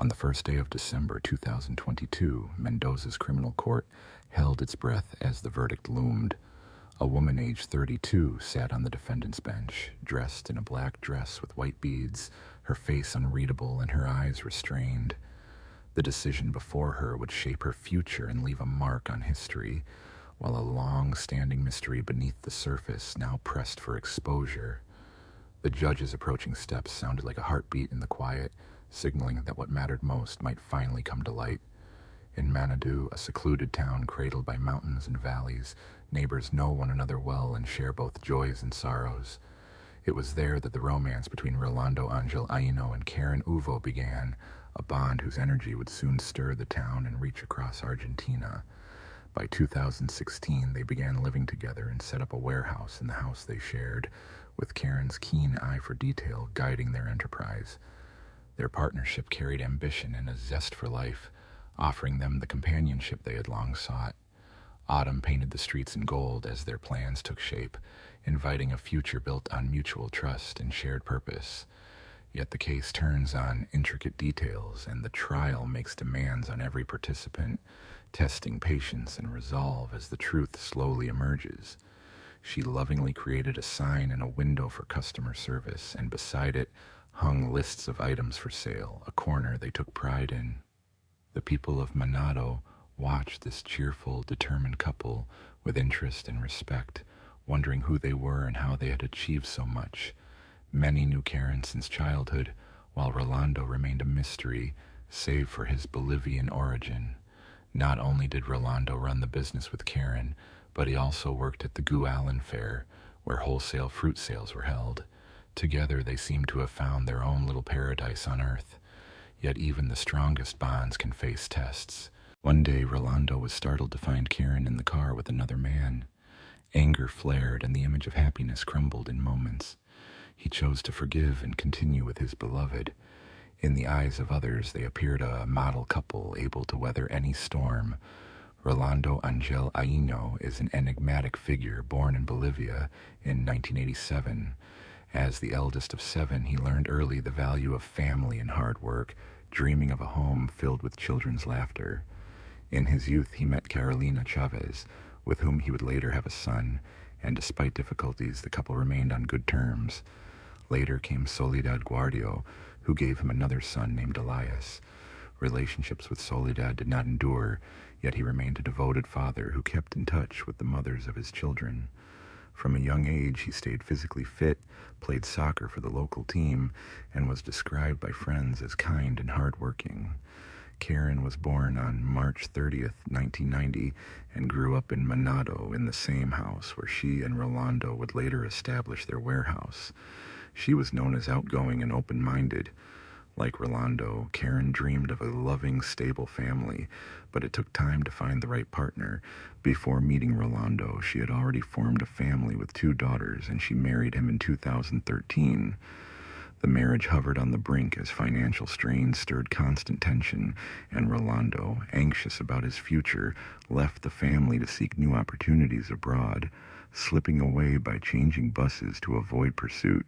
On the first day of December 2022, Mendoza's criminal court held its breath as the verdict loomed. A woman aged 32 sat on the defendant's bench, dressed in a black dress with white beads, her face unreadable and her eyes restrained. The decision before her would shape her future and leave a mark on history, while a long-standing mystery beneath the surface now pressed for exposure. The judge's approaching steps sounded like a heartbeat in the quiet, signaling that what mattered most might finally come to light. In Manado, a secluded town cradled by mountains and valleys, neighbors know one another well and share both joys and sorrows. It was there that the romance between Rolando Angel Aino and Karen Oovo began, a bond whose energy would soon stir the town and reach across Argentina. By 2016, they began living together and set up a warehouse in the house they shared, with Karen's keen eye for detail guiding their enterprise. Their partnership carried ambition and a zest for life, offering them the companionship they had long sought. Autumn painted the streets in gold as their plans took shape, inviting a future built on mutual trust and shared purpose. Yet the case turns on intricate details, and the trial makes demands on every participant, testing patience and resolve as the truth slowly emerges. She lovingly created a sign in a window for customer service, and beside it hung lists of items for sale, a corner they took pride in. The people of Manado watched this cheerful, determined couple with interest and respect, wondering who they were and how they had achieved so much. Many knew Karen since childhood, while Rolando remained a mystery, save for his Bolivian origin. Not only did Rolando run the business with Karen, but he also worked at the Gualan Fair, where wholesale fruit sales were held. Together they seemed to have found their own little paradise on earth. Yet even the strongest bonds can face tests. One day Rolando was startled to find Karen in the car with another man. Anger flared and the image of happiness crumbled in moments. He chose to forgive and continue with his beloved. In the eyes of others, they appeared a model couple able to weather any storm. Rolando Angel Aino is an enigmatic figure born in Bolivia in 1987. As the eldest of 7, he learned early the value of family and hard work, dreaming of a home filled with children's laughter. In his youth, he met Carolina Chavez, with whom he would later have a son, and despite difficulties, the couple remained on good terms. Later came Soledad Guardio, who gave him another son named Elias. Relationships with Soledad did not endure, yet he remained a devoted father who kept in touch with the mothers of his children. From a young age, he stayed physically fit, played soccer for the local team, and was described by friends as kind and hardworking. Karen was born on March 30th, 1990, and grew up in Manado in the same house where she and Rolando would later establish their warehouse. She was known as outgoing and open-minded. Like Rolando, Karen dreamed of a loving, stable family, but it took time to find the right partner. Before meeting Rolando, she had already formed a family with 2 daughters, and she married him in 2013. The marriage hovered on the brink as financial strain stirred constant tension, and Rolando, anxious about his future, left the family to seek new opportunities abroad, slipping away by changing buses to avoid pursuit.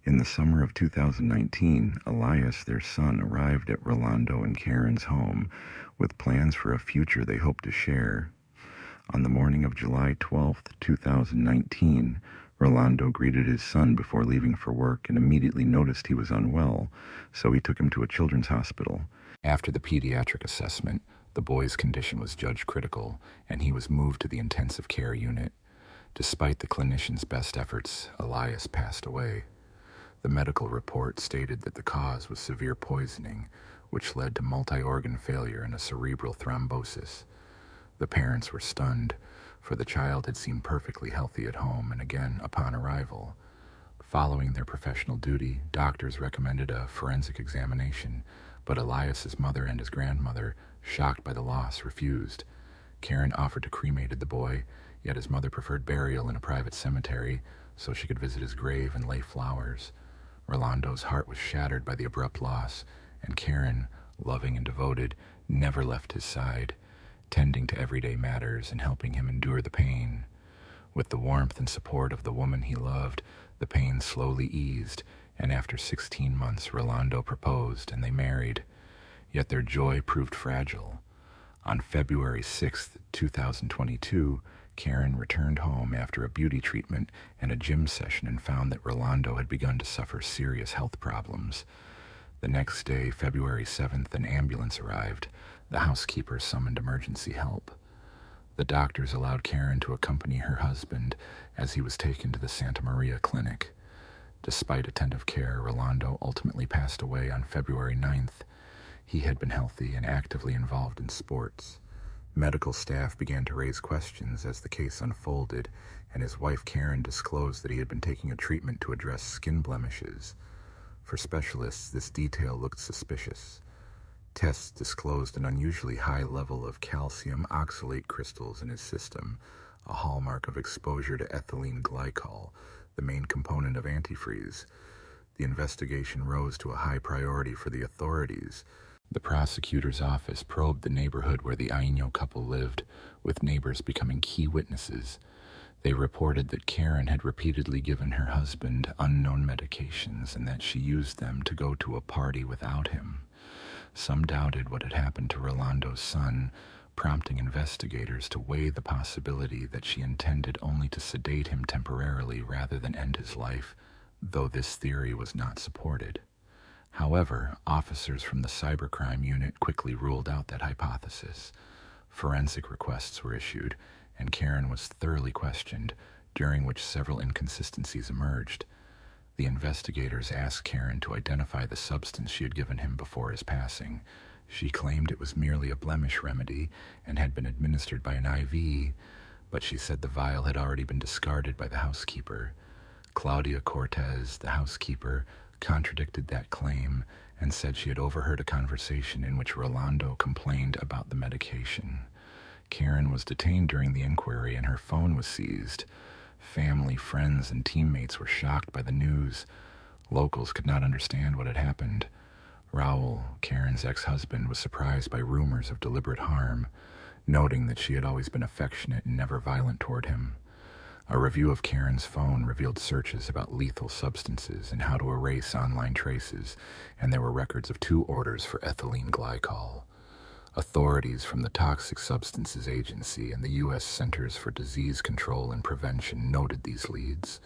In the summer of 2019, Elias, their son, arrived at Rolando and Karen's home with plans for a future they hoped to share. On the morning of July 12, 2019, Rolando greeted his son before leaving for work and immediately noticed he was unwell, so he took him to a children's hospital. After the pediatric assessment, the boy's condition was judged critical, and he was moved to the intensive care unit. Despite the clinician's best efforts, Elias passed away. The medical report stated that the cause was severe poisoning, which led to multi-organ failure and a cerebral thrombosis. The parents were stunned, for the child had seemed perfectly healthy at home and again upon arrival. Following their professional duty, doctors recommended a forensic examination, but Elias's mother and his grandmother, shocked by the loss, refused. Karen offered to cremate the boy, yet his mother preferred burial in a private cemetery so she could visit his grave and lay flowers. Rolando's heart was shattered by the abrupt loss, and Karen, loving and devoted, never left his side, tending to everyday matters and helping him endure the pain. With the warmth and support of the woman he loved, the pain slowly eased, and after 16 months, Rolando proposed and they married. yet their joy proved fragile. On February 6, 2022, Karen returned home after a beauty treatment and a gym session and found that Rolando had begun to suffer serious health problems. The next day, February 7th, an ambulance arrived. The housekeeper summoned emergency help. The doctors allowed Karen to accompany her husband as he was taken to the Santa Maria clinic. Despite attentive care, Rolando ultimately passed away on February 9th. He had been healthy and actively involved in sports. Medical staff began to raise questions as the case unfolded, and his wife Karen disclosed that he had been taking a treatment to address skin blemishes. For specialists, this detail looked suspicious. Tests disclosed an unusually high level of calcium oxalate crystals in his system, a hallmark of exposure to ethylene glycol, the main component of antifreeze. The investigation rose to a high priority for the authorities. The prosecutor's office probed the neighborhood where the Aino couple lived, with neighbors becoming key witnesses. They reported that Karen had repeatedly given her husband unknown medications and that she used them to go to a party without him. Some doubted what had happened to Rolando's son, prompting investigators to weigh the possibility that she intended only to sedate him temporarily rather than end his life, though this theory was not supported. However, officers from the cybercrime unit quickly ruled out that hypothesis. Forensic requests were issued, and Karen was thoroughly questioned, during which several inconsistencies emerged. The investigators asked Karen to identify the substance she had given him before his passing. She claimed it was merely a blemish remedy and had been administered by an IV, but she said the vial had already been discarded by the housekeeper. Claudia Cortez, the housekeeper, contradicted that claim and said she had overheard a conversation in which Rolando complained about the medication. Karen was detained during the inquiry and her phone was seized. Family, friends, and teammates were shocked by the news. Locals could not understand what had happened. Raul, Karen's ex-husband, was surprised by rumors of deliberate harm, noting that she had always been affectionate and never violent toward him. A review of Karen's phone revealed searches about lethal substances and how to erase online traces, and there were records of 2 orders for ethylene glycol. Authorities from the Toxic Substances Agency and the U.S. Centers for Disease Control and Prevention noted these leads.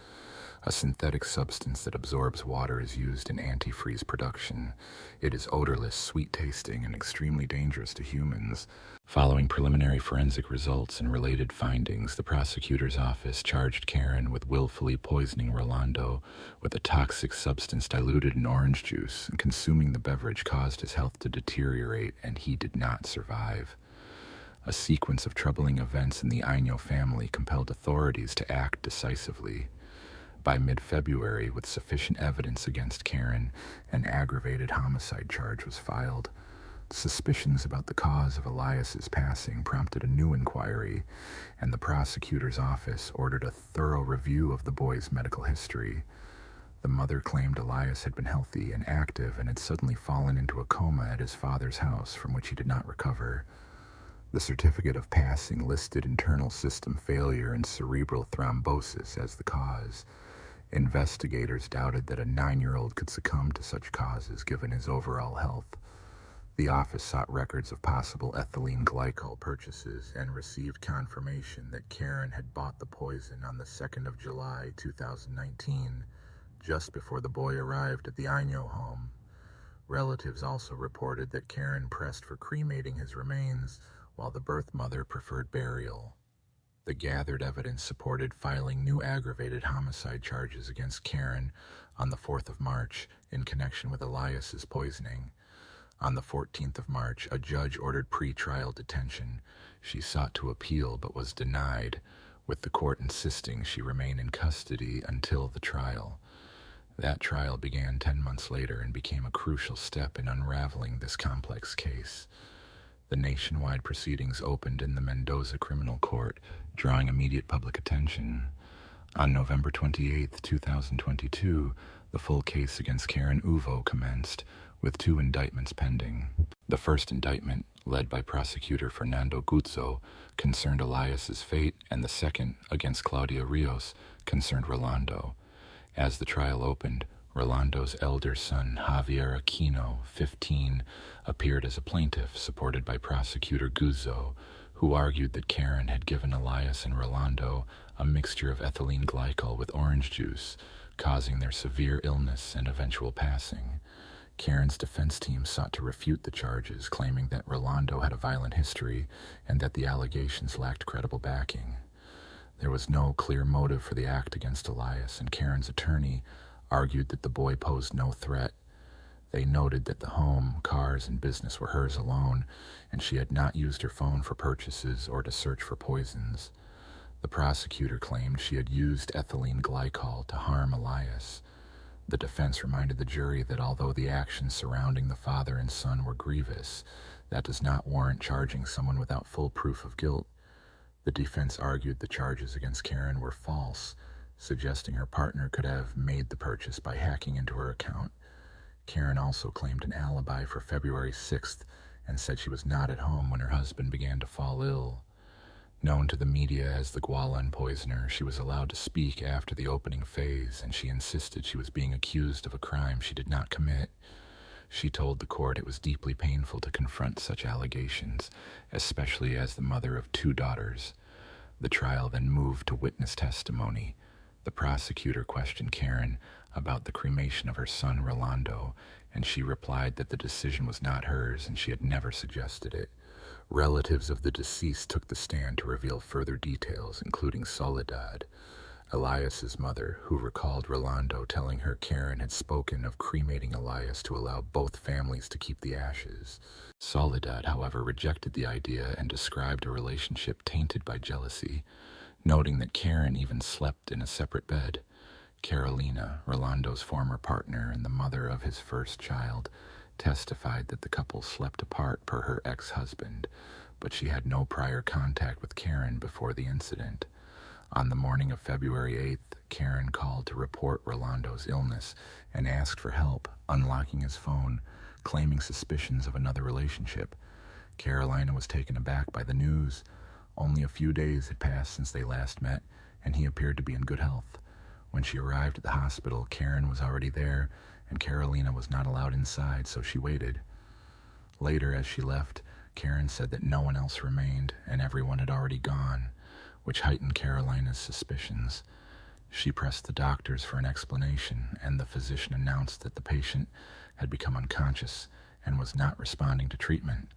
A synthetic substance that absorbs water is used in antifreeze production. It is odorless, sweet-tasting, and extremely dangerous to humans. Following preliminary forensic results and related findings, the prosecutor's office charged Karen with willfully poisoning Rolando with a toxic substance diluted in orange juice, and consuming the beverage caused his health to deteriorate, and he did not survive. A sequence of troubling events in the Aino family compelled authorities to act decisively. By mid-February, with sufficient evidence against Karen, an aggravated homicide charge was filed. Suspicions about the cause of Elias's passing prompted a new inquiry, and the prosecutor's office ordered a thorough review of the boy's medical history. The mother claimed Elias had been healthy and active and had suddenly fallen into a coma at his father's house from which he did not recover. The certificate of passing listed internal system failure and cerebral thrombosis as the cause. Investigators doubted that a 9-year-old could succumb to such causes given his overall health. The office sought records of possible ethylene glycol purchases and received confirmation that Karen had bought the poison on the 2nd of July 2019, just before the boy arrived at the Aino home. Relatives also reported that Karen pressed for cremating his remains, while the birth mother preferred burial. The gathered evidence supported filing new aggravated homicide charges against Karen on the 4th of March in connection with Elias's poisoning. On the 14th of March, a judge ordered pre-trial detention. She sought to appeal but was denied, with the court insisting she remain in custody until the trial. That trial began 10 months later and became a crucial step in unraveling this complex case. The nationwide proceedings opened in the Mendoza criminal court, drawing immediate public attention. On November 28, 2022, the full case against Karen Oovo commenced, with 2 indictments pending. The first indictment, led by prosecutor Fernando Guzzo, concerned Elias's fate, and the second, against Claudia Rios, concerned Rolando. As the trial opened, Rolando's elder son, Javier Aquino, 15, appeared as a plaintiff, supported by prosecutor Guzzo, who argued that Karen had given Elias and Rolando a mixture of ethylene glycol with orange juice, causing their severe illness and eventual passing. Karen's defense team sought to refute the charges, claiming that Rolando had a violent history and that the allegations lacked credible backing. There was no clear motive for the act against Elias, and Karen's attorney argued that the boy posed no threat. They noted that the home, cars, and business were hers alone, and she had not used her phone for purchases or to search for poisons. The prosecutor claimed she had used ethylene glycol to harm Elias. The defense reminded the jury that although the actions surrounding the father and son were grievous, that does not warrant charging someone without full proof of guilt. The defense argued the charges against Karen were false, suggesting her partner could have made the purchase by hacking into her account. Karen also claimed an alibi for February 6th and said she was not at home when her husband began to fall ill. Known to the media as the Gualan poisoner, she was allowed to speak after the opening phase, and she insisted she was being accused of a crime she did not commit. She told the court it was deeply painful to confront such allegations, especially as the mother of 2 daughters. The trial then moved to witness testimony. The prosecutor questioned Karen about the cremation of her son Rolando, and she replied that the decision was not hers and she had never suggested it. Relatives of the deceased took the stand to reveal further details, including Soledad, Elias's mother, who recalled Rolando telling her Karen had spoken of cremating Elias to allow both families to keep the ashes. Soledad, however, rejected the idea and described a relationship tainted by jealousy, noting that Karen even slept in a separate bed. Carolina, Rolando's former partner and the mother of his first child, testified that the couple slept apart per her ex-husband, but she had no prior contact with Karen before the incident. On the morning of February 8th, Karen called to report Rolando's illness and asked for help, unlocking his phone, claiming suspicions of another relationship. Carolina was taken aback by the news. Only a few days had passed since they last met, and he appeared to be in good health. When she arrived at the hospital, Karen was already there, and Carolina was not allowed inside, so she waited. Later, as she left, Karen said that no one else remained, and everyone had already gone, which heightened Carolina's suspicions. She pressed the doctors for an explanation, and the physician announced that the patient had become unconscious and was not responding to treatment.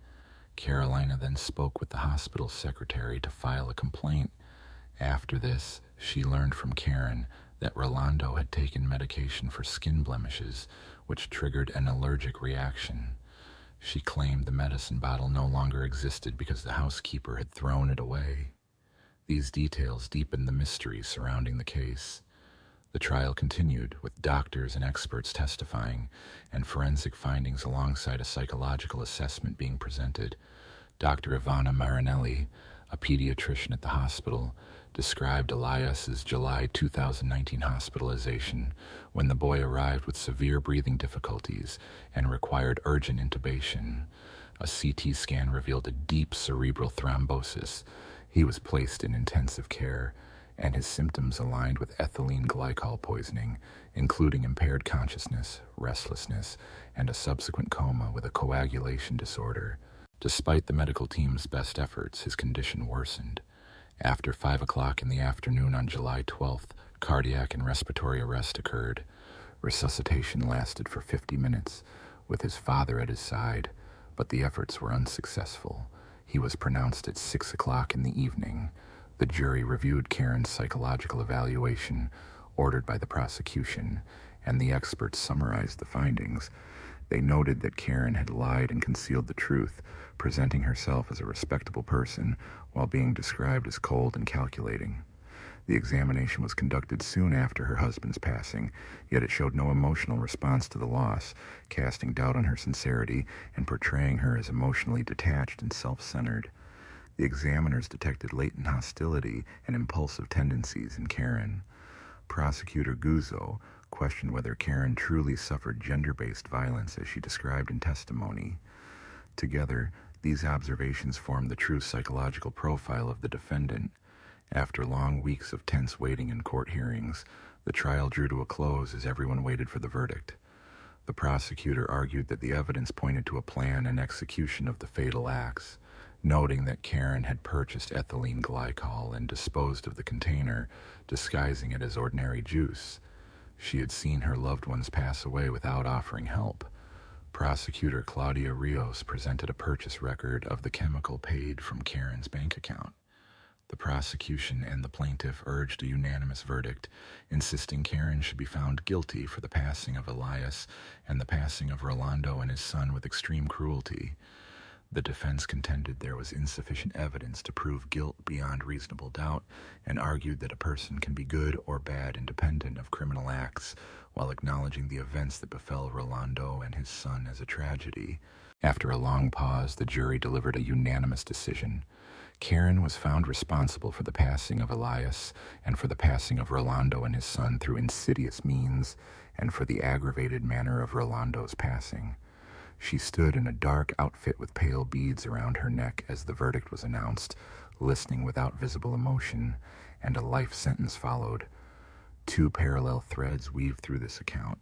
Carolina then spoke with the hospital secretary to file a complaint. After this, she learned from Karen that Rolando had taken medication for skin blemishes, which triggered an allergic reaction. She claimed the medicine bottle no longer existed because the housekeeper had thrown it away. These details deepened the mystery surrounding the case. The trial continued, with doctors and experts testifying, and forensic findings alongside a psychological assessment being presented. Dr. Ivana Marinelli, a pediatrician at the hospital, described Elias's July 2019 hospitalization when the boy arrived with severe breathing difficulties and required urgent intubation. A CT scan revealed a deep cerebral thrombosis. He was placed in intensive care, and his symptoms aligned with ethylene glycol poisoning, including impaired consciousness, restlessness, and a subsequent coma with a coagulation disorder. Despite the medical team's best efforts, his condition worsened. After 5 o'clock in the afternoon on July 12th, cardiac and respiratory arrest occurred. Resuscitation lasted for 50 minutes, with his father at his side, but the efforts were unsuccessful. He was pronounced at 6 o'clock in the evening. The jury reviewed Karen's psychological evaluation, ordered by the prosecution, and the experts summarized the findings. They noted that Karen had lied and concealed the truth, presenting herself as a respectable person while being described as cold and calculating. The examination was conducted soon after her husband's passing, yet it showed no emotional response to the loss, casting doubt on her sincerity and portraying her as emotionally detached and self-centered. The examiners detected latent hostility and impulsive tendencies in Karen. Prosecutor Guzzo questioned whether Karen truly suffered gender-based violence as she described in testimony. Together, these observations form the true psychological profile of the defendant. After long weeks of tense waiting in court hearings, The trial drew to a close as everyone waited for the verdict. The prosecutor argued that the evidence pointed to a plan and execution of the fatal acts, noting that Karen had purchased ethylene glycol and disposed of the container, disguising it as ordinary juice. She had seen her loved ones pass away without offering help. Prosecutor Claudia Rios presented a purchase record of the chemical paid from Karen's bank account. The prosecution and the plaintiff urged a unanimous verdict, insisting Karen should be found guilty for the passing of Elias and the passing of Rolando and his son with extreme cruelty. The defense contended there was insufficient evidence to prove guilt beyond reasonable doubt and argued that a person can be good or bad independent of criminal acts, while acknowledging the events that befell Rolando and his son as a tragedy. After a long pause, the jury delivered a unanimous decision. Karen was found responsible for the passing of Elias and for the passing of Rolando and his son through insidious means and for the aggravated manner of Rolando's passing. She stood in a dark outfit with pale beads around her neck as the verdict was announced, listening without visible emotion, and a life sentence followed. Two parallel threads weave through this account.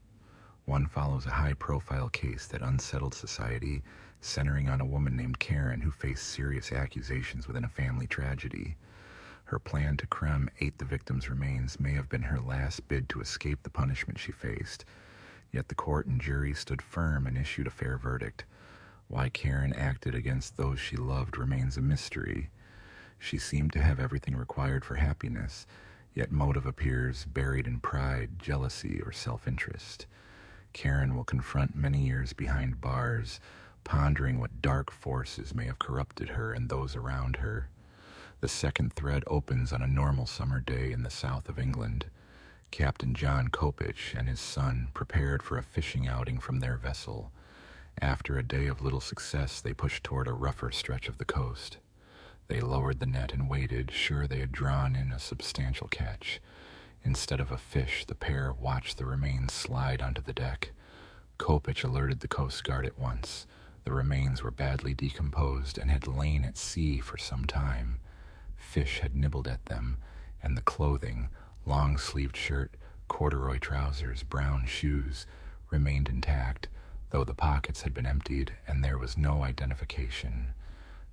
One follows a high-profile case that unsettled society, centering on a woman named Karen who faced serious accusations within a family tragedy. Her plan to cremate the victim's remains may have been her last bid to escape the punishment she faced. Yet the court and jury stood firm and issued a fair verdict. Why Karen acted against those she loved remains a mystery. She seemed to have everything required for happiness, yet motive appears buried in pride, jealousy, or self-interest. Karen will confront many years behind bars, pondering what dark forces may have corrupted her and those around her. The second thread opens on a normal summer day in the south of England. Captain John Copic and his son prepared for a fishing outing from their vessel. After a day of little success, they pushed toward a rougher stretch of the coast. They lowered the net and waited, sure they had drawn in a substantial catch. Instead of a fish, the pair watched the remains slide onto the deck. Copic alerted the Coast Guard at once. The remains were badly decomposed and had lain at sea for some time. Fish had nibbled at them, and the clothing, long-sleeved shirt, corduroy trousers, brown shoes, remained intact, though the pockets had been emptied and there was no identification.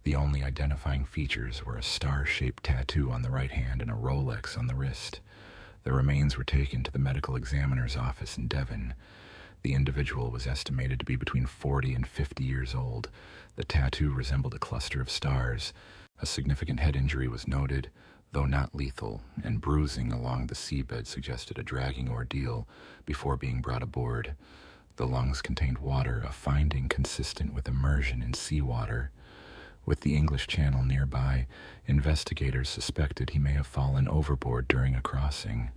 The only identifying features were a star-shaped tattoo on the right hand and a Rolex on the wrist. The remains were taken to the medical examiner's office in Devon. The individual was estimated to be between 40 and 50 years old. The tattoo resembled a cluster of stars. A significant head injury was noted, though not lethal, and bruising along the seabed suggested a dragging ordeal before being brought aboard. The lungs contained water, a finding consistent with immersion in seawater. With the English Channel nearby, investigators suspected he may have fallen overboard during a crossing.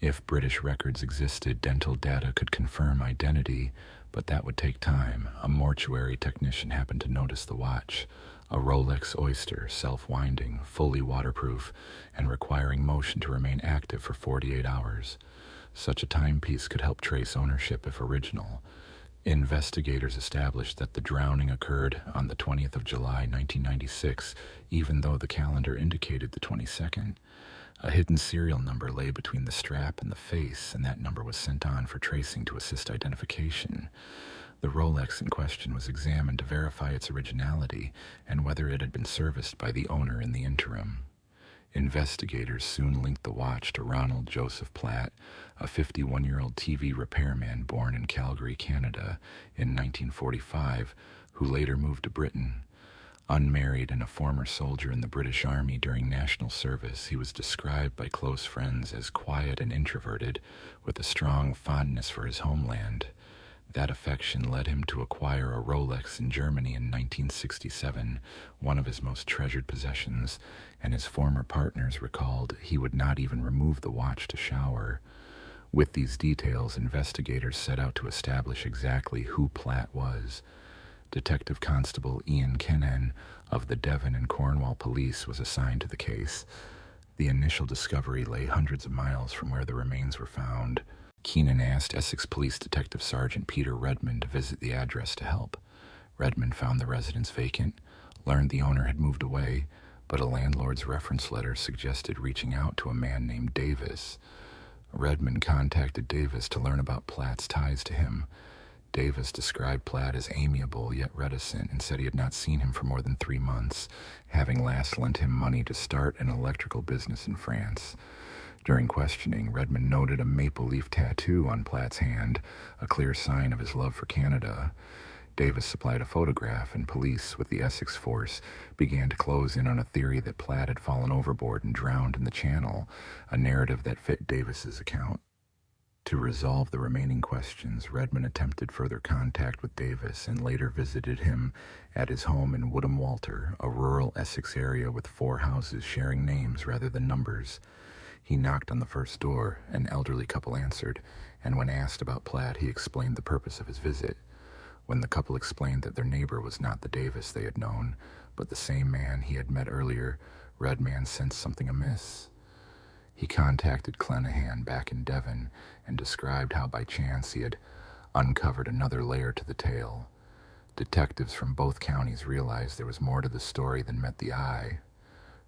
If British records existed, dental data could confirm identity, but that would take time. A mortuary technician happened to notice the watch. A Rolex Oyster, self-winding, fully waterproof, and requiring motion to remain active for 48 hours. Such a timepiece could help trace ownership if original. Investigators established that the drowning occurred on the 20th of July, 1996, even though the calendar indicated the 22nd. A hidden serial number lay between the strap and the face, and that number was sent on for tracing to assist identification. The Rolex in question was examined to verify its originality and whether it had been serviced by the owner in the interim. Investigators soon linked the watch to Ronald Joseph Platt, a 51-year-old TV repairman born in Calgary, Canada, in 1945, who later moved to Britain. Unmarried and a former soldier in the British Army during national service, he was described by close friends as quiet and introverted, with a strong fondness for his homeland. That affection led him to acquire a Rolex in Germany in 1967, one of his most treasured possessions, and his former partners recalled he would not even remove the watch to shower. With these details, investigators set out to establish exactly who Platt was. Detective Constable Ian Kennan of the Devon and Cornwall Police was assigned to the case. The initial discovery lay hundreds of miles from where the remains were found. Keenan asked Essex Police Detective Sergeant Peter Redmond to visit the address to help. Redmond found the residence vacant, learned the owner had moved away, but a landlord's reference letter suggested reaching out to a man named Davis. Redmond contacted Davis to learn about Platt's ties to him. Davis described Platt as amiable yet reticent and said he had not seen him for more than 3 months, having last lent him money to start an electrical business in France. During questioning, Redmond noted a maple leaf tattoo on Platt's hand, a clear sign of his love for Canada. Davis supplied a photograph, and police, with the Essex force, began to close in on a theory that Platt had fallen overboard and drowned in the channel, a narrative that fit Davis's account. To resolve the remaining questions, Redmond attempted further contact with Davis and later visited him at his home in Woodham Walter, a rural Essex area with 4 houses sharing names rather than numbers. He knocked on the first door. An elderly couple answered, and when asked about Platt, he explained the purpose of his visit. When the couple explained that their neighbor was not the Davis they had known, but the same man he had met earlier, Redman sensed something amiss. He contacted Clenahan back in Devon and described how by chance he had uncovered another layer to the tale. Detectives from both counties realized there was more to the story than met the eye.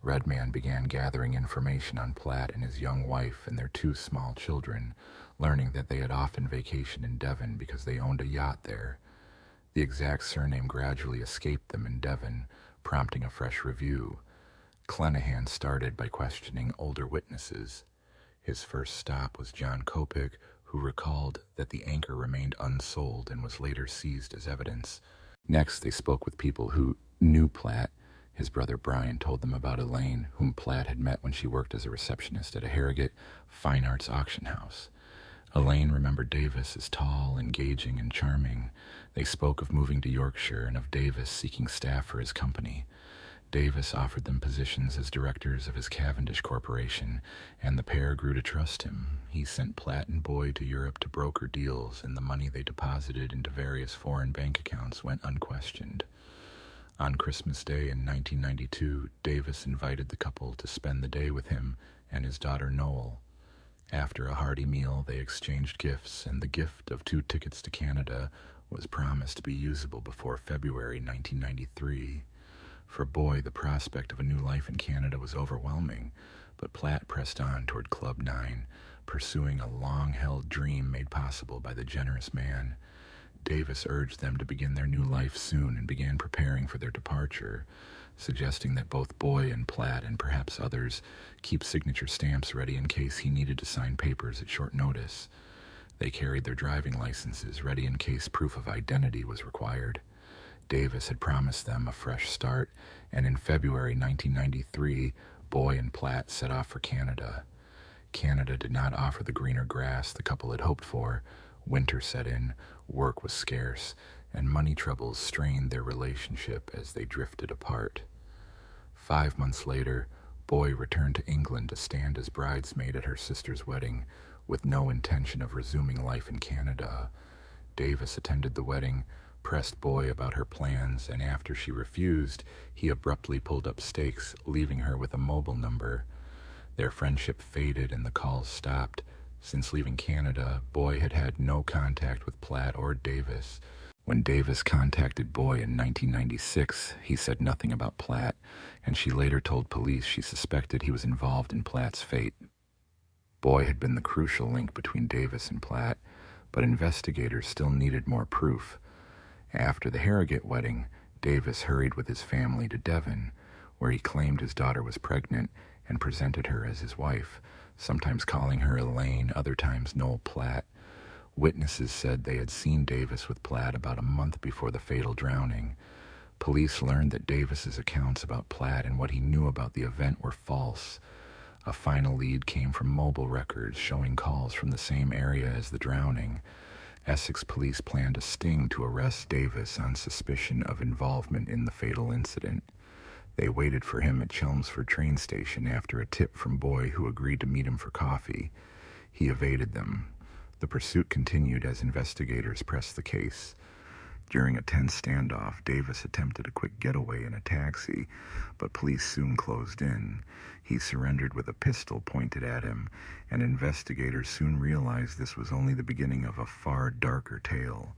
Redman began gathering information on Platt and his young wife and their 2 small children, learning that they had often vacationed in Devon because they owned a yacht there. The exact surname gradually escaped them in Devon, prompting a fresh review. Clenahan started by questioning older witnesses. His first stop was John Copic, who recalled that the anchor remained unsold and was later seized as evidence. Next, they spoke with people who knew Platt. His brother Brian told them about Elaine, whom Platt had met when she worked as a receptionist at a Harrogate fine arts auction house. Elaine remembered Davis as tall, engaging, and charming. They spoke of moving to Yorkshire and of Davis seeking staff for his company. Davis offered them positions as directors of his Cavendish Corporation, and the pair grew to trust him. He sent Platt and Boyd to Europe to broker deals, and the money they deposited into various foreign bank accounts went unquestioned. On Christmas Day in 1992, Davis invited the couple to spend the day with him and his daughter Noel. After a hearty meal, they exchanged gifts, and the gift of 2 tickets to Canada was promised to be usable before February 1993. For Boy, the prospect of a new life in Canada was overwhelming, but Platt pressed on toward Club 9, pursuing a long-held dream made possible by the generous man. Davis urged them to begin their new life soon and began preparing for their departure, suggesting that both Boy and Platt, and perhaps others, keep signature stamps ready in case he needed to sign papers at short notice. They carried their driving licenses ready in case proof of identity was required. Davis had promised them a fresh start, and in February 1993, Boy and Platt set off for Canada. Canada did not offer the greener grass the couple had hoped for. Winter set in, work was scarce, and money troubles strained their relationship as they drifted apart. 5 months later, Boy returned to England to stand as bridesmaid at her sister's wedding, with no intention of resuming life in Canada. Davis attended the wedding, pressed Boy about her plans, and after she refused, he abruptly pulled up stakes, leaving her with a mobile number. Their friendship faded and the calls stopped. Since leaving Canada, Boy had had no contact with Platt or Davis. When Davis contacted Boy in 1996, he said nothing about Platt, and she later told police she suspected he was involved in Platt's fate. Boy had been the crucial link between Davis and Platt, but investigators still needed more proof. After the Harrogate wedding, Davis hurried with his family to Devon, where he claimed his daughter was pregnant and presented her as his wife, sometimes calling her Elaine, other times Noel Platt. Witnesses said they had seen Davis with Platt about a month before the fatal drowning. Police learned that Davis's accounts about Platt and what he knew about the event were false. A final lead came from mobile records showing calls from the same area as the drowning. Essex police planned a sting to arrest Davis on suspicion of involvement in the fatal incident. They waited for him at Chelmsford train station after a tip from Boy, who agreed to meet him for coffee. He evaded them. The pursuit continued as investigators pressed the case. During a tense standoff, Davis attempted a quick getaway in a taxi, but police soon closed in. He surrendered with a pistol pointed at him, and investigators soon realized this was only the beginning of a far darker tale.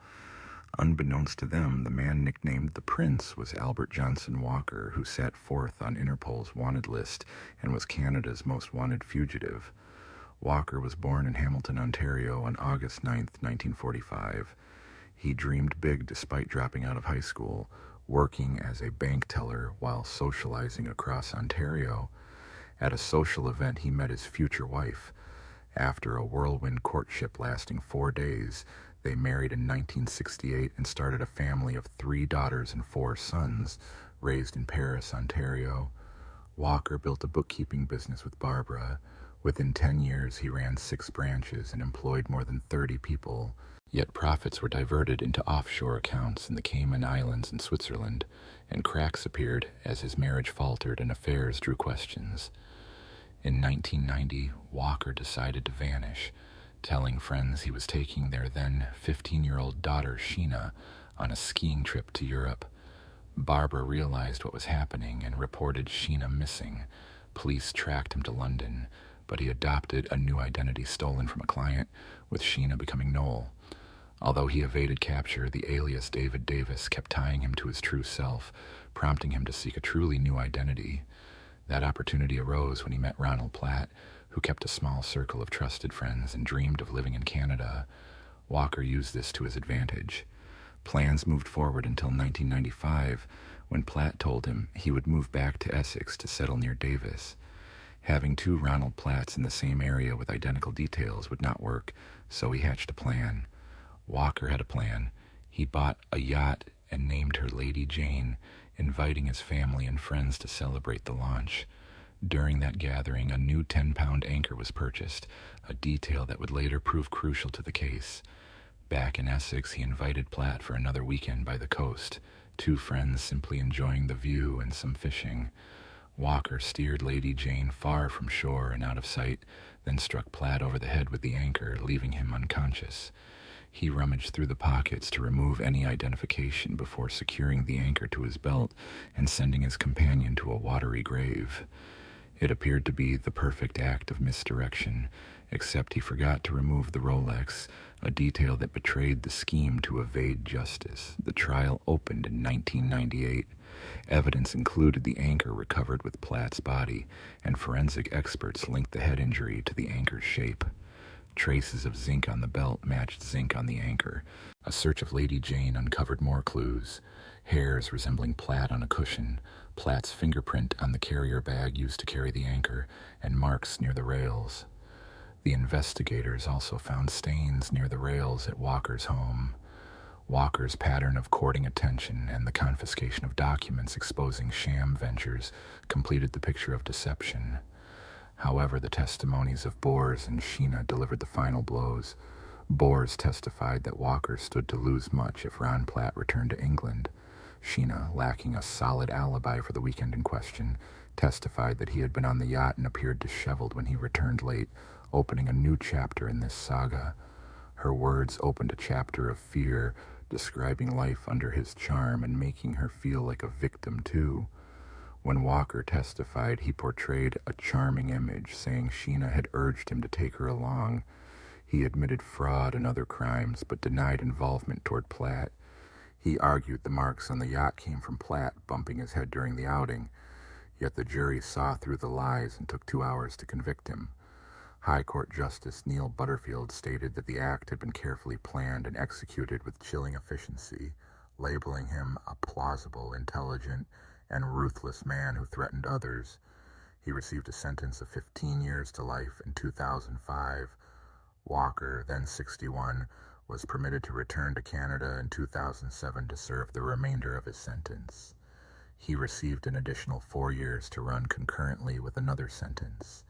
Unbeknownst to them, the man nicknamed the Prince was Albert Johnson Walker, who sat fourth on Interpol's wanted list and was Canada's most wanted fugitive. Walker was born in Hamilton, Ontario on August 9, 1945. He dreamed big despite dropping out of high school, working as a bank teller while socializing across Ontario. At a social event, he met his future wife. After a whirlwind courtship lasting 4 days, they married in 1968 and started a family of 3 daughters and 4 sons, raised in Paris, Ontario. Walker built a bookkeeping business with Barbara. Within 10 years, he ran 6 branches and employed more than 30 people. Yet profits were diverted into offshore accounts in the Cayman Islands and Switzerland, and cracks appeared as his marriage faltered and affairs drew questions. In 1990, Walker decided to vanish, telling friends he was taking their then 15-year-old daughter, Sheena, on a skiing trip to Europe. Barbara realized what was happening and reported Sheena missing. Police tracked him to London, but he adopted a new identity stolen from a client, with Sheena becoming Noel. Although he evaded capture, the alias David Davis kept tying him to his true self, prompting him to seek a truly new identity. That opportunity arose when he met Ronald Platt, who kept a small circle of trusted friends and dreamed of living in Canada. Walker used this to his advantage. Plans moved forward until 1995, when Platt told him he would move back to Essex to settle near Davis. Having 2 Ronald Platts in the same area with identical details would not work, so he hatched a plan. Walker had a plan. He bought a yacht and named her Lady Jane, inviting his family and friends to celebrate the launch. During that gathering, a new 10-pound anchor was purchased, a detail that would later prove crucial to the case. Back in Essex, he invited Platt for another weekend by the coast, 2 friends simply enjoying the view and some fishing. Walker steered Lady Jane far from shore and out of sight, then struck Platt over the head with the anchor, leaving him unconscious. He rummaged through the pockets to remove any identification before securing the anchor to his belt and sending his companion to a watery grave. It appeared to be the perfect act of misdirection, except he forgot to remove the Rolex, a detail that betrayed the scheme to evade justice. The trial opened in 1998. Evidence included the anchor recovered with Platt's body, and forensic experts linked the head injury to the anchor's shape. Traces of zinc on the belt matched zinc on the anchor. A search of Lady Jane uncovered more clues. Hairs resembling Platt on a cushion, Platt's fingerprint on the carrier bag used to carry the anchor, and marks near the rails. The investigators also found stains near the rails at Walker's home. Walker's pattern of courting attention and the confiscation of documents exposing sham ventures completed the picture of deception. However, the testimonies of Bors and Sheena delivered the final blows. Bors testified that Walker stood to lose much if Ron Platt returned to England. Sheena, lacking a solid alibi for the weekend in question, testified that he had been on the yacht and appeared disheveled when he returned late, opening a new chapter in this saga. Her words opened a chapter of fear, describing life under his charm and making her feel like a victim too. When Walker testified, he portrayed a charming image, saying Sheena had urged him to take her along. He admitted fraud and other crimes, but denied involvement toward Platt. He argued the marks on the yacht came from Platt bumping his head during the outing, yet the jury saw through the lies and took 2 hours to convict him. High Court Justice Neil Butterfield stated that the act had been carefully planned and executed with chilling efficiency, labeling him a plausible, intelligent, and ruthless man who threatened others. He received a sentence of 15 years to life in 2005. Walker, then 61, was permitted to return to Canada in 2007 to serve the remainder of his sentence. He received an additional 4 years to run concurrently with another sentence.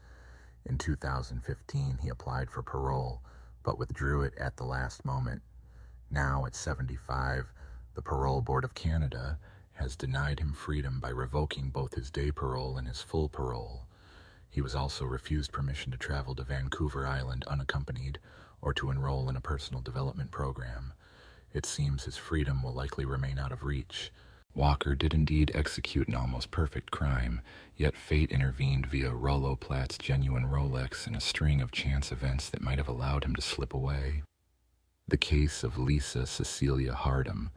In 2015, he applied for parole, but withdrew it at the last moment. Now, at 75, the Parole Board of Canada has denied him freedom by revoking both his day parole and his full parole. He was also refused permission to travel to Vancouver Island unaccompanied or to enroll in a personal development program. It seems his freedom will likely remain out of reach. Walker did indeed execute an almost perfect crime, yet fate intervened via Rollo Platt's genuine Rolex and a string of chance events that might have allowed him to slip away. The case of Lisa Cecilia Hardam,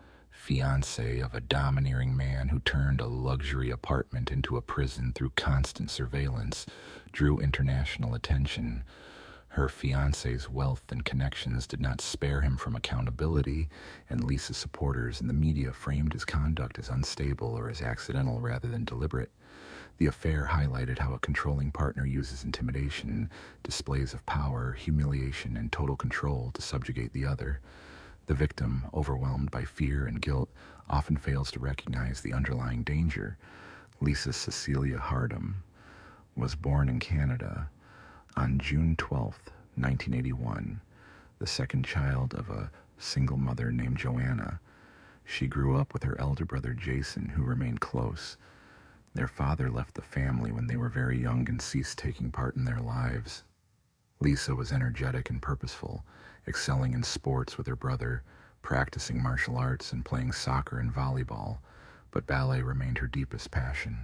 fiancée of a domineering man who turned a luxury apartment into a prison through constant surveillance, drew international attention. Her fiancé's wealth and connections did not spare him from accountability, and Lisa's supporters in the media framed his conduct as unstable or as accidental rather than deliberate. The affair highlighted how a controlling partner uses intimidation, displays of power, humiliation, and total control to subjugate the other. The victim, overwhelmed by fear and guilt, often fails to recognize the underlying danger. Lisa Cecilia Hardam was born in Canada on June 12, 1981, the second child of a single mother named Joanna. She grew up with her elder brother Jason, who remained close. Their father left the family when they were very young and ceased taking part in their lives. Lisa was energetic and purposeful, excelling in sports with her brother, practicing martial arts and playing soccer and volleyball, but ballet remained her deepest passion.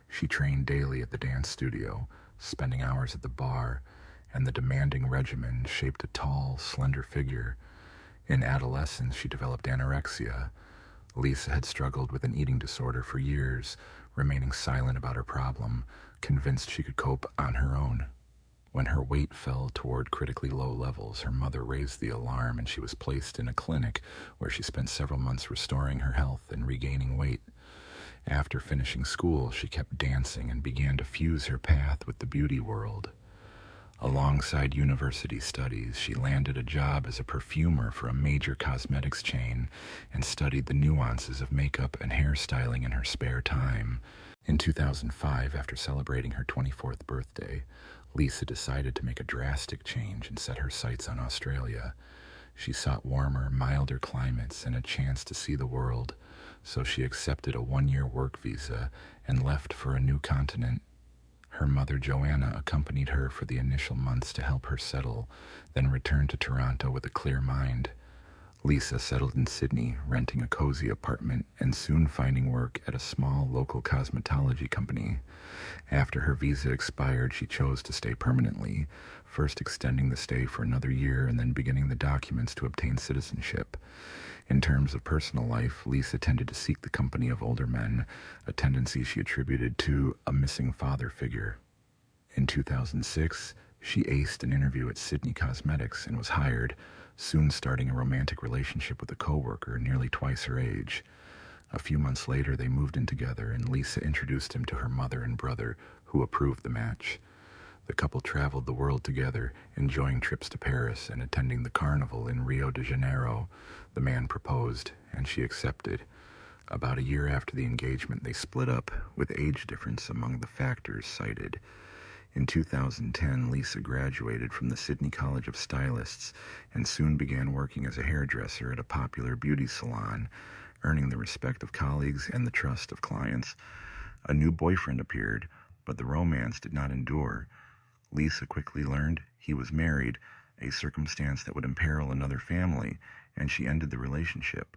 She trained daily at the dance studio, spending hours at the bar, and the demanding regimen shaped a tall, slender figure. In adolescence, she developed anorexia. Lisa had struggled with an eating disorder for years, remaining silent about her problem, convinced she could cope on her own. When her weight fell toward critically low levels, her mother raised the alarm and she was placed in a clinic where she spent several months restoring her health and regaining weight. After finishing school, she kept dancing and began to fuse her path with the beauty world. Alongside university studies, she landed a job as a perfumer for a major cosmetics chain and studied the nuances of makeup and hairstyling in her spare time. In 2005, after celebrating her 24th birthday, Lisa decided to make a drastic change and set her sights on Australia. She sought warmer, milder climates and a chance to see the world, so she accepted a one-year work visa and left for a new continent. Her mother, Joanna, accompanied her for the initial months to help her settle, then returned to Toronto with a clear mind. Lisa settled in Sydney, renting a cozy apartment and soon finding work at a small local cosmetology company. After her visa expired, she chose to stay permanently, first extending the stay for another year and then beginning the documents to obtain citizenship. In terms of personal life, Lisa tended to seek the company of older men, a tendency she attributed to a missing father figure. In 2006, she aced an interview at Sydney Cosmetics and was hired, soon starting a romantic relationship with a coworker nearly twice her age. A few months later, they moved in together, and Lisa introduced him to her mother and brother, who approved the match. The couple traveled the world together, enjoying trips to Paris and attending the carnival in Rio de Janeiro. The man proposed, and she accepted. About a year after the engagement, they split up, with age difference among the factors cited. In 2010, Lisa graduated from the Sydney College of Stylists and soon began working as a hairdresser at a popular beauty salon, earning the respect of colleagues and the trust of clients. A new boyfriend appeared, but the romance did not endure. Lisa quickly learned he was married, a circumstance that would imperil another family, and she ended the relationship.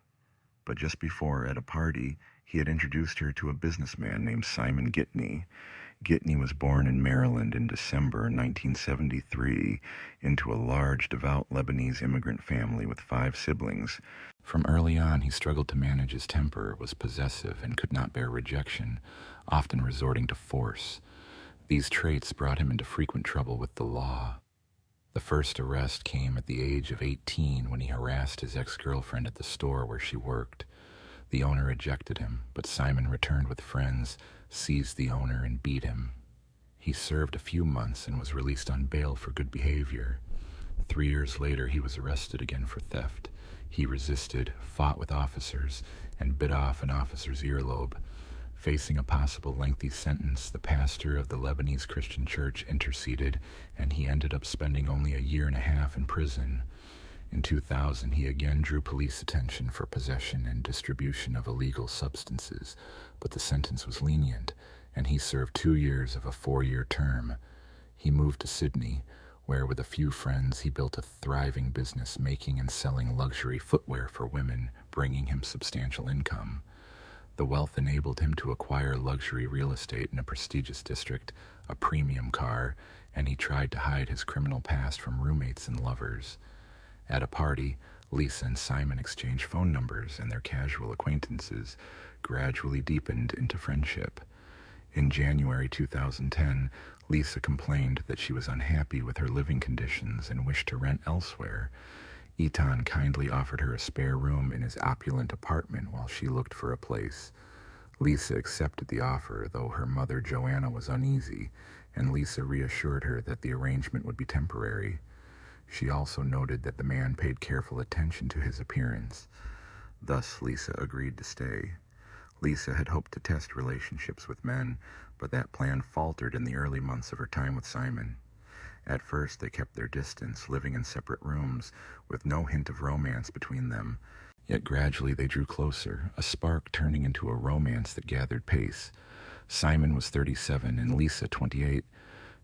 But just before, at a party, he had introduced her to a businessman named Simon Gitney. Gitney was born in Maryland in December 1973 into a large, devout Lebanese immigrant family with 5 siblings. From early on, he struggled to manage his temper, was possessive, and could not bear rejection, often resorting to force. These traits brought him into frequent trouble with the law. The first arrest came at the age of 18 when he harassed his ex-girlfriend at the store where she worked. The owner ejected him, but Simon returned with friends, seized the owner, and beat him. He served a few months and was released on bail for good behavior. 3 years later, he was arrested again for theft. He resisted, fought with officers, and bit off an officer's earlobe. Facing a possible lengthy sentence, the pastor of the Lebanese Christian church interceded, and he ended up spending only a year and a half in prison. In 2000, he again drew police attention for possession and distribution of illegal substances, but the sentence was lenient, and he served 2 years of a 4-year term. He moved to Sydney, where with a few friends he built a thriving business making and selling luxury footwear for women, bringing him substantial income. The wealth enabled him to acquire luxury real estate in a prestigious district, a premium car, and he tried to hide his criminal past from roommates and lovers. At a party, Lisa and Simon exchanged phone numbers, and their casual acquaintances gradually deepened into friendship. In January 2010, Lisa complained that she was unhappy with her living conditions and wished to rent elsewhere. Etan kindly offered her a spare room in his opulent apartment while she looked for a place. Lisa accepted the offer, though her mother Joanna was uneasy, and Lisa reassured her that the arrangement would be temporary. She also noted that the man paid careful attention to his appearance. Thus, Lisa agreed to stay. Lisa had hoped to test relationships with men, but that plan faltered in the early months of her time with Simon. At first, they kept their distance, living in separate rooms, with no hint of romance between them. Yet gradually they drew closer, a spark turning into a romance that gathered pace. Simon was 37 and Lisa 28.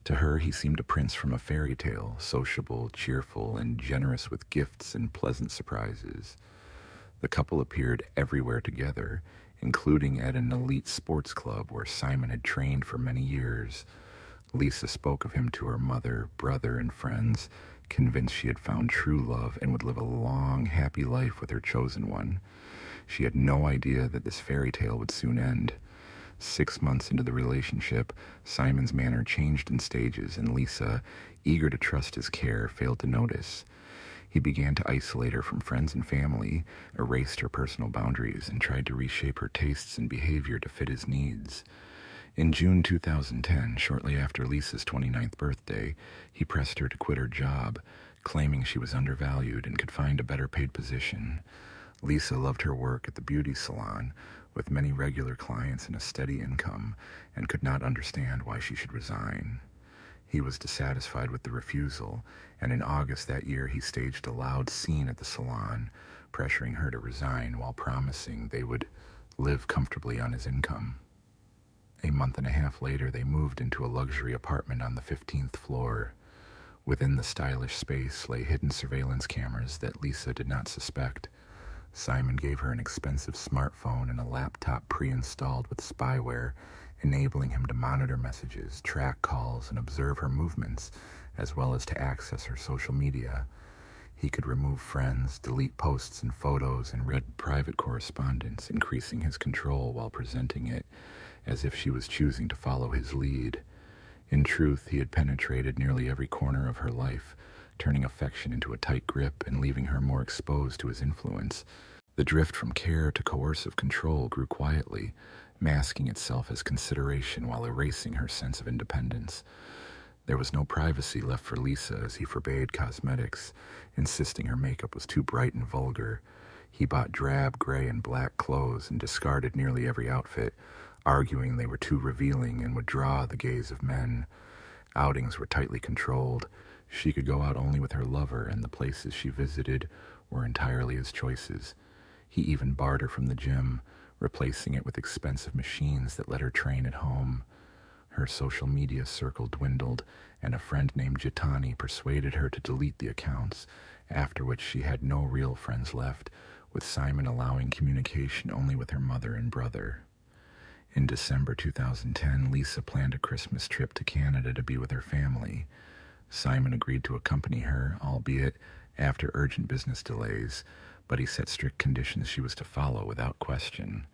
To her, he seemed a prince from a fairy tale, sociable, cheerful, and generous with gifts and pleasant surprises. The couple appeared everywhere together, including at an elite sports club where Simon had trained for many years. Lisa spoke of him to her mother, brother, and friends, convinced she had found true love and would live a long, happy life with her chosen one. She had no idea that this fairy tale would soon end. 6 months into the relationship, Simon's manner changed in stages, and Lisa, eager to trust his care, failed to notice. He began to isolate her from friends and family, erased her personal boundaries, and tried to reshape her tastes and behavior to fit his needs. In June 2010, shortly after Lisa's 29th birthday, he pressed her to quit her job, claiming she was undervalued and could find a better paid position. Lisa loved her work at the beauty salon, with many regular clients and a steady income, and could not understand why she should resign. He was dissatisfied with the refusal, and in August that year he staged a loud scene at the salon, pressuring her to resign while promising they would live comfortably on his income. A month and a half later, they moved into a luxury apartment on the 15th floor. Within the stylish space lay hidden surveillance cameras that Lisa did not suspect. Simon gave her an expensive smartphone and a laptop pre-installed with spyware, enabling him to monitor messages, track calls, and observe her movements, as well as to access her social media. He could remove friends, delete posts and photos, and read private correspondence, increasing his control while presenting it as if she was choosing to follow his lead. In truth, he had penetrated nearly every corner of her life, turning affection into a tight grip and leaving her more exposed to his influence. The drift from care to coercive control grew quietly, masking itself as consideration while erasing her sense of independence. There was no privacy left for Lisa as he forbade cosmetics, insisting her makeup was too bright and vulgar. He bought drab, gray, and black clothes and discarded nearly every outfit, arguing they were too revealing and would draw the gaze of men. Outings were tightly controlled. She could go out only with her lover, and the places she visited were entirely his choices. He even barred her from the gym, replacing it with expensive machines that let her train at home. Her social media circle dwindled, and a friend named Jitani persuaded her to delete the accounts, after which she had no real friends left, with Simon allowing communication only with her mother and brother. In December 2010, Lisa planned a Christmas trip to Canada to be with her family. Simon agreed to accompany her, albeit after urgent business delays, but he set strict conditions she was to follow without question.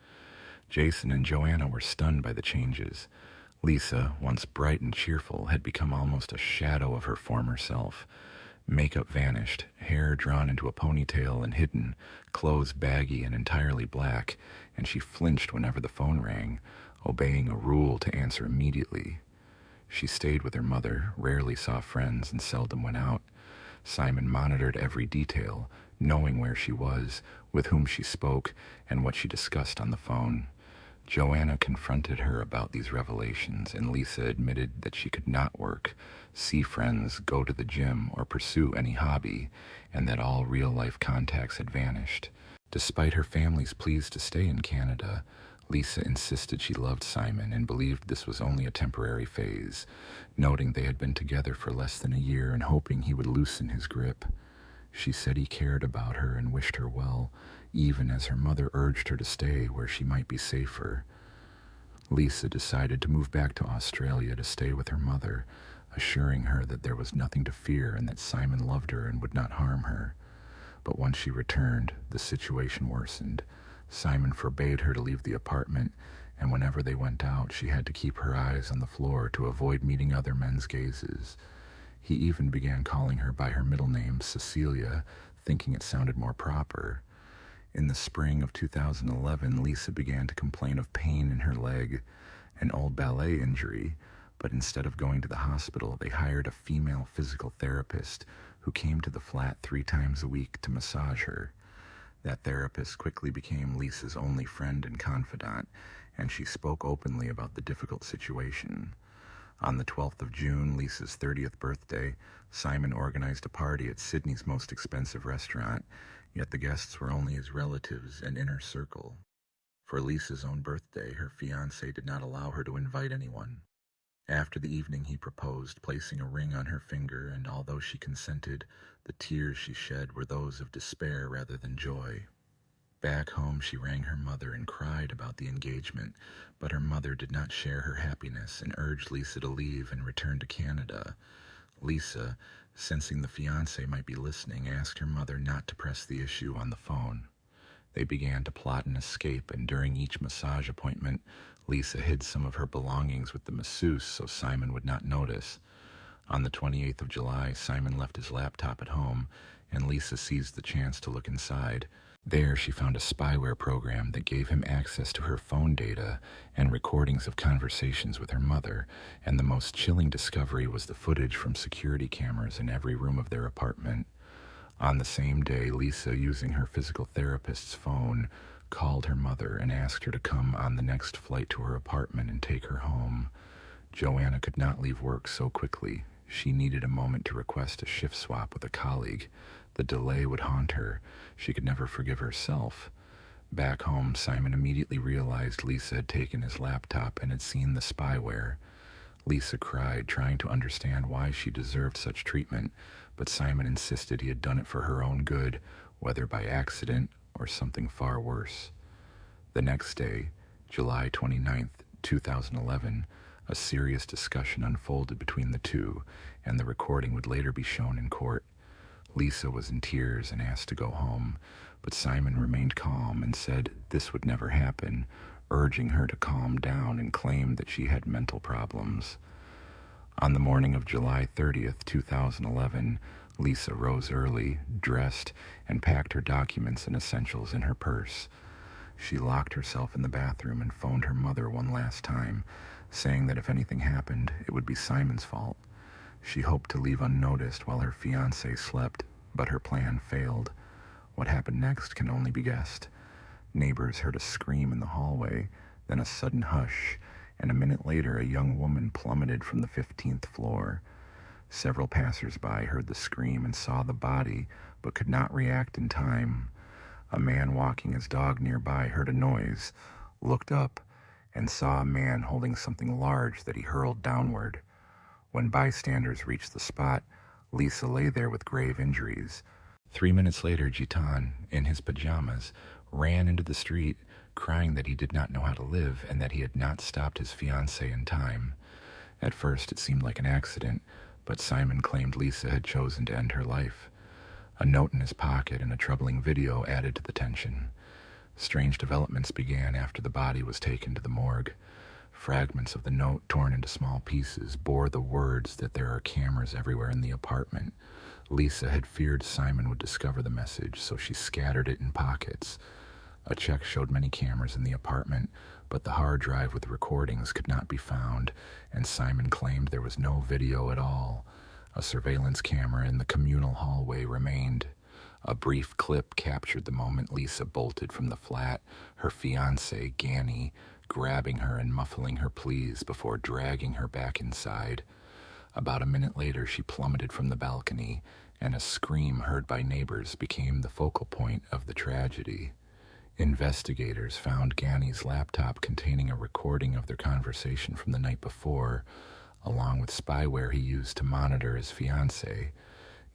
Jason and Joanna were stunned by the changes. Lisa, once bright and cheerful, had become almost a shadow of her former self. Makeup vanished, hair drawn into a ponytail and hidden, clothes baggy and entirely black, and she flinched whenever the phone rang, obeying a rule to answer immediately. She stayed with her mother, rarely saw friends, and seldom went out. Simon monitored every detail, knowing where she was, with whom she spoke, and what she discussed on the phone. Joanna confronted her about these revelations, and Lisa admitted that she could not work, see friends, go to the gym, or pursue any hobby, and that all real-life contacts had vanished. Despite her family's pleas to stay in Canada, Lisa insisted she loved Simon and believed this was only a temporary phase, noting they had been together for less than a year and hoping he would loosen his grip. She said he cared about her and wished her well, even as her mother urged her to stay where she might be safer. Lisa decided to move back to Australia to stay with her mother, assuring her that there was nothing to fear and that Simon loved her and would not harm her. But once she returned, the situation worsened. Simon forbade her to leave the apartment, and whenever they went out, she had to keep her eyes on the floor to avoid meeting other men's gazes. He even began calling her by her middle name, Cecilia, thinking it sounded more proper. In the spring of 2011, Lisa began to complain of pain in her leg, an old ballet injury, but instead of going to the hospital, they hired a female physical therapist who came to the flat 3 times a week to massage her. That therapist quickly became Lisa's only friend and confidant, and she spoke openly about the difficult situation. On the 12th of June, Lisa's 30th birthday, Simon organized a party at Sydney's most expensive restaurant, yet the guests were only his relatives and inner circle. For Lisa's own birthday, her fiancé did not allow her to invite anyone. After the evening, he proposed, placing a ring on her finger, and although she consented, the tears she shed were those of despair rather than joy. Back home, she rang her mother and cried about the engagement, but her mother did not share her happiness and urged Lisa to leave and return to Canada. Lisa, sensing the fiancé might be listening, asked her mother not to press the issue on the phone. They began to plot an escape, and during each massage appointment, Lisa hid some of her belongings with the masseuse so Simon would not notice. On the 28th of July, Simon left his laptop at home, and Lisa seized the chance to look inside. There, she found a spyware program that gave him access to her phone data and recordings of conversations with her mother, and the most chilling discovery was the footage from security cameras in every room of their apartment. On the same day, Lisa, using her physical therapist's phone, called her mother and asked her to come on the next flight to her apartment and take her home. Joanna could not leave work so quickly. She needed a moment to request a shift swap with a colleague. The delay would haunt her. She could never forgive herself. Back home, Simon immediately realized Lisa had taken his laptop and had seen the spyware. Lisa cried, trying to understand why she deserved such treatment, but Simon insisted he had done it for her own good, whether by accident or something far worse. The next day, July 29th, 2011, a serious discussion unfolded between the two, and the recording would later be shown in court. Lisa was in tears and asked to go home, but Simon remained calm and said this would never happen, urging her to calm down, and claimed that she had mental problems. On the morning of July 30th, 2011, Lisa rose early, dressed, and packed her documents and essentials in her purse. She locked herself in the bathroom and phoned her mother one last time, saying that if anything happened, it would be Simon's fault. She hoped to leave unnoticed while her fiancé slept, but her plan failed. What happened next can only be guessed. Neighbors heard a scream in the hallway, then a sudden hush, and a minute later a young woman plummeted from the 15th floor. Several passers-by heard the scream and saw the body, but could not react in time. A man walking his dog nearby heard a noise, looked up, and saw a man holding something large that he hurled downward. When bystanders reached the spot, Lisa lay there with grave injuries. 3 minutes later, Gitan, in his pajamas, ran into the street, crying that he did not know how to live and that he had not stopped his fiancée in time. At first, it seemed like an accident, but Simon claimed Lisa had chosen to end her life. A note in his pocket and a troubling video added to the tension. Strange developments began after the body was taken to the morgue. Fragments of the note, torn into small pieces, bore the words that there are cameras everywhere in the apartment. Lisa had feared Simon would discover the message, so she scattered it in pockets. A check showed many cameras in the apartment, but the hard drive with recordings could not be found, and Simon claimed there was no video at all. A surveillance camera in the communal hallway remained. A brief clip captured the moment Lisa bolted from the flat, her fiancé, Gani, grabbing her and muffling her pleas before dragging her back inside. About a minute later, she plummeted from the balcony, and a scream heard by neighbors became the focal point of the tragedy. Investigators found Gani's laptop containing a recording of their conversation from the night before, along with spyware he used to monitor his fiancée.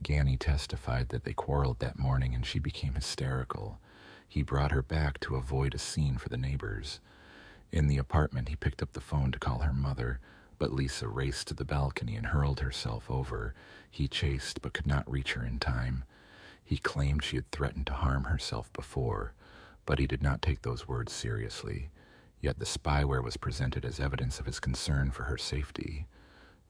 Gani testified that they quarreled that morning and she became hysterical. He brought her back to avoid a scene for the neighbors. In the apartment, he picked up the phone to call her mother, but Lisa raced to the balcony and hurled herself over. He chased but could not reach her in time. He claimed she had threatened to harm herself before, but he did not take those words seriously. Yet the spyware was presented as evidence of his concern for her safety.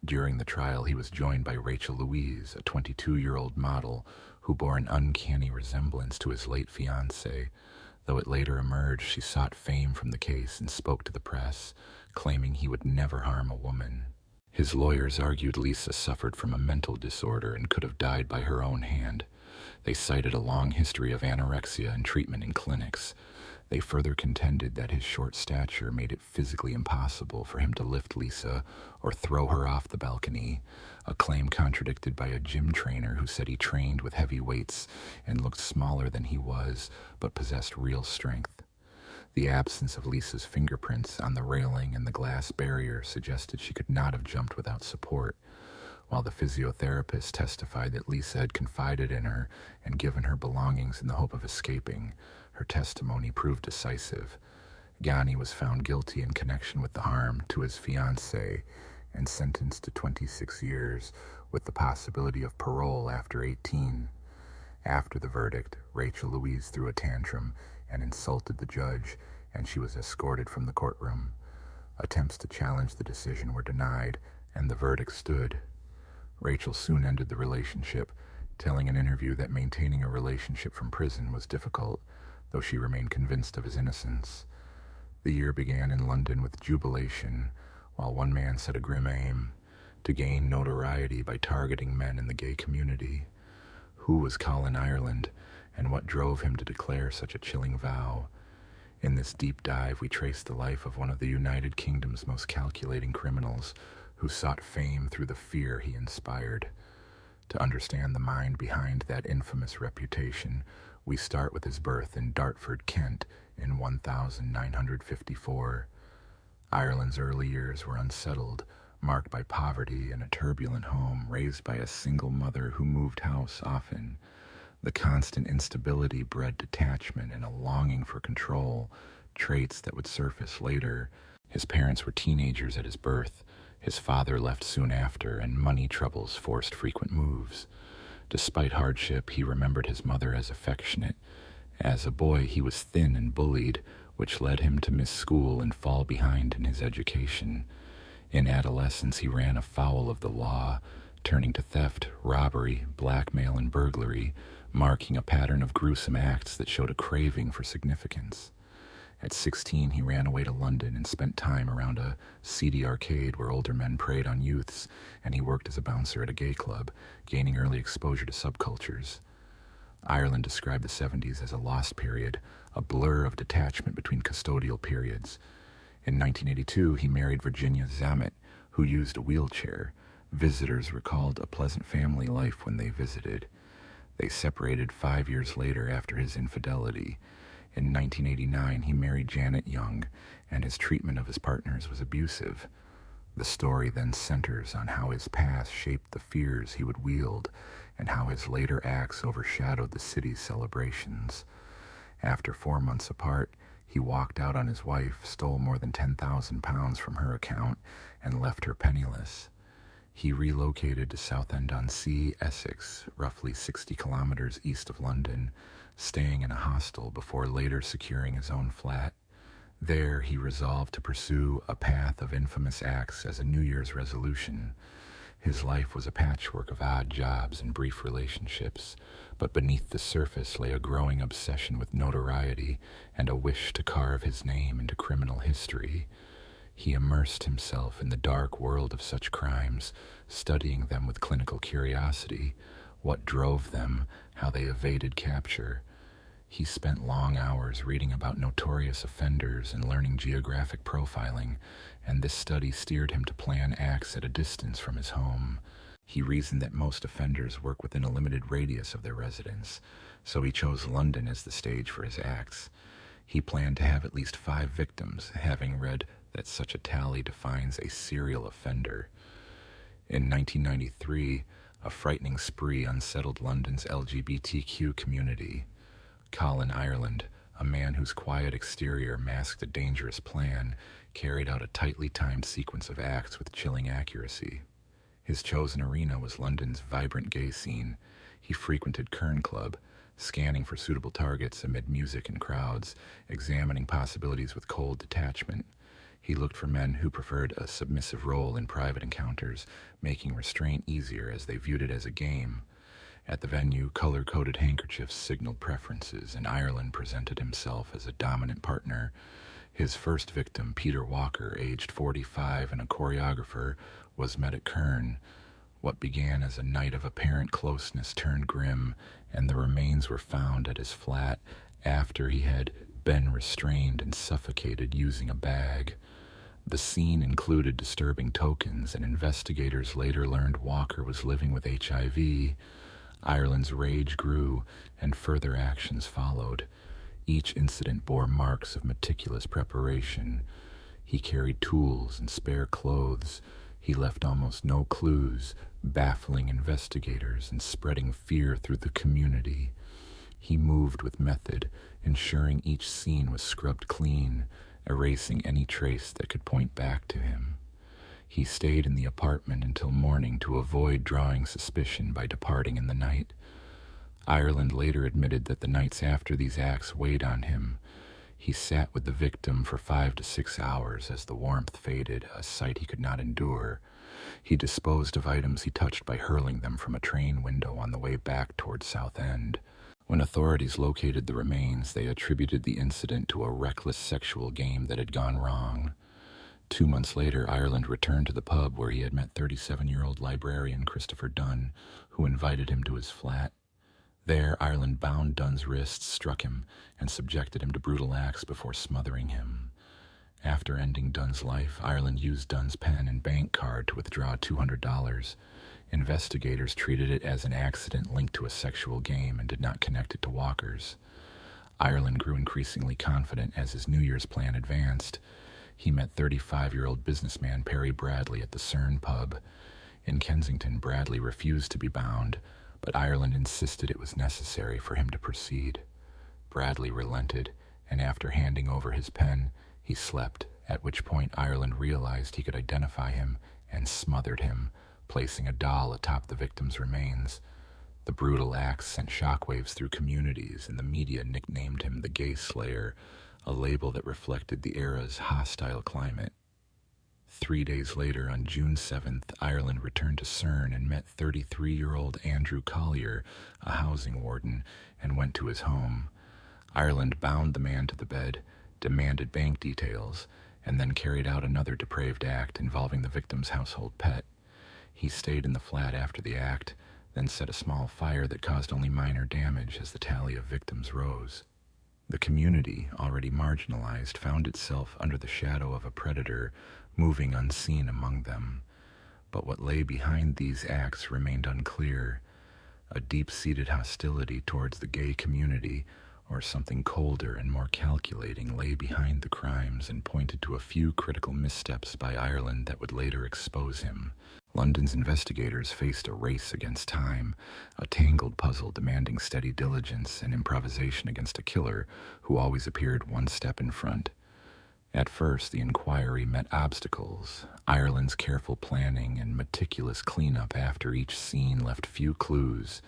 During the trial, he was joined by Rachel Louise, a 22-year-old model who bore an uncanny resemblance to his late fiancé. Though it later emerged she sought fame from the case and spoke to the press, claiming he would never harm a woman. His lawyers argued Lisa suffered from a mental disorder and could have died by her own hand. They cited a long history of anorexia and treatment in clinics. They further contended that his short stature made it physically impossible for him to lift Lisa or throw her off the balcony, a claim contradicted by a gym trainer who said he trained with heavy weights and looked smaller than he was, but possessed real strength. The absence of Lisa's fingerprints on the railing and the glass barrier suggested she could not have jumped without support, while the physiotherapist testified that Lisa had confided in her and given her belongings in the hope of escaping. Her testimony proved decisive. Ghani was found guilty in connection with the harm to his fiancée and sentenced to 26 years, with the possibility of parole after 18. After the verdict, Rachel Louise threw a tantrum and insulted the judge, and she was escorted from the courtroom. Attempts to challenge the decision were denied, and the verdict stood. Rachel soon ended the relationship, telling an interview that maintaining a relationship from prison was difficult, though she remained convinced of his innocence. The year began in London with jubilation, while one man set a grim aim: to gain notoriety by targeting men in the gay community. Who was Colin Ireland, and what drove him to declare such a chilling vow? In this deep dive, we trace the life of one of the United Kingdom's most calculating criminals, who sought fame through the fear he inspired. To understand the mind behind that infamous reputation, we start with his birth in Dartford, Kent, in 1954. Ireland's early years were unsettled, marked by poverty and a turbulent home raised by a single mother who moved house often. The constant instability bred detachment and a longing for control, traits that would surface later. His parents were teenagers at his birth. His father left soon after, and money troubles forced frequent moves. Despite hardship, he remembered his mother as affectionate. As a boy, he was thin and bullied, which led him to miss school and fall behind in his education. In adolescence, he ran afoul of the law, turning to theft, robbery, blackmail, and burglary, marking a pattern of gruesome acts that showed a craving for significance. At 16, he ran away to London and spent time around a seedy arcade where older men preyed on youths, and he worked as a bouncer at a gay club, gaining early exposure to subcultures. Ireland described the 70s as a lost period, a blur of detachment between custodial periods. In 1982, he married Virginia Zamet, who used a wheelchair. Visitors recalled a pleasant family life when they visited. They separated 5 years later after his infidelity. In 1989, he married Janet Young, and his treatment of his partners was abusive. The story then centers on how his past shaped the fears he would wield, and how his later acts overshadowed the city's celebrations. After 4 months apart, he walked out on his wife, stole more than £10,000 from her account, and left her penniless. He relocated to Southend-on-Sea, Essex, roughly 60 kilometers east of London, staying in a hostel before later securing his own flat. There, he resolved to pursue a path of infamous acts as a New Year's resolution. His life was a patchwork of odd jobs and brief relationships, but beneath the surface lay a growing obsession with notoriety and a wish to carve his name into criminal history. He immersed himself in the dark world of such crimes, studying them with clinical curiosity, what drove them, how they evaded capture. He spent long hours reading about notorious offenders and learning geographic profiling, and this study steered him to plan acts at a distance from his home. He reasoned that most offenders work within a limited radius of their residence, so he chose London as the stage for his acts. He planned to have at least 5 victims, having read that such a tally defines a serial offender. In 1993, a frightening spree unsettled London's LGBTQ community. Colin Ireland, a man whose quiet exterior masked a dangerous plan, carried out a tightly timed sequence of acts with chilling accuracy. His chosen arena was London's vibrant gay scene. He frequented Kern Club, scanning for suitable targets amid music and crowds, examining possibilities with cold detachment. He looked for men who preferred a submissive role in private encounters, making restraint easier as they viewed it as a game. At the venue, color-coded handkerchiefs signaled preferences, and Ireland presented himself as a dominant partner. His first victim, Peter Walker, aged 45 and a choreographer, was met at Kern. What began as a night of apparent closeness turned grim, and the remains were found at his flat after he had been restrained and suffocated using a bag. The scene included disturbing tokens, and investigators later learned Walker was living with HIV. Ireland's rage grew, and further actions followed. Each incident bore marks of meticulous preparation. He carried tools and spare clothes. He left almost no clues, baffling investigators and spreading fear through the community. He moved with method, ensuring each scene was scrubbed clean, erasing any trace that could point back to him. He stayed in the apartment until morning to avoid drawing suspicion by departing in the night. Ireland later admitted that the nights after these acts weighed on him. He sat with the victim for 5 to 6 hours as the warmth faded, a sight he could not endure. He disposed of items he touched by hurling them from a train window on the way back toward South End. When authorities located the remains, they attributed the incident to a reckless sexual game that had gone wrong. 2 months later, Ireland returned to the pub where he had met 37-year-old librarian Christopher Dunn, who invited him to his flat. There, Ireland bound Dunn's wrists, struck him, and subjected him to brutal acts before smothering him. After ending Dunn's life, Ireland used Dunn's pen and bank card to withdraw $200. Investigators treated it as an accident linked to a sexual game and did not connect it to Walker's. Ireland grew increasingly confident as his New Year's plan advanced. He met 35-year-old businessman Perry Bradley at the CERN pub. In Kensington, Bradley refused to be bound, but Ireland insisted it was necessary for him to proceed. Bradley relented, and after handing over his pen, he slept, at which point Ireland realized he could identify him and smothered him, placing a doll atop the victim's remains. The brutal acts sent shockwaves through communities, and the media nicknamed him the Gay Slayer, a label that reflected the era's hostile climate. 3 days later, on June 7th, Ireland returned to CERN and met 33-year-old Andrew Collier, a housing warden, and went to his home. Ireland bound the man to the bed, demanded bank details, and then carried out another depraved act involving the victim's household pet. He stayed in the flat after the act, then set a small fire that caused only minor damage as the tally of victims rose. The community, already marginalized, found itself under the shadow of a predator, moving unseen among them. But what lay behind these acts remained unclear. A deep-seated hostility towards the gay community, or something colder and more calculating, lay behind the crimes and pointed to a few critical missteps by Ireland that would later expose him. London's investigators faced a race against time, a tangled puzzle demanding steady diligence and improvisation against a killer who always appeared one step in front. At first, the inquiry met obstacles. Ireland's careful planning and meticulous cleanup after each scene left few clues.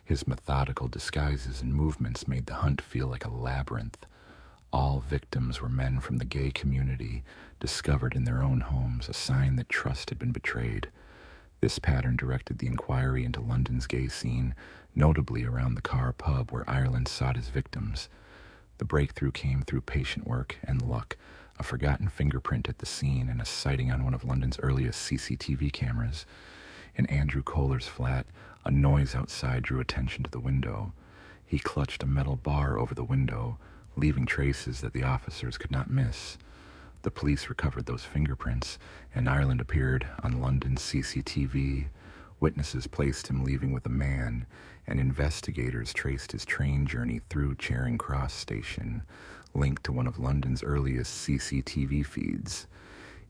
His methodical disguises and movements made the hunt feel like a labyrinth. All victims were men from the gay community, discovered in their own homes, a sign that trust had been betrayed. This pattern directed the inquiry into London's gay scene, notably around the Carr pub where Ireland sought his victims. The breakthrough came through patient work and luck, a forgotten fingerprint at the scene and a sighting on one of London's earliest CCTV cameras. In Andrew Kohler's flat, a noise outside drew attention to the window. He clutched a metal bar over the window, leaving traces that the officers could not miss. The police recovered those fingerprints, and Ireland appeared on London's CCTV. Witnesses placed him leaving with a man, and investigators traced his train journey through Charing Cross Station, linked to one of London's earliest CCTV feeds.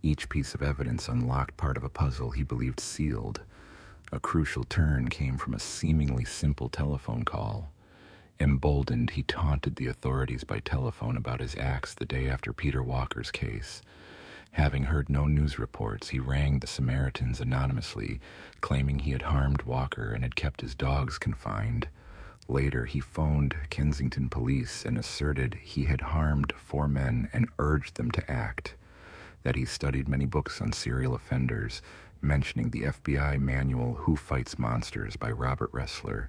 Each piece of evidence unlocked part of a puzzle he believed sealed. A crucial turn came from a seemingly simple telephone call. Emboldened, he taunted the authorities by telephone about his acts the day after Peter Walker's case. Having heard no news reports, he rang the Samaritans anonymously, claiming he had harmed Walker and had kept his dogs confined. Later, he phoned Kensington police and asserted he had harmed 4 men and urged them to act, that he studied many books on serial offenders, mentioning the FBI manual Who Fights Monsters by Robert Ressler.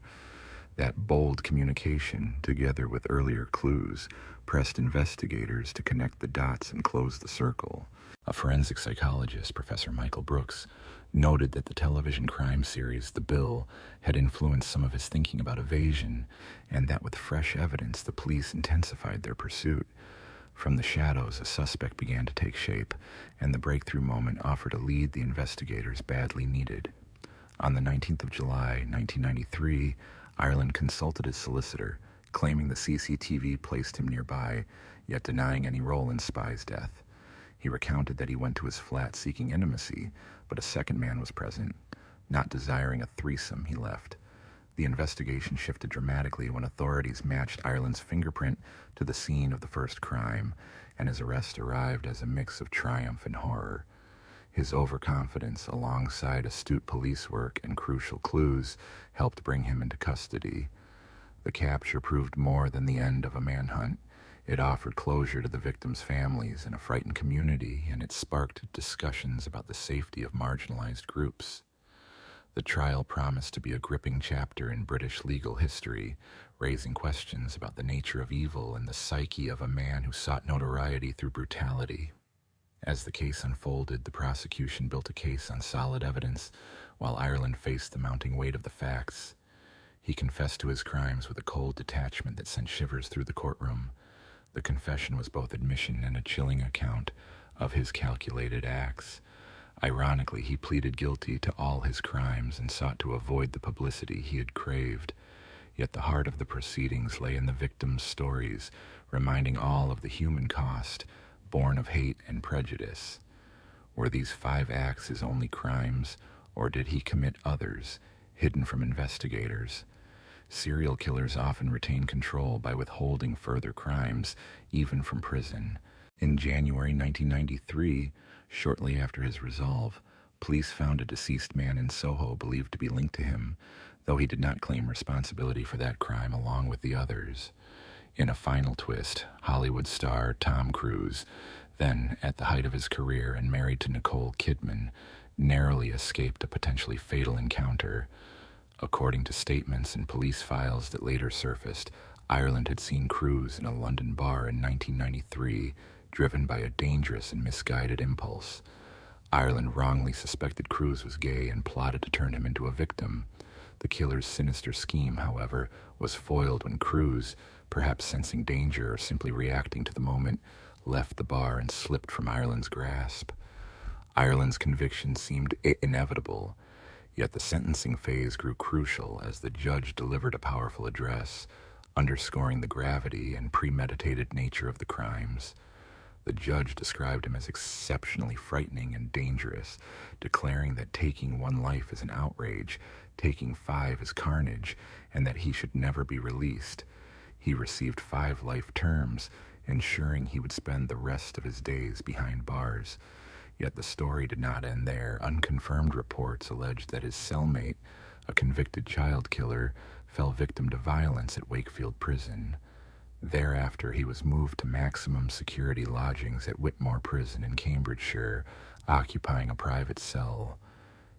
That bold communication, together with earlier clues, pressed investigators to connect the dots and close the circle. A forensic psychologist, Professor Michael Brooks, noted that the television crime series The Bill had influenced some of his thinking about evasion, and that with fresh evidence the police intensified their pursuit. From the shadows, a suspect began to take shape, and the breakthrough moment offered a lead the investigators badly needed. On the 19th of July, 1993, Ireland consulted his solicitor, claiming the CCTV placed him nearby, yet denying any role in Spy's death. He recounted that he went to his flat seeking intimacy, but a second man was present. Not desiring a threesome, he left. The investigation shifted dramatically when authorities matched Ireland's fingerprint to the scene of the first crime, and his arrest arrived as a mix of triumph and horror. His overconfidence, alongside astute police work and crucial clues, helped bring him into custody. The capture proved more than the end of a manhunt. It offered closure to the victims' families and a frightened community, and it sparked discussions about the safety of marginalized groups. The trial promised to be a gripping chapter in British legal history, raising questions about the nature of evil and the psyche of a man who sought notoriety through brutality. As the case unfolded, the prosecution built a case on solid evidence, while Ireland faced the mounting weight of the facts. He confessed to his crimes with a cold detachment that sent shivers through the courtroom. The confession was both admission and a chilling account of his calculated acts. Ironically, he pleaded guilty to all his crimes and sought to avoid the publicity he had craved. Yet the heart of the proceedings lay in the victims' stories, reminding all of the human cost, born of hate and prejudice. Were these 5 acts his only crimes, or did he commit others, hidden from investigators? Serial killers often retain control by withholding further crimes, even from prison. In January 1993, shortly after his resolve, police found a deceased man in Soho believed to be linked to him, though he did not claim responsibility for that crime along with the others. In a final twist, Hollywood star Tom Cruise, then at the height of his career and married to Nicole Kidman, narrowly escaped a potentially fatal encounter. According to statements and police files that later surfaced, Ireland had seen Cruise in a London bar in 1993, driven by a dangerous and misguided impulse. Ireland wrongly suspected Cruise was gay and plotted to turn him into a victim. The killer's sinister scheme, however, was foiled when Cruise, perhaps sensing danger or simply reacting to the moment, left the bar and slipped from Ireland's grasp. Ireland's conviction seemed inevitable, yet the sentencing phase grew crucial as the judge delivered a powerful address, underscoring the gravity and premeditated nature of the crimes. The judge described him as exceptionally frightening and dangerous, declaring that taking 1 life is an outrage, taking 5 is carnage, and that he should never be released. He received 5 life terms, ensuring he would spend the rest of his days behind bars. Yet the story did not end there. Unconfirmed reports alleged that his cellmate, a convicted child killer, fell victim to violence at Wakefield Prison. Thereafter, he was moved to maximum security lodgings at Whitmore Prison in Cambridgeshire, occupying a private cell.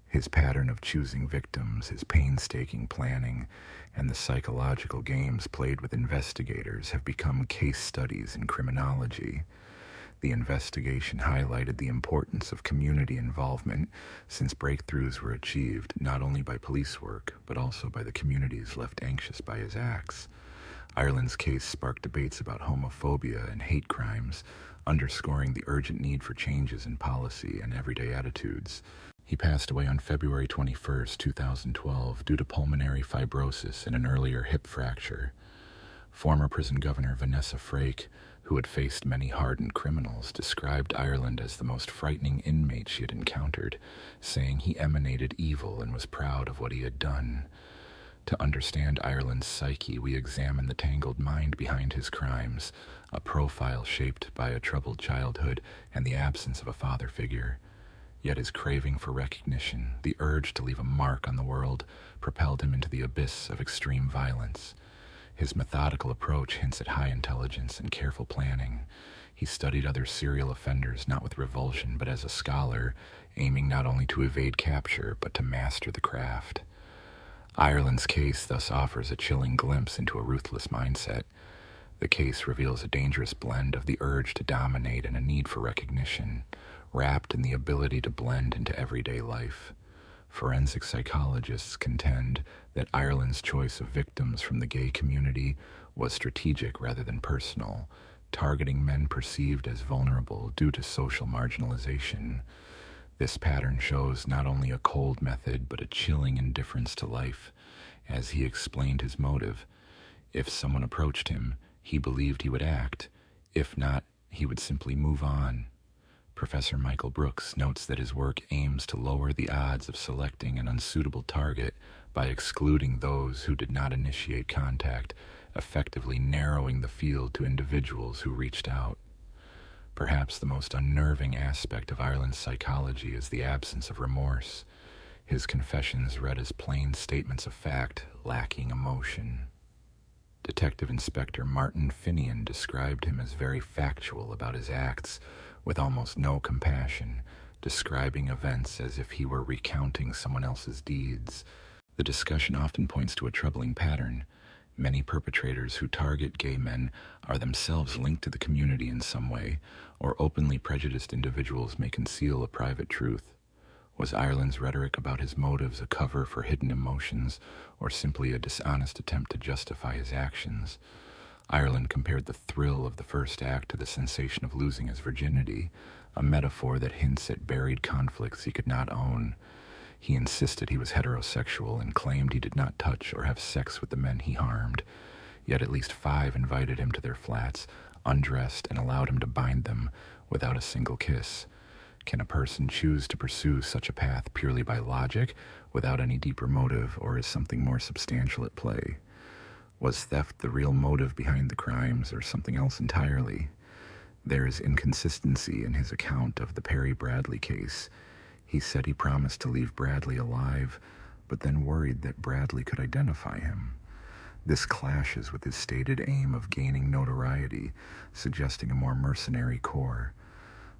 His pattern of choosing victims, his painstaking planning, and the psychological games played with investigators have become case studies in criminology. The investigation highlighted the importance of community involvement, since breakthroughs were achieved not only by police work, but also by the communities left anxious by his acts. Ireland's case sparked debates about homophobia and hate crimes, underscoring the urgent need for changes in policy and everyday attitudes. He passed away on February 21, 2012, due to pulmonary fibrosis and an earlier hip fracture. Former prison governor Vanessa Frake, who had faced many hardened criminals, described Ireland as the most frightening inmate she had encountered, saying he emanated evil and was proud of what he had done. To understand Ireland's psyche, we examine the tangled mind behind his crimes, a profile shaped by a troubled childhood and the absence of a father figure. Yet his craving for recognition, the urge to leave a mark on the world, propelled him into the abyss of extreme violence. His methodical approach hints at high intelligence and careful planning. He studied other serial offenders not with revulsion but as a scholar, aiming not only to evade capture but to master the craft. Ireland's case thus offers a chilling glimpse into a ruthless mindset. The case reveals a dangerous blend of the urge to dominate and a need for recognition, wrapped in the ability to blend into everyday life. Forensic psychologists contend that Ireland's choice of victims from the gay community was strategic rather than personal, targeting men perceived as vulnerable due to social marginalization. This pattern shows not only a cold method but a chilling indifference to life. As he explained his motive, if someone approached him, he believed he would act. If not, he would simply move on. Professor Michael Brooks notes that his work aims to lower the odds of selecting an unsuitable target by excluding those who did not initiate contact, effectively narrowing the field to individuals who reached out. Perhaps the most unnerving aspect of Ireland's psychology is the absence of remorse. His confessions read as plain statements of fact, lacking emotion. Detective Inspector Martin Finian described him as very factual about his acts, with almost no compassion, describing events as if he were recounting someone else's deeds. The discussion often points to a troubling pattern. Many perpetrators who target gay men are themselves linked to the community in some way, or openly prejudiced individuals may conceal a private truth. Was Ireland's rhetoric about his motives a cover for hidden emotions, or simply a dishonest attempt to justify his actions? Ireland compared the thrill of the first act to the sensation of losing his virginity, a metaphor that hints at buried conflicts he could not own. He insisted he was heterosexual and claimed he did not touch or have sex with the men he harmed. Yet at least 5 invited him to their flats, undressed, and allowed him to bind them without a single kiss. Can a person choose to pursue such a path purely by logic, without any deeper motive, or is something more substantial at play? Was theft the real motive behind the crimes, or something else entirely? There is inconsistency in his account of the Perry Bradley case. He said he promised to leave Bradley alive, but then worried that Bradley could identify him. This clashes with his stated aim of gaining notoriety, suggesting a more mercenary core.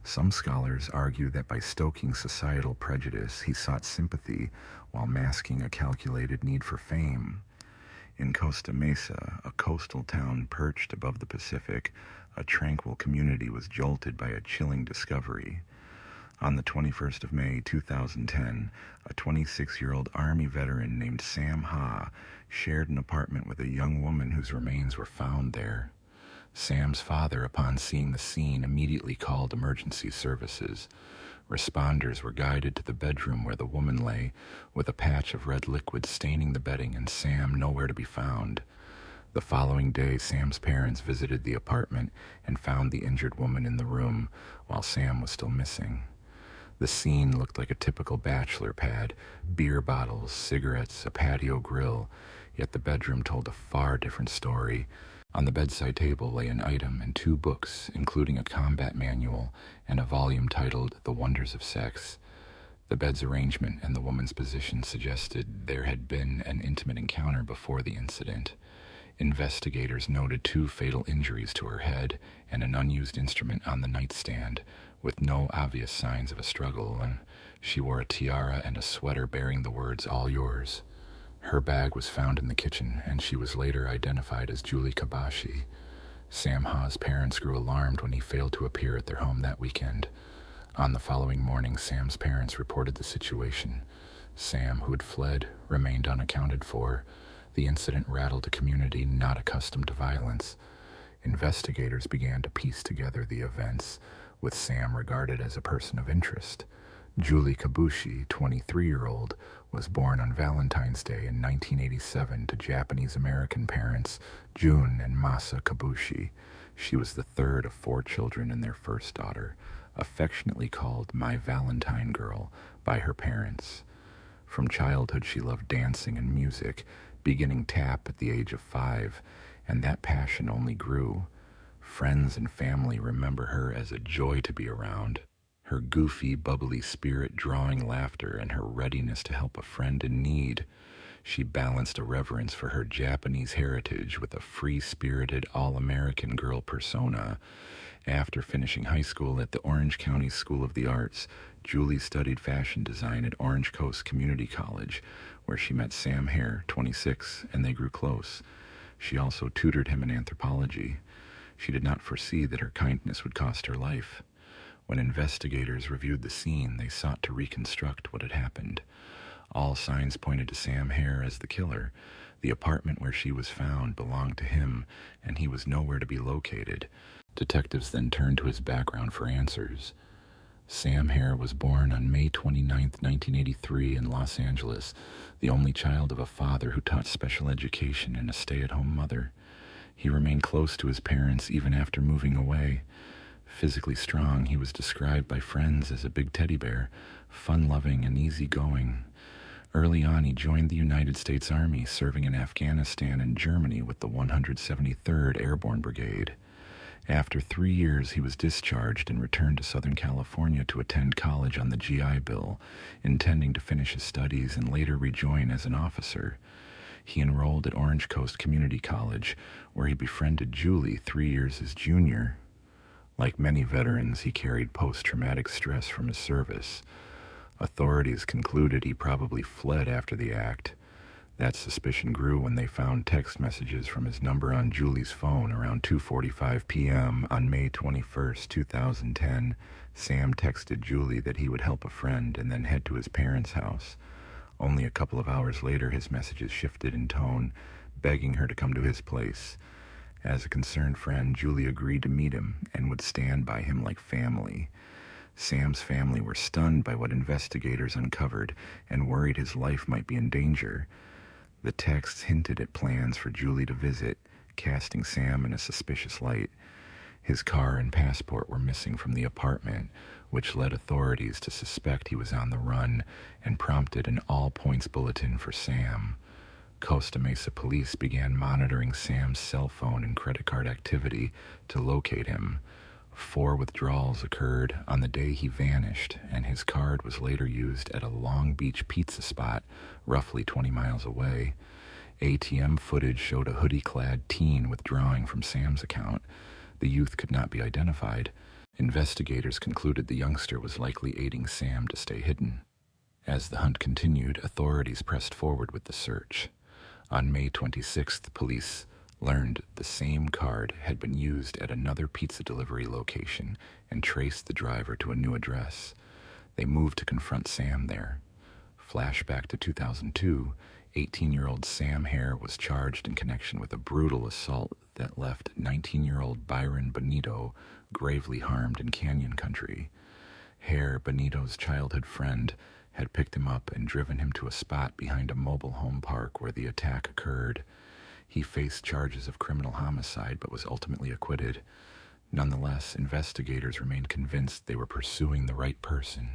Some scholars argue that by stoking societal prejudice, he sought sympathy while masking a calculated need for fame. In Costa Mesa, a coastal town perched above the Pacific, a tranquil community was jolted by a chilling discovery. On the 21st of May, 2010, a 26-year-old Army veteran named Sam Ha shared an apartment with a young woman whose remains were found there. Sam's father, upon seeing the scene, immediately called emergency services. Responders were guided to the bedroom where the woman lay, with a patch of red liquid staining the bedding and Sam nowhere to be found. The following day, Sam's parents visited the apartment and found the injured woman in the room, while Sam was still missing. The scene looked like a typical bachelor pad: beer bottles, cigarettes, a patio grill, yet the bedroom told a far different story. On the bedside table lay an item and 2 books, including a combat manual and a volume titled The Wonders of Sex. The bed's arrangement and the woman's position suggested there had been an intimate encounter before the incident. Investigators noted 2 fatal injuries to her head and an unused instrument on the nightstand, with no obvious signs of a struggle, and she wore a tiara and a sweater bearing the words "All Yours." Her bag was found in the kitchen, and she was later identified as Julie Kabashi. Sam Ha's parents grew alarmed when he failed to appear at their home that weekend. On the following morning, Sam's parents reported the situation. Sam, who had fled, remained unaccounted for. The incident rattled a community not accustomed to violence. Investigators began to piece together the events, with Sam regarded as a person of interest. Julie Kabushi, 23-year-old, was born on Valentine's Day in 1987 to Japanese-American parents Jun and Masa Kabushi. She was the third of 4 children and their first daughter, affectionately called "My Valentine Girl" by her parents. From childhood, she loved dancing and music, beginning tap at the age of 5, and that passion only grew. Friends and family remember her as a joy to be around. Her goofy, bubbly spirit drawing laughter and her readiness to help a friend in need. She balanced a reverence for her Japanese heritage with a free-spirited, all-American girl persona. After finishing high school at the Orange County School of the Arts, Julie studied fashion design at Orange Coast Community College, where she met Sam Hare, 26, and they grew close. She also tutored him in anthropology. She did not foresee that her kindness would cost her life. When investigators reviewed the scene, they sought to reconstruct what had happened. All signs pointed to Sam Hare as the killer. The apartment where she was found belonged to him, and he was nowhere to be located. Detectives then turned to his background for answers. Sam Hare was born on May 29, 1983 in Los Angeles, the only child of a father who taught special education and a stay-at-home mother. He remained close to his parents even after moving away. Physically strong, he was described by friends as a big teddy bear, fun-loving and easygoing. Early on, he joined the United States Army, serving in Afghanistan and Germany with the 173rd Airborne Brigade. After 3 years, he was discharged and returned to Southern California to attend college on the GI Bill, intending to finish his studies and later rejoin as an officer. He enrolled at Orange Coast Community College, where he befriended Julie 3 years his junior. Like many veterans, he carried post-traumatic stress from his service. Authorities concluded he probably fled after the act. That suspicion grew when they found text messages from his number on Julie's phone around 2:45 p.m. on May 21, 2010. Sam texted Julie that he would help a friend and then head to his parents' house. Only a couple of hours later, his messages shifted in tone, begging her to come to his place. As a concerned friend, Julie agreed to meet him and would stand by him like family. Sam's family were stunned by what investigators uncovered and worried his life might be in danger. The texts hinted at plans for Julie to visit, casting Sam in a suspicious light. His car and passport were missing from the apartment, which led authorities to suspect he was on the run and prompted an all-points bulletin for Sam. Costa Mesa police began monitoring Sam's cell phone and credit card activity to locate him. 4 withdrawals occurred on the day he vanished, and his card was later used at a Long Beach pizza spot roughly 20 miles away. ATM footage showed a hoodie-clad teen withdrawing from Sam's account. The youth could not be identified. Investigators concluded the youngster was likely aiding Sam to stay hidden. As the hunt continued, authorities pressed forward with the search. On May 26th, police learned the same card had been used at another pizza delivery location and traced the driver to a new address. They moved to confront Sam there. Flashback to 2002, 18-year-old Sam Hare was charged in connection with a brutal assault that left 19-year-old Byron Benito gravely harmed in Canyon Country. Hare, Benito's childhood friend, had picked him up and driven him to a spot behind a mobile home park where the attack occurred. He faced charges of criminal homicide but was ultimately acquitted. Nonetheless, investigators remained convinced they were pursuing the right person.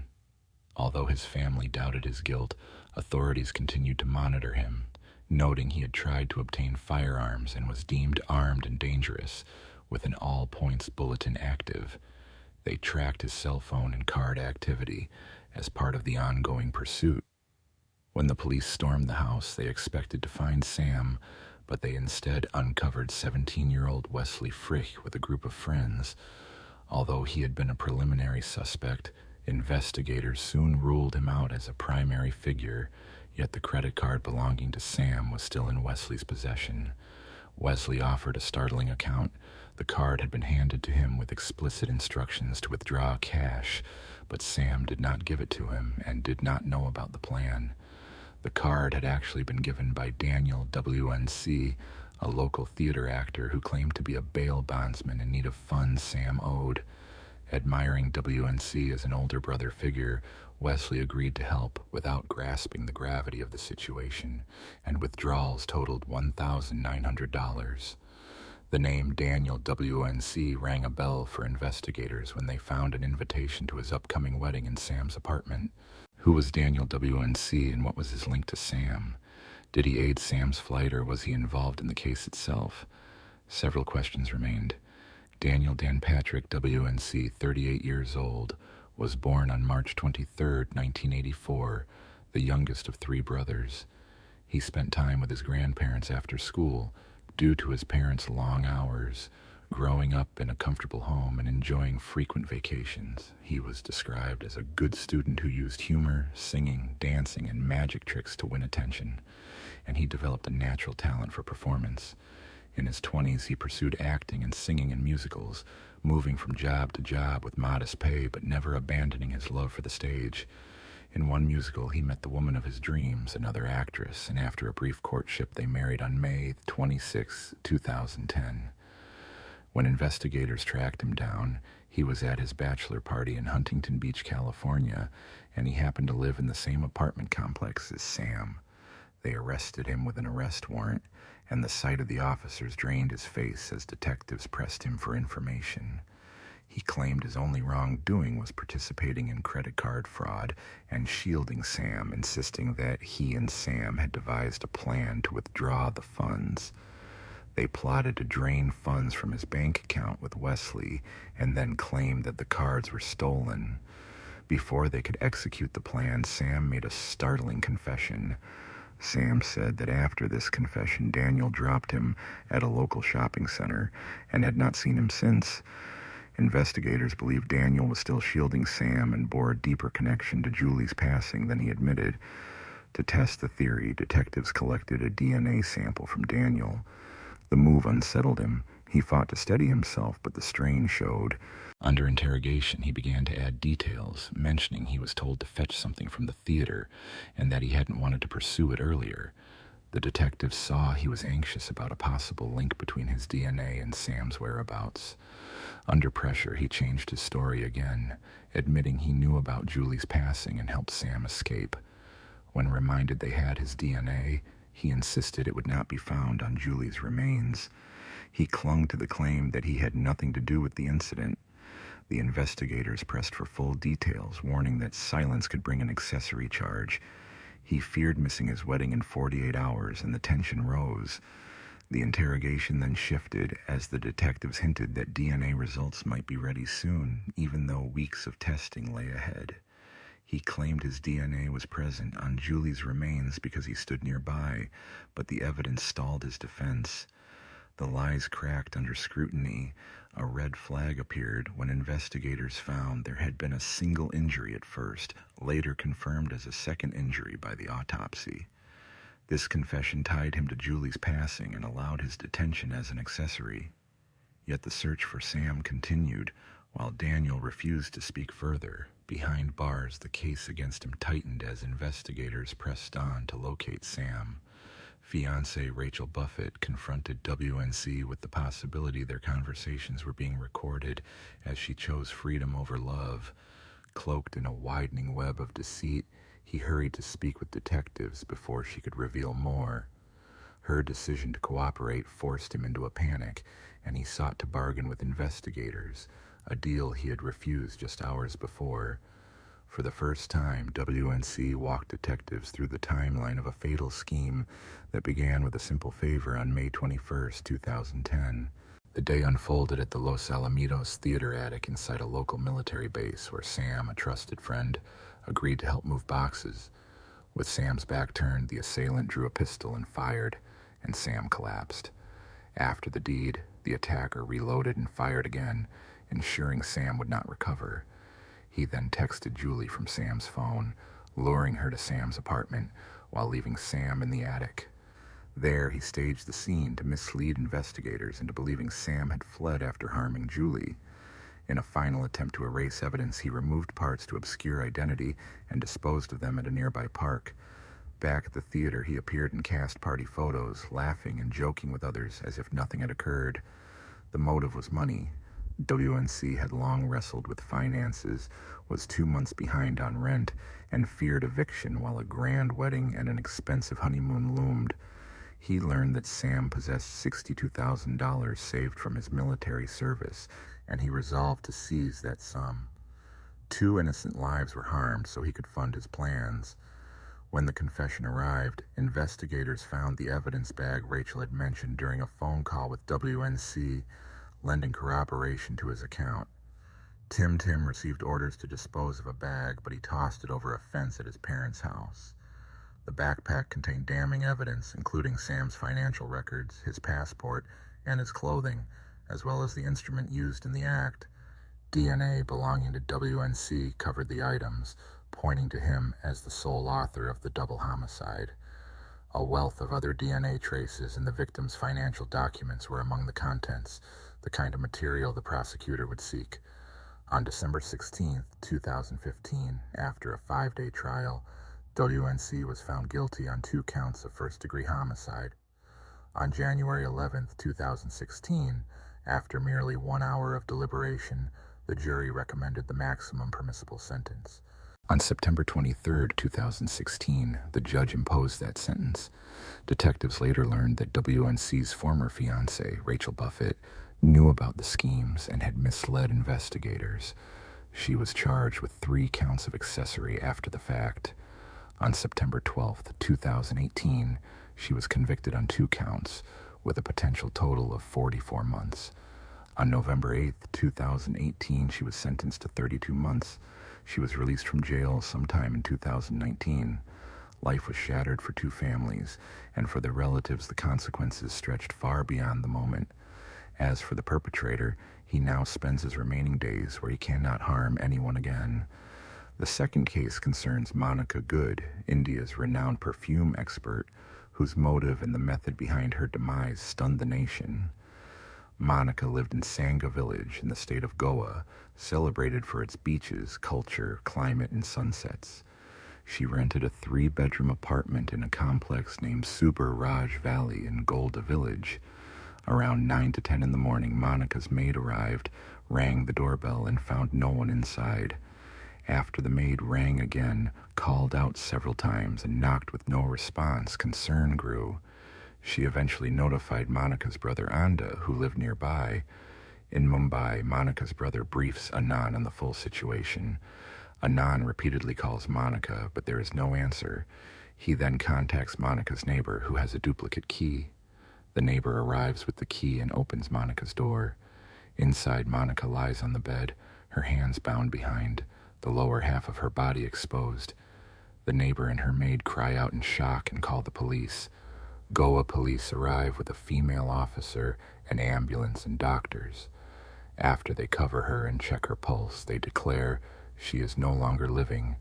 Although his family doubted his guilt, authorities continued to monitor him, noting he had tried to obtain firearms and was deemed armed and dangerous, with an all-points bulletin active. They tracked his cell phone and card activity as part of the ongoing pursuit. When the police stormed the house, they expected to find Sam, but they instead uncovered 17-year-old Wesley Frick with a group of friends. Although he had been a preliminary suspect, investigators soon ruled him out as a primary figure, yet the credit card belonging to Sam was still in Wesley's possession. Wesley offered a startling account. The card had been handed to him with explicit instructions to withdraw cash, but Sam did not give it to him and did not know about the plan. The card had actually been given by Daniel WNC, a local theater actor who claimed to be a bail bondsman in need of funds Sam owed. Admiring WNC as an older brother figure, Wesley agreed to help without grasping the gravity of the situation, and withdrawals totaled $1,900. The name Daniel WNC rang a bell for investigators when they found an invitation to his upcoming wedding in Sam's apartment. Who was Daniel WNC and what was his link to Sam? Did he aid Sam's flight or was he involved in the case itself? Several questions remained. Daniel Dan Patrick WNC, 38 years old, was born on March 23, 1984, the youngest of 3 brothers. He spent time with his grandparents after school, due to his parents' long hours. Growing up in a comfortable home and enjoying frequent vacations, he was described as a good student who used humor, singing, dancing, and magic tricks to win attention, and he developed a natural talent for performance. In his 20s, he pursued acting and singing in musicals, moving from job to job with modest pay but never abandoning his love for the stage. In one musical, he met the woman of his dreams, another actress, and after a brief courtship, they married on May 26, 2010. When investigators tracked him down, he was at his bachelor party in Huntington Beach, California, and he happened to live in the same apartment complex as Sam. They arrested him with an arrest warrant, and the sight of the officers drained his face as detectives pressed him for information. He claimed his only wrongdoing was participating in credit card fraud and shielding Sam, insisting that he and Sam had devised a plan to withdraw the funds. They plotted to drain funds from his bank account with Wesley and then claimed that the cards were stolen. Before they could execute the plan, Sam made a startling confession. Sam said that after this confession, Daniel dropped him at a local shopping center and had not seen him since. Investigators believe Daniel was still shielding Sam and bore a deeper connection to Julie's passing than he admitted. To test the theory, detectives collected a DNA sample from Daniel. The move unsettled him. He fought to steady himself, but the strain showed. Under interrogation, he began to add details, mentioning he was told to fetch something from the theater and that he hadn't wanted to pursue it earlier. The detectives saw he was anxious about a possible link between his DNA and Sam's whereabouts. Under pressure, he changed his story again, admitting he knew about Julie's passing and helped Sam escape. When reminded they had his DNA, he insisted it would not be found on Julie's remains. He clung to the claim that he had nothing to do with the incident. The investigators pressed for full details, warning that silence could bring an accessory charge. He feared missing his wedding in 48 hours, and the tension rose. The interrogation then shifted as the detectives hinted that DNA results might be ready soon, even though weeks of testing lay ahead. He claimed his DNA was present on Julie's remains because he stood nearby, but the evidence stalled his defense. The lies cracked under scrutiny. A red flag appeared when investigators found there had been a single injury at first, later confirmed as a second injury by the autopsy. This confession tied him to Julie's passing and allowed his detention as an accessory. Yet the search for Sam continued, while Daniel refused to speak further. Behind bars, the case against him tightened as investigators pressed on to locate Sam. Fiancée Rachel Buffett confronted WNC with the possibility their conversations were being recorded as she chose freedom over love. Cloaked in a widening web of deceit, he hurried to speak with detectives before she could reveal more. Her decision to cooperate forced him into a panic, and he sought to bargain with investigators, a deal he had refused just hours before. For the first time, WNC walked detectives through the timeline of a fatal scheme that began with a simple favor on May 21, 2010. The day unfolded at the Los Alamitos theater attic inside a local military base where Sam, a trusted friend, agreed to help move boxes. With Sam's back turned, the assailant drew a pistol and fired, and Sam collapsed. After the deed, the attacker reloaded and fired again, ensuring Sam would not recover. He then texted Julie from Sam's phone, luring her to Sam's apartment while leaving Sam in the attic. There, he staged the scene to mislead investigators into believing Sam had fled after harming Julie. In a final attempt to erase evidence, he removed parts to obscure identity and disposed of them at a nearby park. Back at the theater, he appeared in cast party photos, laughing and joking with others as if nothing had occurred. The motive was money. WNC had long wrestled with finances, was 2 months behind on rent, and feared eviction while a grand wedding and an expensive honeymoon loomed. He learned that Sam possessed $62,000 saved from his military service, and he resolved to seize that sum. 2 innocent lives were harmed so he could fund his plans. When the confession arrived, investigators found the evidence bag Rachel had mentioned during a phone call with WNC, lending corroboration to his account. Tim received orders to dispose of a bag, but he tossed it over a fence at his parents' house. The backpack contained damning evidence, including Sam's financial records, his passport, and his clothing, as well as the instrument used in the act. DNA belonging to WNC covered the items, pointing to him as the sole author of the double homicide. A wealth of other DNA traces and the victim's financial documents were among the contents, the kind of material the prosecutor would seek. On December 16, 2015, after a 5-day trial, WNC was found guilty on 2 counts of first-degree homicide. On January 11, 2016, after merely 1 hour of deliberation, the jury recommended the maximum permissible sentence. On September 23, 2016, the judge imposed that sentence. Detectives later learned that WNC's former fiancée, Rachel Buffett, knew about the schemes and had misled investigators. She was charged with 3 counts of accessory after the fact. On September 12, 2018, she was convicted on 2 counts, with a potential total of 44 months. On November 8, 2018, she was sentenced to 32 months. She was released from jail sometime in 2019. Life was shattered for 2 families, and for their relatives the consequences stretched far beyond the moment. As for the perpetrator, he now spends his remaining days where he cannot harm anyone again. The second case concerns Monica Good, India's renowned perfume expert, whose motive and the method behind her demise stunned the nation. Monica lived in Sangha village in the state of Goa, celebrated for its beaches, culture, climate, and sunsets. She rented a 3-bedroom apartment in a complex named Subur Raj Valley in Golda village. Around 9 to 10 in the morning, Monica's maid arrived, rang the doorbell, and found no one inside. After the maid rang again, called out several times, and knocked with no response, concern grew. She eventually notified Monica's brother Anda, who lived nearby. In Mumbai, Monica's brother briefs Anand on the full situation. Anand repeatedly calls Monica, but there is no answer. He then contacts Monica's neighbor, who has a duplicate key. The neighbor arrives with the key and opens Monica's door. Inside, Monica lies on the bed, her hands bound behind, the lower half of her body exposed. The neighbor and her maid cry out in shock and call the police. Goa police arrive with a female officer, an ambulance, and doctors. After they cover her and check her pulse, they declare she is no longer living.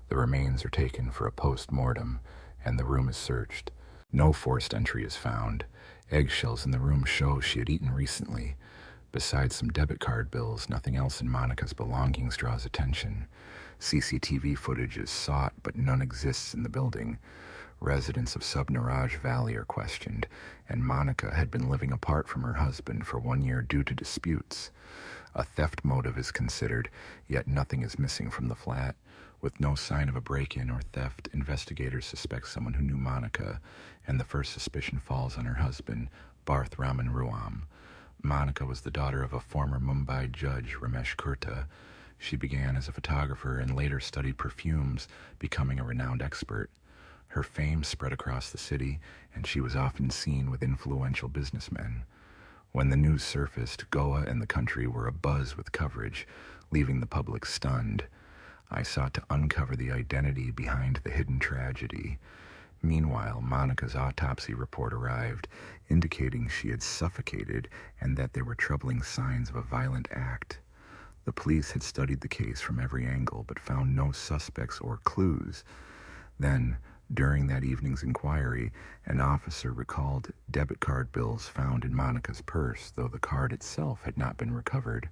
The remains are taken for a post-mortem, and the room is searched. No forced entry is found. Eggshells in the room show she had eaten recently. Besides some debit card bills, nothing else in Monica's belongings draws attention. CCTV footage is sought, but none exists in the building. Residents of Subnaraj Valley are questioned, and Monica had been living apart from her husband for 1 year due to disputes. A theft motive is considered, yet nothing is missing from the flat. With no sign of a break-in or theft, investigators suspect someone who knew Monica, and the first suspicion falls on her husband, Barth Raman Ruam. Monica was the daughter of a former Mumbai judge, Ramesh Kurta. She began as a photographer and later studied perfumes, becoming a renowned expert. Her fame spread across the city, and she was often seen with influential businessmen. When the news surfaced, Goa and the country were abuzz with coverage, leaving the public stunned. I sought to uncover the identity behind the hidden tragedy. Meanwhile, Monica's autopsy report arrived, indicating she had suffocated and that there were troubling signs of a violent act. The police had studied the case from every angle, but found no suspects or clues. Then, during that evening's inquiry, an officer recalled debit card bills found in Monica's purse, though the card itself had not been recovered.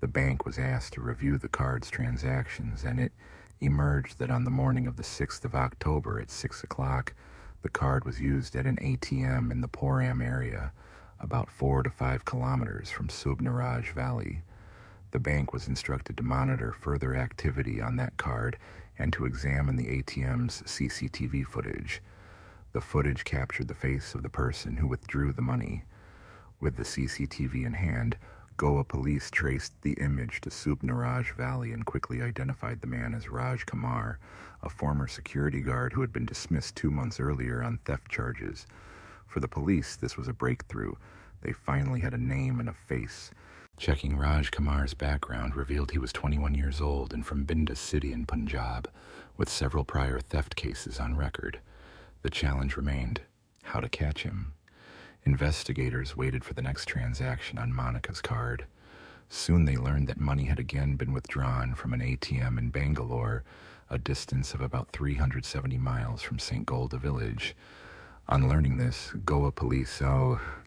The bank was asked to review the card's transactions, and it emerged that on the morning of the 6th of October at 6 o'clock, the card was used at an ATM in the Poram area, about 4 to 5 kilometers from Subnaraj Valley. The bank was instructed to monitor further activity on that card and to examine the ATM's CCTV footage. The footage captured the face of the person who withdrew the money. With the CCTV in hand, Goa police traced the image to Subnaraj Valley and quickly identified the man as Raj Kumar, a former security guard who had been dismissed 2 months earlier on theft charges. For the police, this was a breakthrough. They finally had a name and a face. Checking Raj Kumar's background revealed he was 21 years old and from Binda city in Punjab, with several prior theft cases on record. The challenge remained: how to catch him. Investigators waited for the next transaction on Monica's card. Soon they learned that money had again been withdrawn from an ATM in Bangalore, a distance of about 370 miles from St. Golda village. On learning this, Goa police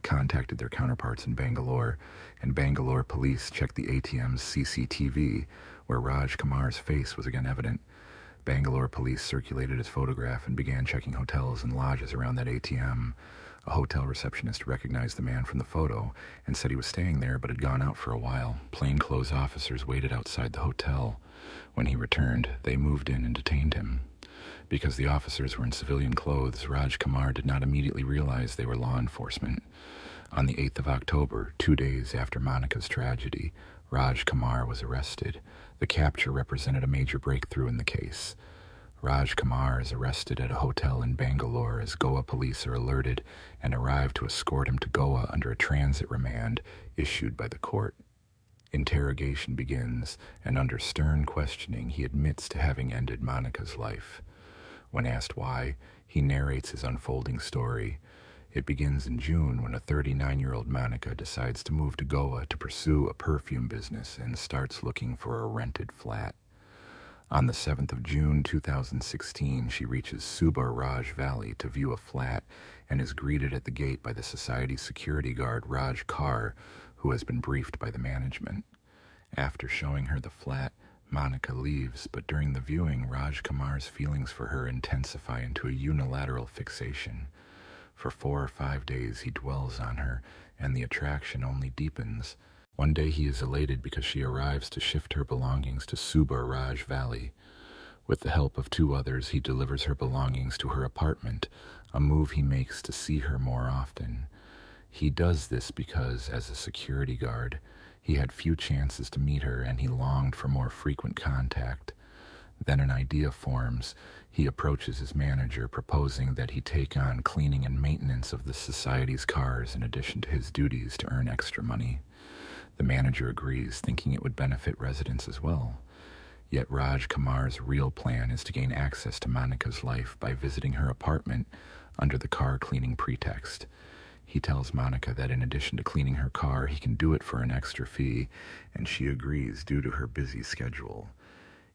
contacted their counterparts in Bangalore, and Bangalore police checked the ATM's CCTV, where Raj Kumar's face was again evident. Bangalore police circulated his photograph and began checking hotels and lodges around that ATM. A hotel receptionist recognized the man from the photo and said he was staying there but had gone out for a while. Plainclothes officers waited outside the hotel. When he returned, they moved in and detained him. Because the officers were in civilian clothes, Raj Kumar did not immediately realize they were law enforcement. On the 8th of October, 2 days after Monica's tragedy, Raj Kumar was arrested. The capture represented a major breakthrough in the case. Raj Kumar is arrested at a hotel in Bangalore as Goa police are alerted and arrive to escort him to Goa under a transit remand issued by the court. Interrogation begins, and under stern questioning, he admits to having ended Monica's life. When asked why, he narrates his unfolding story. It begins in June when a 39-year-old Monica decides to move to Goa to pursue a perfume business and starts looking for a rented flat. On the 7th of June 2016, she reaches Suba Raj Valley to view a flat and is greeted at the gate by the society's security guard Raj Kar, who has been briefed by the management. After showing her the flat, Monica leaves, but during the viewing, Raj Kumar's feelings for her intensify into a unilateral fixation. For 4 or 5 days he dwells on her, and the attraction only deepens. One day he is elated because she arrives to shift her belongings to Suba Raj Valley. With the help of 2 others, he delivers her belongings to her apartment, a move he makes to see her more often. He does this because, as a security guard, he had few chances to meet her and he longed for more frequent contact. Then an idea forms. He approaches his manager, proposing that he take on cleaning and maintenance of the society's cars in addition to his duties to earn extra money. The manager agrees, thinking it would benefit residents as well. Yet Raj Kumar's real plan is to gain access to Monica's life by visiting her apartment under the car cleaning pretext. He tells Monica that in addition to cleaning her car, he can do it for an extra fee, and she agrees due to her busy schedule.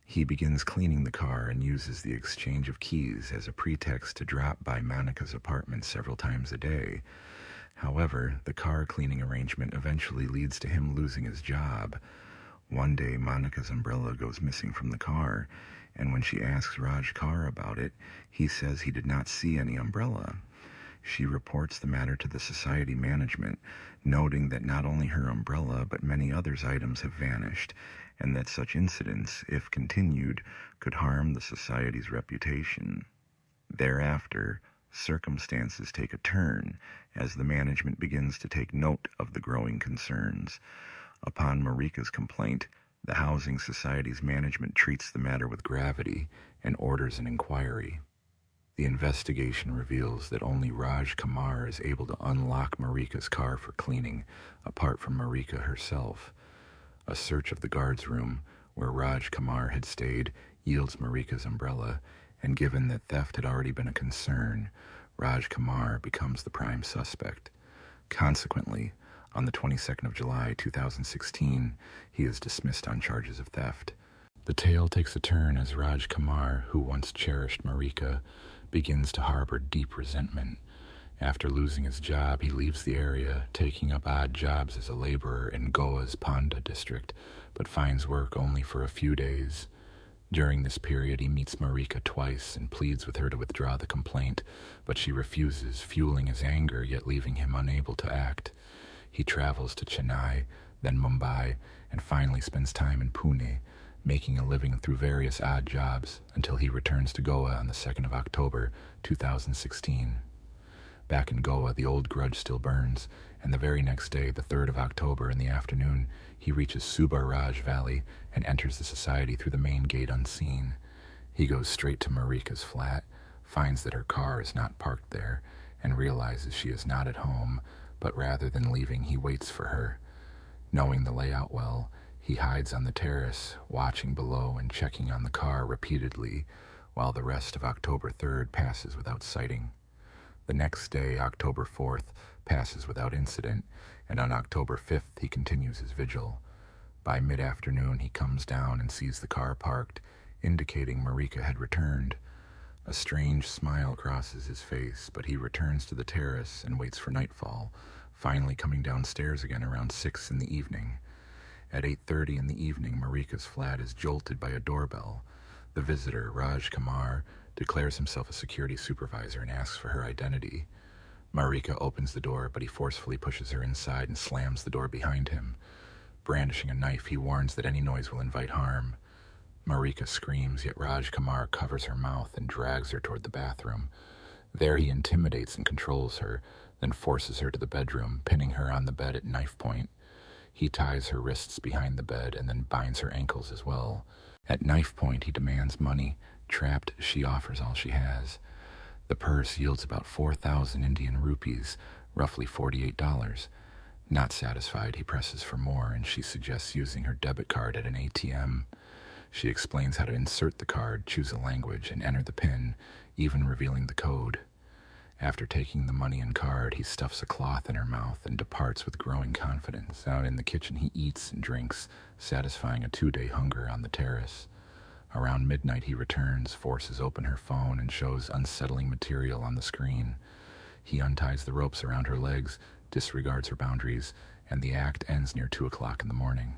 He begins cleaning the car and uses the exchange of keys as a pretext to drop by Monica's apartment several times a day. However, the car cleaning arrangement eventually leads to him losing his job. One day, Monica's umbrella goes missing from the car, and when she asks Raj Kar about it, he says he did not see any umbrella. She reports the matter to the society management, noting that not only her umbrella but many others' items have vanished, and that such incidents, if continued, could harm the society's reputation. Thereafter, circumstances take a turn as the management begins to take note of the growing concerns. Upon Marika's complaint, the Housing Society's management treats the matter with gravity and orders an inquiry. The investigation reveals that only Raj Kumar is able to unlock Marika's car for cleaning, apart from Marika herself. A search of the guard's room, where Raj Kumar had stayed, yields Marika's umbrella, and given that theft had already been a concern, Raj Kumar becomes the prime suspect. Consequently, on the 22nd of July 2016, he is dismissed on charges of theft. The tale takes a turn as Raj Kumar, who once cherished Marika, begins to harbor deep resentment. After losing his job, he leaves the area, taking up odd jobs as a laborer in Goa's Ponda district, but finds work only for a few days. During this period, he meets Marika twice and pleads with her to withdraw the complaint, but she refuses, fueling his anger yet leaving him unable to act. He travels to Chennai, then Mumbai, and finally spends time in Pune, making a living through various odd jobs until he returns to Goa on the 2nd of October 2016. Back in Goa, the old grudge still burns, and the very next day, the 3rd of October in the afternoon, he reaches Suba Raj Valley and enters the society through the main gate unseen. He goes straight to Marika's flat, finds that her car is not parked there, and realizes she is not at home, but rather than leaving, he waits for her. Knowing the layout well, he hides on the terrace, watching below and checking on the car repeatedly, while the rest of October 3rd passes without sighting. The next day, October 4th, passes without incident, and on October 5th he continues his vigil. By mid-afternoon he comes down and sees the car parked, indicating Marika had returned. A strange smile crosses his face, but he returns to the terrace and waits for nightfall, finally coming downstairs again around 6 in the evening. At 8:30 in the evening, Marika's flat is jolted by a doorbell. The visitor, Raj Kumar, declares himself a security supervisor and asks for her identity. Marika opens the door, but he forcefully pushes her inside and slams the door behind him. Brandishing a knife, he warns that any noise will invite harm. Marika screams, yet Raj Kumar covers her mouth and drags her toward the bathroom. There he intimidates and controls her, then forces her to the bedroom, pinning her on the bed at knife point. He ties her wrists behind the bed and then binds her ankles as well. At knife point, he demands money. Trapped, she offers all she has. The purse yields about 4,000 Indian rupees, roughly $48. Not satisfied, he presses for more, and she suggests using her debit card at an ATM. She explains how to insert the card, choose a language, and enter the PIN, even revealing the code. After taking the money and card, he stuffs a cloth in her mouth and departs with growing confidence. Out in the kitchen, he eats and drinks, satisfying a 2-day hunger on the terrace. Around midnight, he returns, forces open her phone, and shows unsettling material on the screen. He unties the ropes around her legs, disregards her boundaries, and the act ends near 2 o'clock in the morning.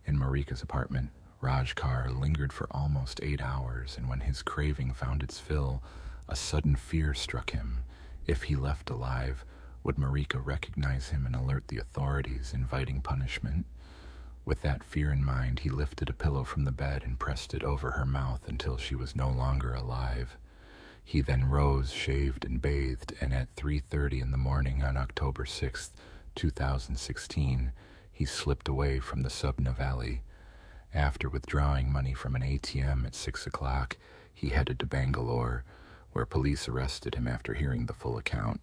In Marika's apartment, Raj Kar lingered for almost 8 hours, and when his craving found its fill, a sudden fear struck him. If he left alive, would Marika recognize him and alert the authorities, inviting punishment? With that fear in mind, he lifted a pillow from the bed and pressed it over her mouth until she was no longer alive. He then rose, shaved, and bathed, and at 3:30 in the morning on October 6, 2016, he slipped away from the Subna Valley. After withdrawing money from an ATM at 6 o'clock, he headed to Bangalore, where police arrested him after hearing the full account.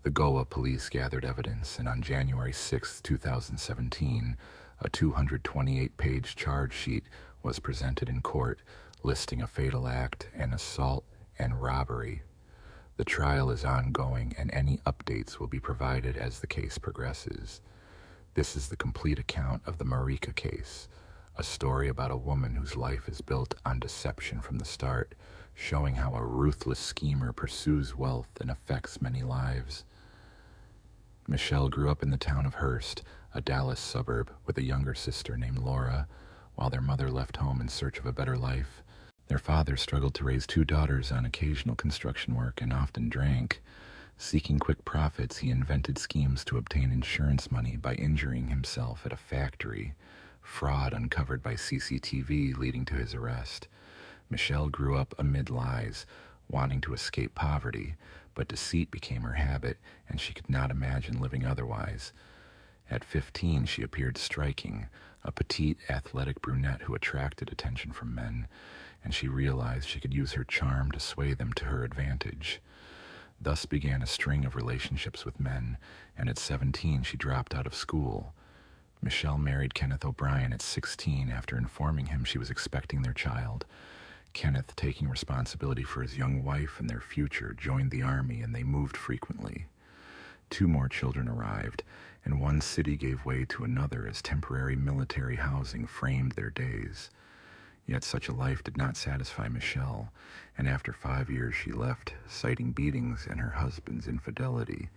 The Goa police gathered evidence, and on January 6, 2017, a 228-page charge sheet was presented in court, listing a fatal act, an assault, and robbery. The trial is ongoing, and any updates will be provided as the case progresses. This is the complete account of the Marika case, a story about a woman whose life is built on deception from the start, showing how a ruthless schemer pursues wealth and affects many lives. Michelle grew up in the town of Hearst, a Dallas suburb, with a younger sister named Laura, while their mother left home in search of a better life. Their father struggled to raise 2 daughters on occasional construction work and often drank. Seeking quick profits, he invented schemes to obtain insurance money by injuring himself at a factory, fraud uncovered by CCTV leading to his arrest. Michelle grew up amid lies, wanting to escape poverty, but deceit became her habit, and she could not imagine living otherwise. At 15, she appeared striking, a petite, athletic brunette who attracted attention from men, and she realized she could use her charm to sway them to her advantage. Thus began a string of relationships with men, and at 17, she dropped out of school. Michelle married Kenneth O'Brien at 16 after informing him she was expecting their child. Kenneth, taking responsibility for his young wife and their future, joined the army, and they moved frequently. 2 more children arrived, and one city gave way to another as temporary military housing framed their days. Yet such a life did not satisfy Michelle, and after 5 years she left, citing beatings and her husband's infidelity.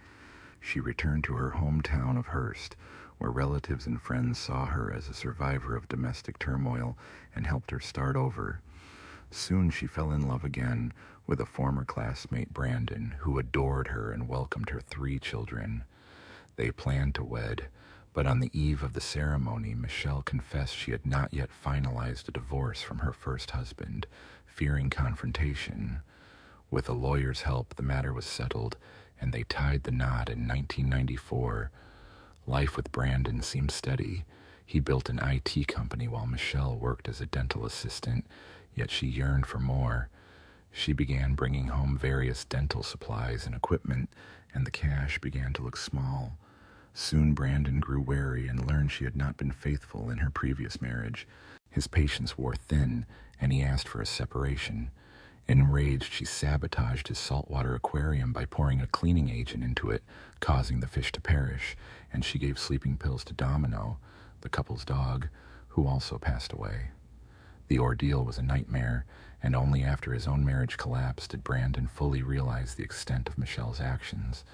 She returned to her hometown of Hearst, where relatives and friends saw her as a survivor of domestic turmoil and helped her start over. Soon she fell in love again with a former classmate, Brandon, who adored her and welcomed her 3 children. They planned to wed, but on the eve of the ceremony, Michelle confessed she had not yet finalized a divorce from her first husband, fearing confrontation. With a lawyer's help, the matter was settled, and they tied the knot in 1994. Life with Brandon seemed steady. He built an IT company while Michelle worked as a dental assistant, yet she yearned for more. She began bringing home various dental supplies and equipment, and the cash began to look small. Soon Brandon grew wary and learned she had not been faithful in her previous marriage. His patience wore thin, and he asked for a separation. Enraged, she sabotaged his saltwater aquarium by pouring a cleaning agent into it, causing the fish to perish, and she gave sleeping pills to Domino, the couple's dog, who also passed away. The ordeal was a nightmare, and only after his own marriage collapsed did Brandon fully realize the extent of Michelle's actions.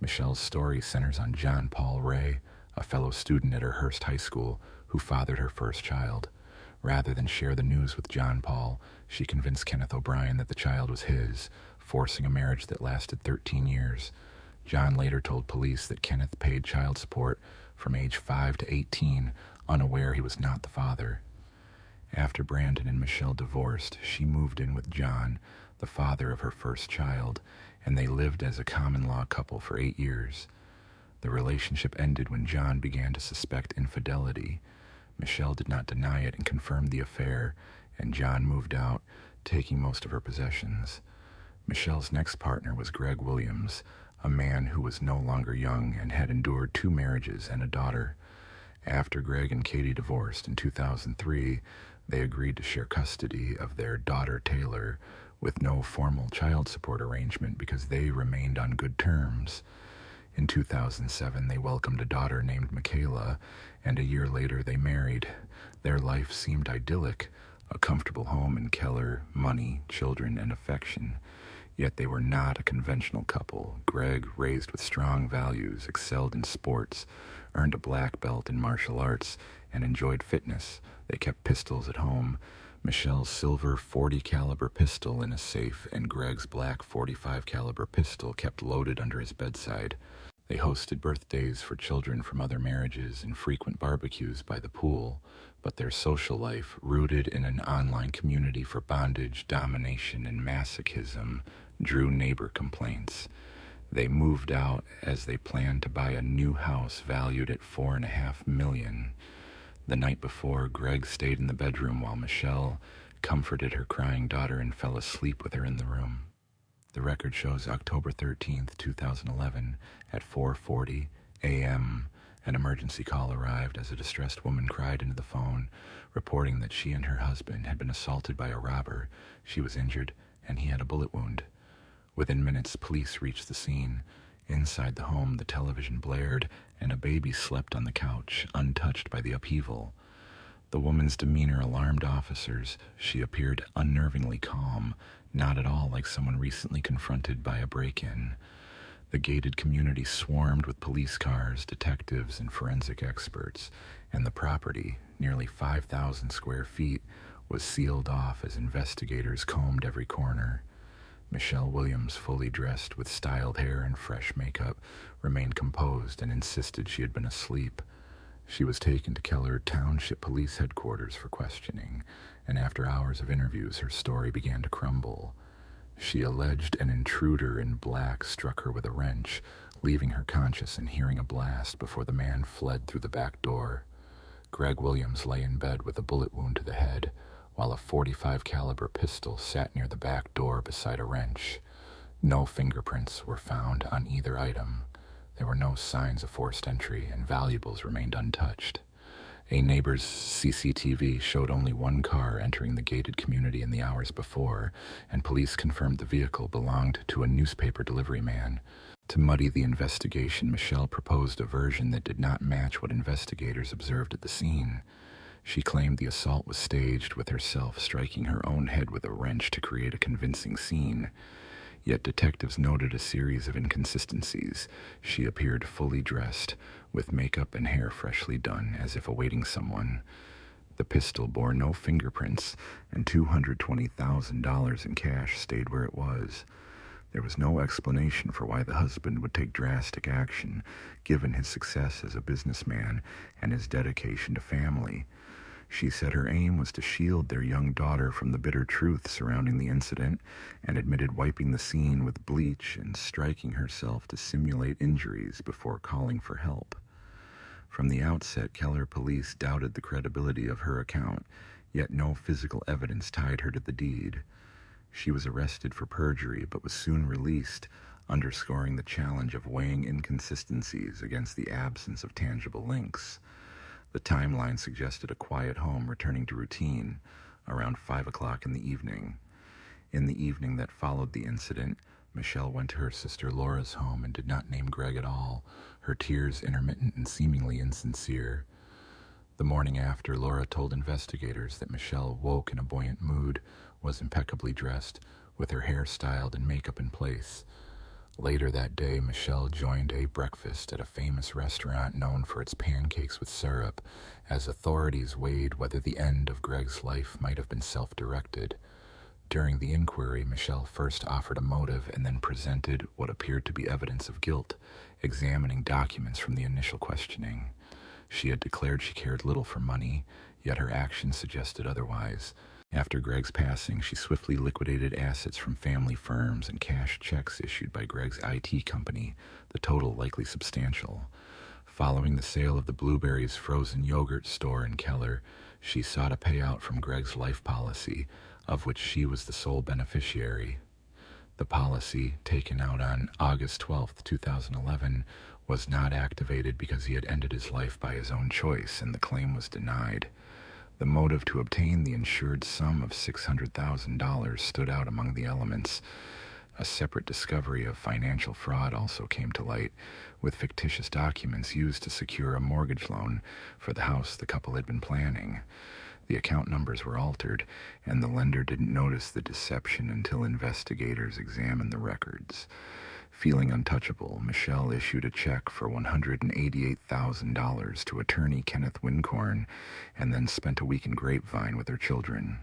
Michelle's story centers on John Paul Ray, a fellow student at her Hearst High School, who fathered her first child. Rather than share the news with John Paul, she convinced Kenneth O'Brien that the child was his, forcing a marriage that lasted 13 years. John later told police that Kenneth paid child support from age 5 to 18, unaware he was not the father. After Brandon and Michelle divorced, she moved in with John, the father of her first child, and they lived as a common-law couple for 8 years. The relationship ended when John began to suspect infidelity. Michelle did not deny it and confirmed the affair, and John moved out, taking most of her possessions. Michelle's next partner was Greg Williams, a man who was no longer young and had endured 2 marriages and a daughter. After Greg and Katie divorced in 2003, they agreed to share custody of their daughter Taylor, with no formal child support arrangement because they remained on good terms. In 2007, they welcomed a daughter named Michaela, and a year later they married. Their life seemed idyllic, a comfortable home in Keller, money, children, and affection. Yet they were not a conventional couple. Greg, raised with strong values, excelled in sports, earned a black belt in martial arts, and enjoyed fitness. They kept pistols at home. Michelle's silver .40 caliber pistol in a safe, and Greg's black .45 caliber pistol kept loaded under his bedside. They hosted birthdays for children from other marriages and frequent barbecues by the pool, but their social life, rooted in an online community for bondage, domination, and masochism, drew neighbor complaints. They moved out as they planned to buy a new house valued at $4.5 million. The night before, Greg stayed in the bedroom while Michelle comforted her crying daughter and fell asleep with her in the room. The record shows October 13th, 2011, at 4:40 a.m., an emergency call arrived as a distressed woman cried into the phone, reporting that she and her husband had been assaulted by a robber. She was injured, and he had a bullet wound. Within minutes, police reached the scene. Inside the home, the television blared, and a baby slept on the couch, untouched by the upheaval. The woman's demeanor alarmed officers. She appeared unnervingly calm, not at all like someone recently confronted by a break-in. The gated community swarmed with police cars, detectives, and forensic experts, and the property, nearly 5,000 square feet, was sealed off as investigators combed every corner. Michelle Williams, fully dressed with styled hair and fresh makeup, remained composed and insisted she had been asleep. She was taken to Keller Township Police Headquarters for questioning, and after hours of interviews, her story began to crumble. She alleged an intruder in black struck her with a wrench, leaving her conscious and hearing a blast before the man fled through the back door. Greg Williams lay in bed with a bullet wound to the head, while a .45 caliber pistol sat near the back door beside a wrench. No fingerprints were found on either item. There were no signs of forced entry, and valuables remained untouched. A neighbor's CCTV showed only one car entering the gated community in the hours before, and police confirmed the vehicle belonged to a newspaper delivery man. To muddy the investigation, Michelle proposed a version that did not match what investigators observed at the scene. She claimed the assault was staged, with herself striking her own head with a wrench to create a convincing scene. Yet detectives noted a series of inconsistencies. She appeared fully dressed, with makeup and hair freshly done, as if awaiting someone. The pistol bore no fingerprints, and $220,000 in cash stayed where it was. There was no explanation for why the husband would take drastic action, given his success as a businessman and his dedication to family. She said her aim was to shield their young daughter from the bitter truth surrounding the incident, and admitted wiping the scene with bleach and striking herself to simulate injuries before calling for help. From the outset, Keller police doubted the credibility of her account, yet no physical evidence tied her to the deed. She was arrested for perjury, but was soon released, underscoring the challenge of weighing inconsistencies against the absence of tangible links. The timeline suggested a quiet home returning to routine around 5 o'clock in the evening. In the evening that followed the incident, Michelle went to her sister Laura's home and did not name Greg at all, her tears intermittent and seemingly insincere. The morning after, Laura told investigators that Michelle woke in a buoyant mood, was impeccably dressed, with her hair styled and makeup in place. Later that day, Michelle joined a breakfast at a famous restaurant known for its pancakes with syrup, as authorities weighed whether the end of Greg's life might have been self-directed. During the inquiry, Michelle first offered a motive and then presented what appeared to be evidence of guilt, examining documents from the initial questioning. She had declared she cared little for money, yet her actions suggested otherwise. After Greg's passing, she swiftly liquidated assets from family firms and cashed checks issued by Greg's IT company, the total likely substantial. Following the sale of the Blueberries frozen yogurt store in Keller, she sought a payout from Greg's life policy, of which she was the sole beneficiary. The policy, taken out on August 12, 2011, was not activated because he had ended his life by his own choice, and the claim was denied. The motive to obtain the insured sum of $600,000 stood out among the elements. A separate discovery of financial fraud also came to light, with fictitious documents used to secure a mortgage loan for the house the couple had been planning. The account numbers were altered, and the lender didn't notice the deception until investigators examined the records. Feeling untouchable, Michelle issued a check for $188,000 to attorney Kenneth Wincorn, and then spent a week in Grapevine with her children.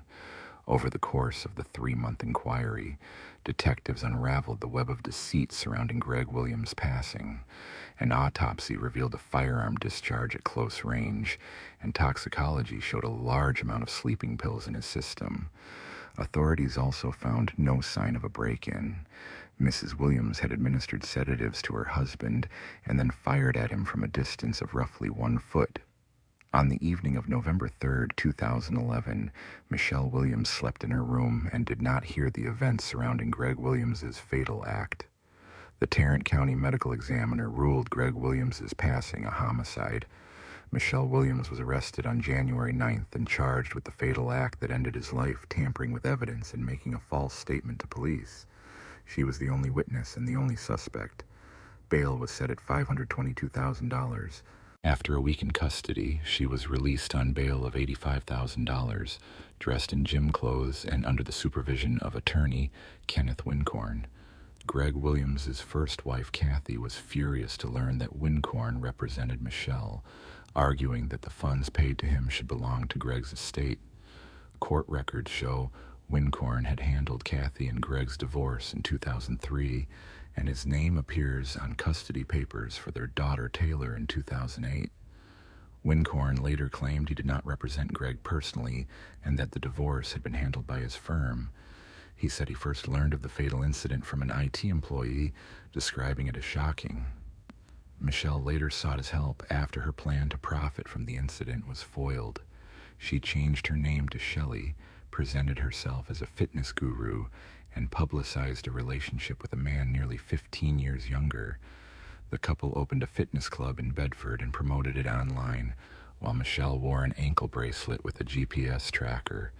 Over the course of the 3-month inquiry, detectives unraveled the web of deceit surrounding Greg Williams' passing. An autopsy revealed a firearm discharge at close range, and toxicology showed a large amount of sleeping pills in his system. Authorities also found no sign of a break-in. Mrs. Williams had administered sedatives to her husband and then fired at him from a distance of roughly 1 foot. On the evening of November 3, 2011, Michelle Williams slept in her room and did not hear the events surrounding Greg Williams' fatal act. The Tarrant County medical examiner ruled Greg Williams' passing a homicide. Michelle Williams was arrested on January 9th and charged with the fatal act that ended his life, tampering with evidence and making a false statement to police. She was the only witness and the only suspect. Bail was set at $522,000. After a week in custody, she was released on bail of $85,000, dressed in gym clothes and under the supervision of attorney Kenneth Wincorn. Greg Williams' first wife, Kathy, was furious to learn that Wincorn represented Michelle, arguing that the funds paid to him should belong to Greg's estate. Court records show Wincorn had handled Kathy and Greg's divorce in 2003, and his name appears on custody papers for their daughter Taylor in 2008. Wincorn later claimed he did not represent Greg personally and that the divorce had been handled by his firm. He said he first learned of the fatal incident from an IT employee, describing it as shocking. Michelle later sought his help after her plan to profit from the incident was foiled. She changed her name to Shelley, presented herself as a fitness guru, and publicized a relationship with a man nearly 15 years younger. The couple opened a fitness club in Bedford and promoted it online, while Michelle wore an ankle bracelet with a GPS tracker.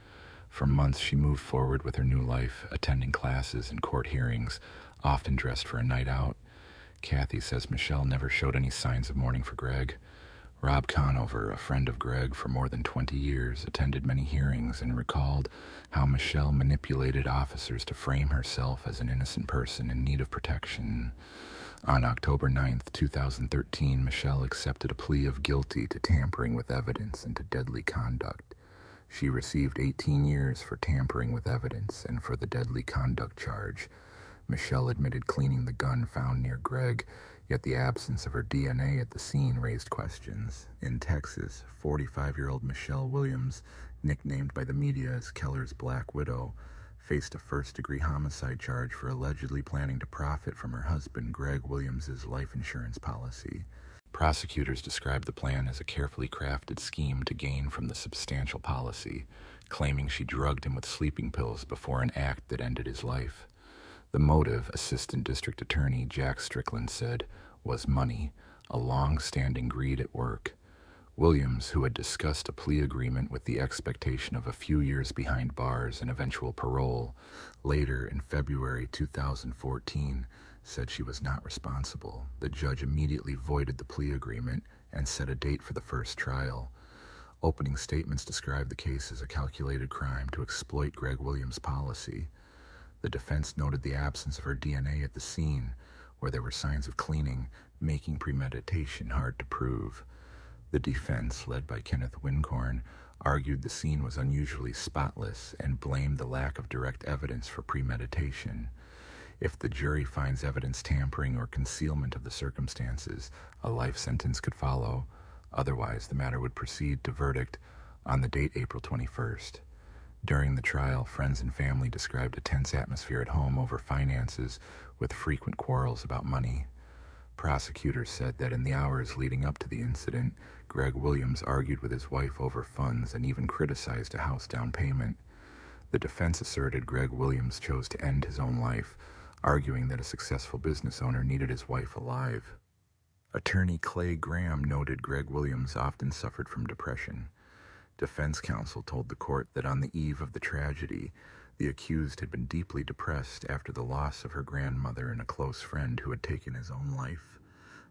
For months, she moved forward with her new life, attending classes and court hearings, often dressed for a night out. Kathy says Michelle never showed any signs of mourning for Greg. Rob Conover, a friend of Greg for more than 20 years, attended many hearings and recalled how Michelle manipulated officers to frame herself as an innocent person in need of protection. On October 9, 2013, Michelle accepted a plea of guilty to tampering with evidence and to deadly conduct. She received 18 years for tampering with evidence and for the deadly conduct charge. Michelle admitted cleaning the gun found near Greg, yet the absence of her DNA at the scene raised questions. In Texas, 45-year-old Michelle Williams, nicknamed by the media as Keller's Black Widow, faced a first-degree homicide charge for allegedly planning to profit from her husband Greg Williams' life insurance policy. Prosecutors described the plan as a carefully crafted scheme to gain from the substantial policy, claiming she drugged him with sleeping pills before an act that ended his life. The motive, Assistant District Attorney Jack Strickland said, was money, a long-standing greed at work. Williams, who had discussed a plea agreement with the expectation of a few years behind bars and eventual parole, later in February 2014, said she was not responsible. The judge immediately voided the plea agreement and set a date for the first trial. Opening statements described the case as a calculated crime to exploit Greg Williams' policy. The defense noted the absence of her DNA at the scene, where there were signs of cleaning, making premeditation hard to prove. The defense, led by Kenneth Wincorn, argued the scene was unusually spotless and blamed the lack of direct evidence for premeditation. If the jury finds evidence tampering or concealment of the circumstances, a life sentence could follow. Otherwise, the matter would proceed to verdict on the date April 21st. During the trial, friends and family described a tense atmosphere at home over finances, with frequent quarrels about money. Prosecutors said that in the hours leading up to the incident, Greg Williams argued with his wife over funds and even criticized a house down payment. The defense asserted Greg Williams chose to end his own life, arguing that a successful business owner needed his wife alive. Attorney Clay Graham noted Greg Williams often suffered from depression. Defense counsel told the court that on the eve of the tragedy, the accused had been deeply depressed after the loss of her grandmother and a close friend who had taken his own life.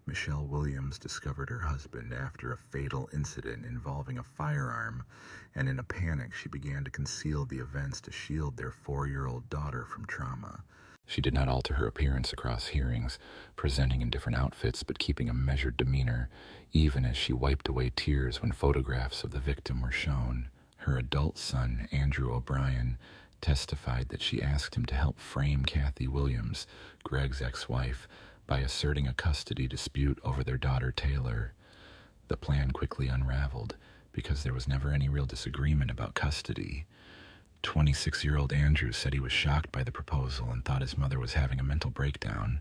Michelle Williams discovered her husband after a fatal incident involving a firearm, and in a panic she began to conceal the events to shield their 4-year-old daughter from trauma. She did not alter her appearance across hearings, presenting in different outfits but keeping a measured demeanor, even as she wiped away tears when photographs of the victim were shown. Her adult son, Andrew O'Brien, testified that she asked him to help frame Kathy Williams, Greg's ex-wife, by asserting a custody dispute over their daughter Taylor. The plan quickly unraveled because there was never any real disagreement about custody. 26-year-old Andrew said he was shocked by the proposal and thought his mother was having a mental breakdown.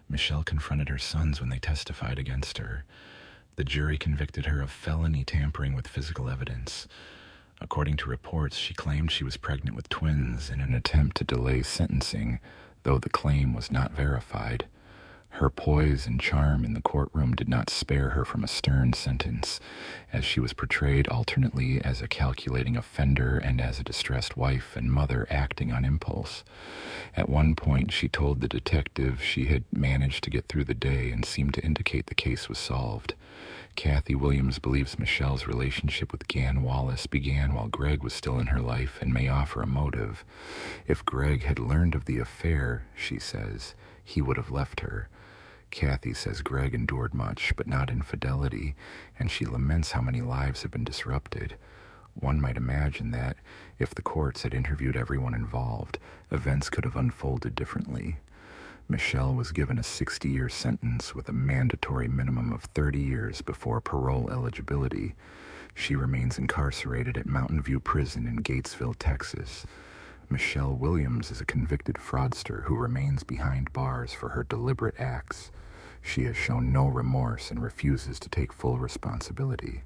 Michelle confronted her sons when they testified against her. The jury convicted her of felony tampering with physical evidence. According to reports, she claimed she was pregnant with twins in an attempt to delay sentencing, though the claim was not verified. Her poise and charm in the courtroom did not spare her from a stern sentence, as she was portrayed alternately as a calculating offender and as a distressed wife and mother acting on impulse. At one point, she told the detective she had managed to get through the day and seemed to indicate the case was solved. Kathy Williams believes Michelle's relationship with Gan Wallace began while Greg was still in her life and may offer a motive. If Greg had learned of the affair, she says, he would have left her. Kathy says Greg endured much, but not infidelity, and she laments how many lives have been disrupted. One might imagine that, if the courts had interviewed everyone involved, events could have unfolded differently. Michelle was given a 60-year sentence with a mandatory minimum of 30 years before parole eligibility. She remains incarcerated at Mountain View Prison in Gatesville, Texas. Michelle Williams is a convicted fraudster who remains behind bars for her deliberate acts. She has shown no remorse and refuses to take full responsibility.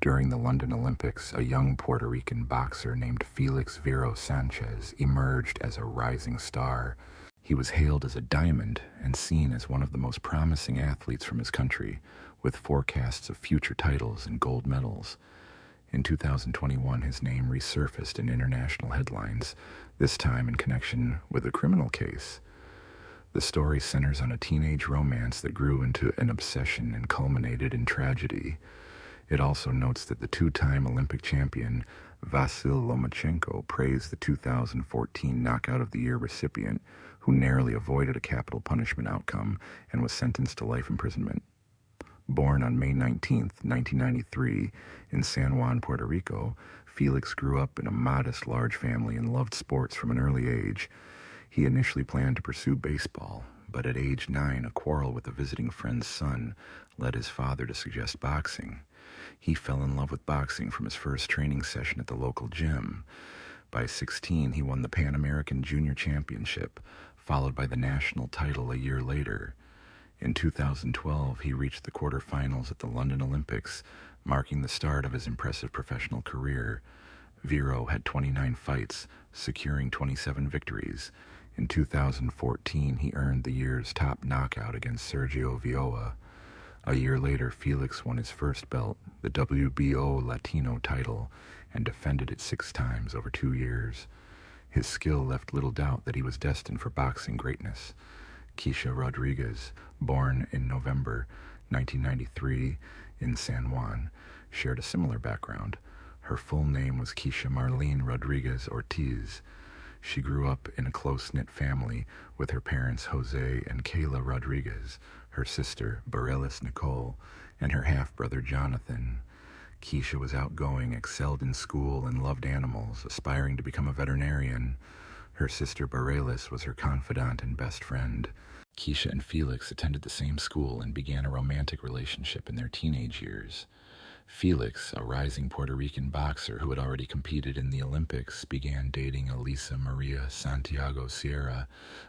During the London Olympics, a young Puerto Rican boxer named Felix Vero Sanchez emerged as a rising star. He was hailed as a diamond and seen as one of the most promising athletes from his country, with forecasts of future titles and gold medals. In 2021, his name resurfaced in international headlines, this time in connection with a criminal case. The story centers on a teenage romance that grew into an obsession and culminated in tragedy. It also notes that the two-time Olympic champion, Vasyl Lomachenko, praised the 2014 Knockout of the Year recipient, who narrowly avoided a capital punishment outcome and was sentenced to life imprisonment. Born on May 19, 1993, in San Juan, Puerto Rico, Felix grew up in a modest, large family and loved sports from an early age. He initially planned to pursue baseball, but at age 9, a quarrel with a visiting friend's son led his father to suggest boxing. He fell in love with boxing from his first training session at the local gym. By 16, he won the Pan American Junior Championship, followed by the national title a year later. In 2012, he reached the quarterfinals at the London Olympics, marking the start of his impressive professional career. Vero had 29 fights, securing 27 victories. In 2014, he earned the year's top knockout against Sergio Viola. A year later, Felix won his first belt, the WBO Latino title, and defended it 6 times over 2 years. His skill left little doubt that he was destined for boxing greatness. Keisha Rodriguez, born in November 1993 in San Juan, shared a similar background. Her full name was Keisha Marlene Rodriguez Ortiz. She grew up in a close-knit family with her parents Jose and Kayla Rodriguez, her sister Bareilles Nicole, and her half-brother Jonathan. Keisha was outgoing, excelled in school, and loved animals, aspiring to become a veterinarian. Her sister Bareilles was her confidant and best friend. Keisha and Felix attended the same school and began a romantic relationship in their teenage years. Felix, a rising Puerto Rican boxer who had already competed in the Olympics, began dating Elisa Maria Santiago Sierra,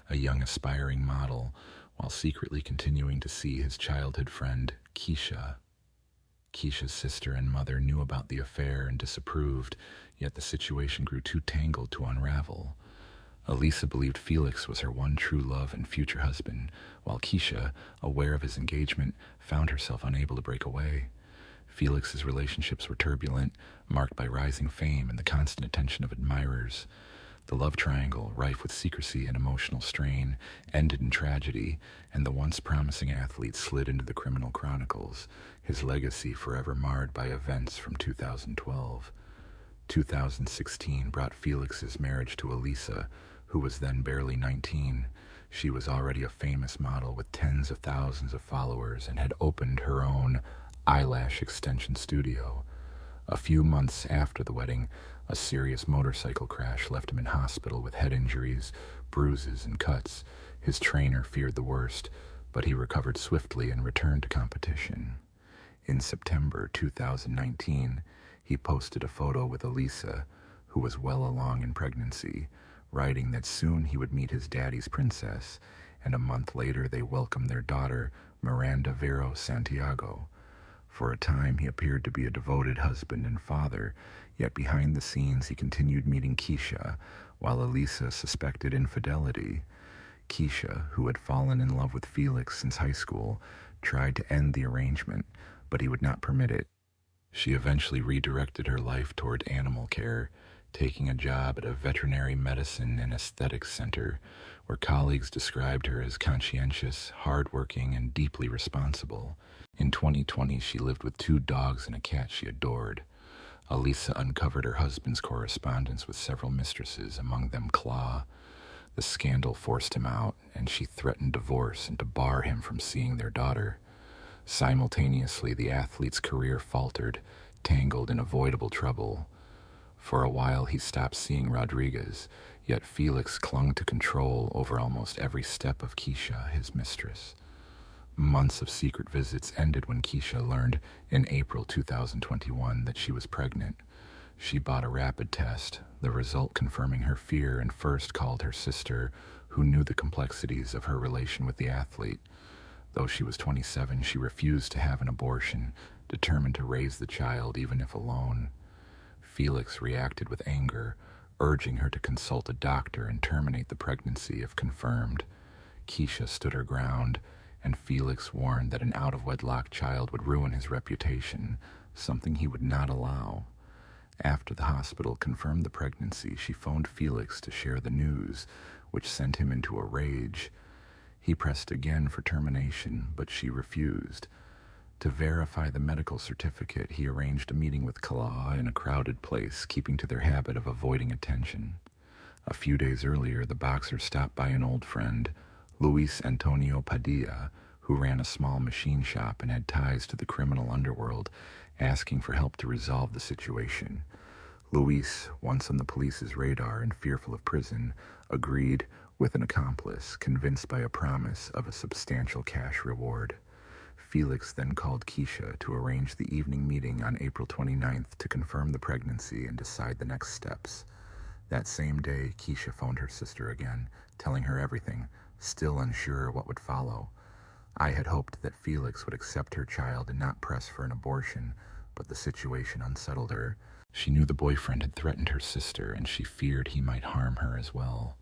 a young aspiring model, while secretly continuing to see his childhood friend, Keisha. Keisha's sister and mother knew about the affair and disapproved, yet the situation grew too tangled to unravel. Elisa believed Felix was her one true love and future husband, while Keisha, aware of his engagement, found herself unable to break away. Felix's relationships were turbulent, marked by rising fame and the constant attention of admirers. The love triangle, rife with secrecy and emotional strain, ended in tragedy, and the once promising athlete slid into the criminal chronicles, his legacy forever marred by events from 2012. 2016 brought Felix's marriage to Elisa, who was then barely 19. She was already a famous model with tens of thousands of followers and had opened her own eyelash extension studio. A few months after the wedding, a serious motorcycle crash left him in hospital with head injuries, bruises, and cuts. His trainer feared the worst, but he recovered swiftly and returned to competition. In September 2019, he posted a photo with Elisa, who was well along in pregnancy, writing that soon he would meet his daddy's princess, and a month later they welcomed their daughter, Miranda Vero Santiago. For a time he appeared to be a devoted husband and father, yet behind the scenes he continued meeting Keisha, while Elisa suspected infidelity. Keisha, who had fallen in love with Felix since high school, tried to end the arrangement, but he would not permit it. She eventually redirected her life toward animal care, taking a job at a veterinary medicine and aesthetics center, where colleagues described her as conscientious, hardworking, and deeply responsible. In 2020, she lived with 2 dogs and a cat she adored. Elisa uncovered her husband's correspondence with several mistresses, among them Claw. The scandal forced him out, and she threatened divorce and to bar him from seeing their daughter. Simultaneously, the athlete's career faltered, tangled in avoidable trouble. For a while, he stopped seeing Rodriguez, yet Felix clung to control over almost every step of Keisha, his mistress. Months of secret visits ended when Keisha learned in April 2021 that she was pregnant. She bought a rapid test, the result confirming her fear, and first called her sister, who knew the complexities of her relation with the athlete. Though she was 27, she refused to have an abortion, determined to raise the child even if alone. Felix reacted with anger, urging her to consult a doctor and terminate the pregnancy if confirmed. Keisha stood her ground, and Felix warned that an out-of-wedlock child would ruin his reputation, something he would not allow. After the hospital confirmed the pregnancy, she phoned Felix to share the news, which sent him into a rage. He pressed again for termination, but she refused. To verify the medical certificate, he arranged a meeting with Claw in a crowded place, keeping to their habit of avoiding attention. A few days earlier, the boxer stopped by an old friend, Luis Antonio Padilla, who ran a small machine shop and had ties to the criminal underworld, asking for help to resolve the situation. Luis, once on the police's radar and fearful of prison, agreed with an accomplice, convinced by a promise of a substantial cash reward. Felix then called Keisha to arrange the evening meeting on April 29th to confirm the pregnancy and decide the next steps. That same day, Keisha phoned her sister again, telling her everything, still unsure what would follow. I had hoped that Felix would accept her child and not press for an abortion, but the situation unsettled her. She knew the boyfriend had threatened her sister, and she feared he might harm her as well.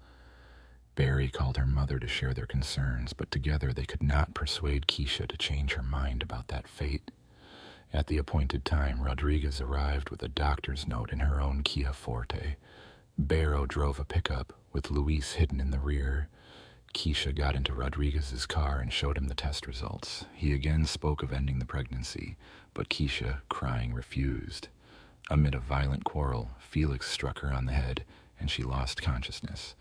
Barry called her mother to share their concerns, but together they could not persuade Keisha to change her mind about that fate. At the appointed time, Rodriguez arrived with a doctor's note in her own Kia Forte. Barrow drove a pickup, with Luis hidden in the rear. Keisha got into Rodriguez's car and showed him the test results. He again spoke of ending the pregnancy, but Keisha, crying, refused. Amid a violent quarrel, Felix struck her on the head, and she lost consciousness.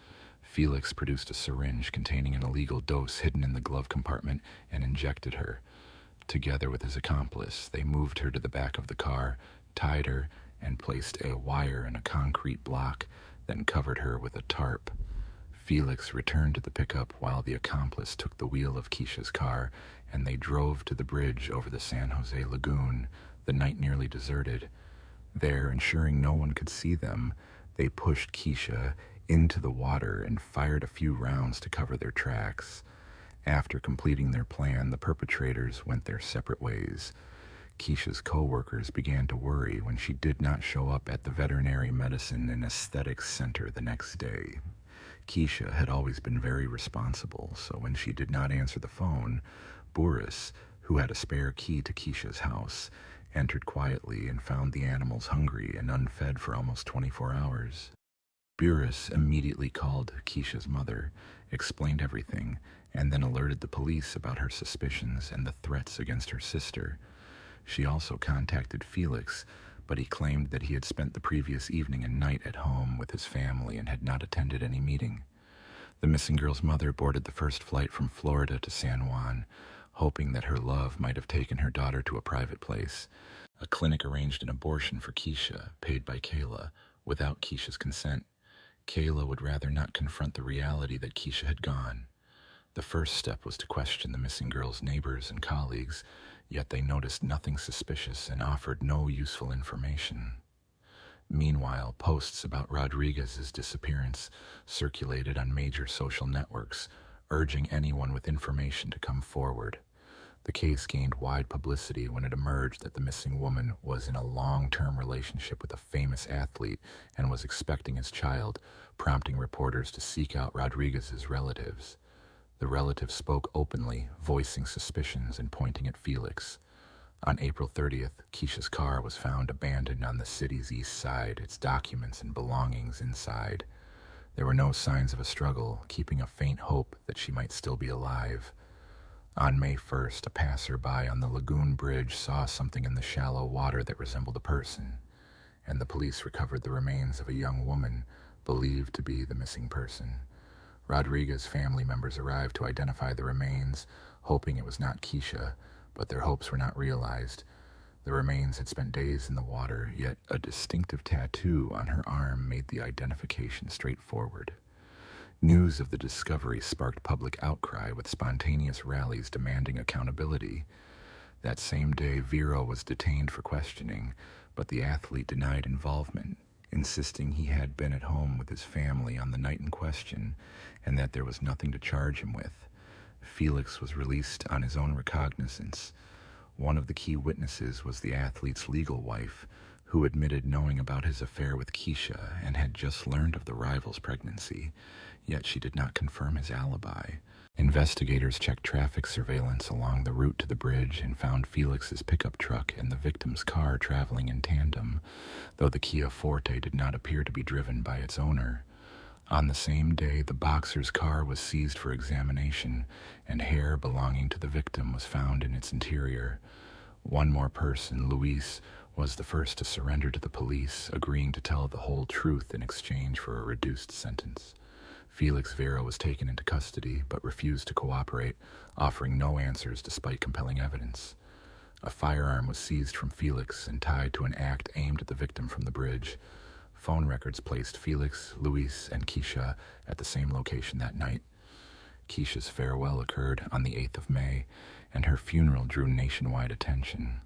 Felix produced a syringe containing an illegal dose hidden in the glove compartment and injected her. Together with his accomplice, they moved her to the back of the car, tied her, and placed a wire in a concrete block, then covered her with a tarp. Felix returned to the pickup while the accomplice took the wheel of Keisha's car, and they drove to the bridge over the San Jose Lagoon, the night nearly deserted. There, ensuring no one could see them, they pushed Keisha into the water and fired a few rounds to cover their tracks. After completing their plan, the perpetrators went their separate ways. Keisha's co-workers began to worry when she did not show up at the Veterinary Medicine and Aesthetics Center the next day. Keisha had always been very responsible, so when she did not answer the phone, Boris, who had a spare key to Keisha's house, entered quietly and found the animals hungry and unfed for almost 24 hours. Boris immediately called Keisha's mother, explained everything, and then alerted the police about her suspicions and the threats against her sister. She also contacted Felix, but he claimed that he had spent the previous evening and night at home with his family and had not attended any meeting. The missing girl's mother boarded the first flight from Florida to San Juan, hoping that her love might have taken her daughter to a private place. A clinic arranged an abortion for Keisha, paid by Kayla, without Keisha's consent. Kayla would rather not confront the reality that Keisha had gone. The first step was to question the missing girl's neighbors and colleagues, yet they noticed nothing suspicious and offered no useful information. Meanwhile, posts about Rodriguez's disappearance circulated on major social networks, urging anyone with information to come forward. The case gained wide publicity when it emerged that the missing woman was in a long-term relationship with a famous athlete and was expecting his child, prompting reporters to seek out Rodriguez's relatives. The relatives spoke openly, voicing suspicions and pointing at Felix. On April 30th, Keisha's car was found abandoned on the city's east side, its documents and belongings inside. There were no signs of a struggle, keeping a faint hope that she might still be alive. On May 1st, a passerby on the lagoon bridge saw something in the shallow water that resembled a person, and the police recovered the remains of a young woman believed to be the missing person. Rodriguez's family members arrived to identify the remains, hoping it was not Keisha, but their hopes were not realized. The remains had spent days in the water, yet a distinctive tattoo on her arm made the identification straightforward. News of the discovery sparked public outcry with spontaneous rallies demanding accountability. That same day, Vero was detained for questioning, but the athlete denied involvement, insisting he had been at home with his family on the night in question and that there was nothing to charge him with. Felix was released on his own recognizance. One of the key witnesses was the athlete's legal wife, who admitted knowing about his affair with Keisha and had just learned of the rival's pregnancy, yet she did not confirm his alibi. Investigators checked traffic surveillance along the route to the bridge and found Felix's pickup truck and the victim's car traveling in tandem, though the Kia Forte did not appear to be driven by its owner. On the same day, the boxer's car was seized for examination, and hair belonging to the victim was found in its interior. One more person, Luis, was the first to surrender to the police, agreeing to tell the whole truth in exchange for a reduced sentence. Felix Vera was taken into custody, but refused to cooperate, offering no answers despite compelling evidence. A firearm was seized from Felix and tied to an axe aimed at the victim from the bridge. Phone records placed Felix, Luis, and Keisha at the same location that night. Keisha's farewell occurred on the 8th of May, and her funeral drew nationwide attention.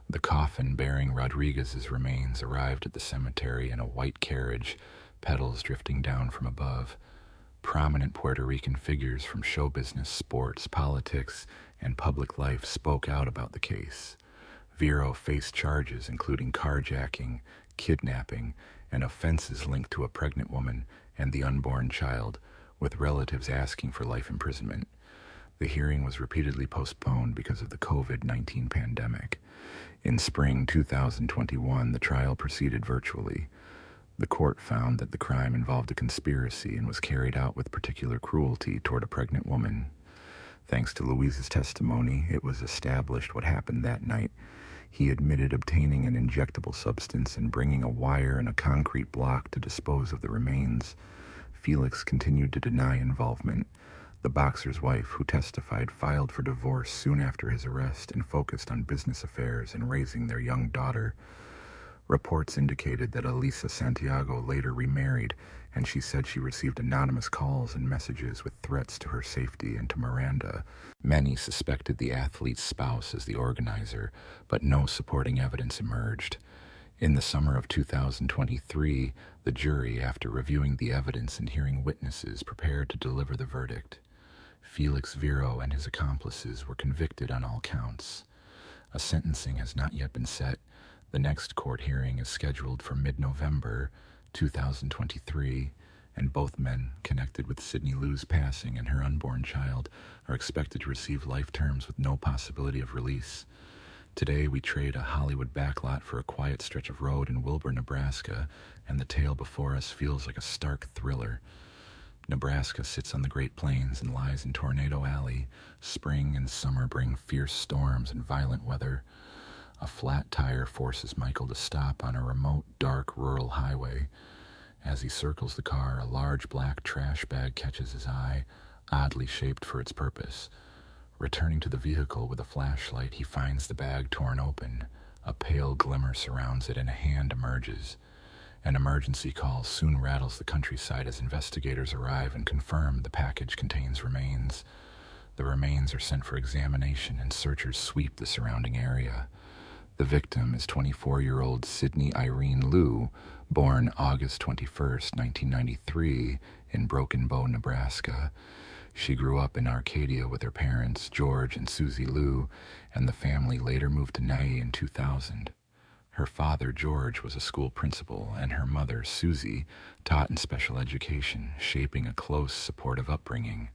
The coffin bearing Rodriguez's remains arrived at the cemetery in a white carriage, petals drifting down from above. Prominent Puerto Rican figures from show business, sports, politics, and public life spoke out about the case. Vero faced charges including carjacking, kidnapping, and offenses linked to a pregnant woman and the unborn child, with relatives asking for life imprisonment. The hearing was repeatedly postponed because of the COVID-19 pandemic. In spring 2021, the trial proceeded virtually. The court found that the crime involved a conspiracy and was carried out with particular cruelty toward a pregnant woman. Thanks to Luis's testimony, it was established what happened that night. He admitted obtaining an injectable substance and bringing a wire and a concrete block to dispose of the remains. Felix continued to deny involvement. The boxer's wife, who testified, filed for divorce soon after his arrest and focused on business affairs and raising their young daughter. Reports indicated that Elisa Santiago later remarried, and she said she received anonymous calls and messages with threats to her safety and to Miranda. Many suspected the athlete's spouse as the organizer, but no supporting evidence emerged. In the summer of 2023, the jury, after reviewing the evidence and hearing witnesses, prepared to deliver the verdict. Felix Viro and his accomplices were convicted on all counts. A sentencing has not yet been set. The next court hearing is scheduled for mid-November 2023, and both men connected with Sydney Lou's passing and her unborn child are expected to receive life terms with no possibility of release. Today we trade a Hollywood backlot for a quiet stretch of road in Wilbur, Nebraska, and the tale before us feels like a stark thriller. Nebraska sits on the Great Plains and lies in Tornado Alley. Spring and summer bring fierce storms and violent weather. A flat tire forces Michael to stop on a remote, dark, rural highway. As he circles the car, a large black trash bag catches his eye, oddly shaped for its purpose. Returning to the vehicle with a flashlight, he finds the bag torn open. A pale glimmer surrounds it and a hand emerges. An emergency call soon rattles the countryside as investigators arrive and confirm the package contains remains. The remains are sent for examination and searchers sweep the surrounding area. The victim is 24-year-old Sydney Irene Lou, born August 21st, 1993, in Broken Bow, Nebraska. She grew up in Arcadia with her parents, George and Susie Lou, and the family later moved to Nye in 2000. Her father, George, was a school principal, and her mother, Susie, taught in special education, shaping a close, supportive upbringing.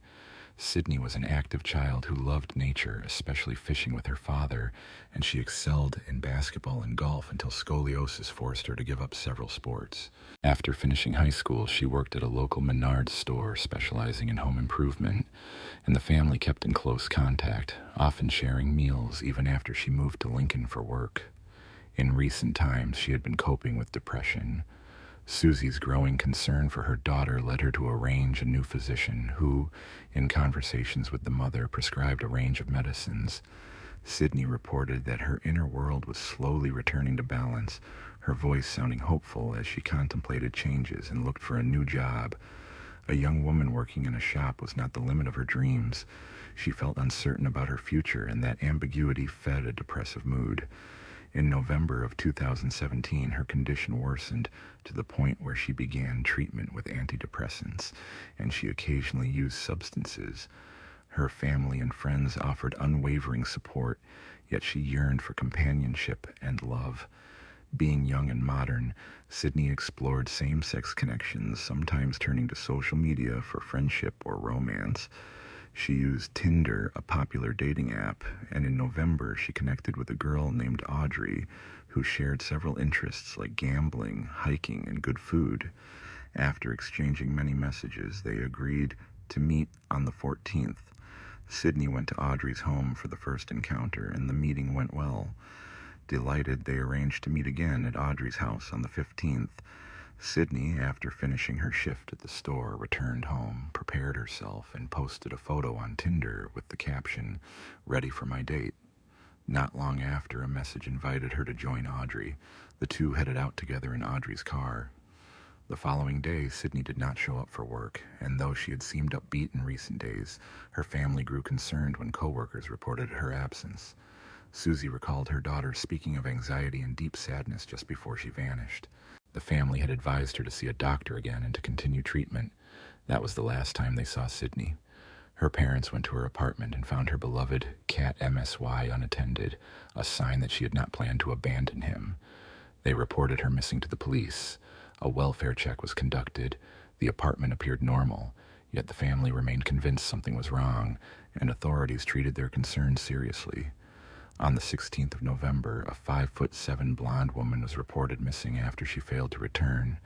Sydney was an active child who loved nature, especially fishing with her father, and she excelled in basketball and golf until scoliosis forced her to give up several sports. After finishing high school, she worked at a local Menards store specializing in home improvement, and the family kept in close contact, often sharing meals even after she moved to Lincoln for work. In recent times, she had been coping with depression. Susie's growing concern for her daughter led her to arrange a new physician who, in conversations with the mother, prescribed a range of medicines. Sydney reported that her inner world was slowly returning to balance, her voice sounding hopeful as she contemplated changes and looked for a new job. A young woman working in a shop was not the limit of her dreams. She felt uncertain about her future, and that ambiguity fed a depressive mood. In November of 2017, her condition worsened to the point where she began treatment with antidepressants, and she occasionally used substances. Her family and friends offered unwavering support, yet she yearned for companionship and love. Being young and modern, Sydney explored same-sex connections, sometimes turning to social media for friendship or romance. She used Tinder, a popular dating app, and in November she connected with a girl named Audrey who shared several interests like gambling, hiking, and good food. After exchanging many messages, they agreed to meet on the 14th. Sydney went to Audrey's home for the first encounter, and the meeting went well. Delighted, they arranged to meet again at Audrey's house on the 15th. Sydney, after finishing her shift at the store, returned home, prepared herself, and posted a photo on Tinder with the caption, "Ready for my date." Not long after, a message invited her to join Audrey. The two headed out together in Audrey's car. The following day, Sydney did not show up for work, and though she had seemed upbeat in recent days, her family grew concerned when coworkers reported her absence. Susie recalled her daughter speaking of anxiety and deep sadness just before she vanished. The family had advised her to see a doctor again and to continue treatment. That was the last time they saw Sydney. Her parents went to her apartment and found her beloved cat MSY unattended, a sign that she had not planned to abandon him. They reported her missing to the police. A welfare check was conducted. The apartment appeared normal, Yet the family remained convinced something was wrong, and authorities treated their concerns seriously. On the 16th of November, a 5'7" blonde woman was reported missing after she failed to return.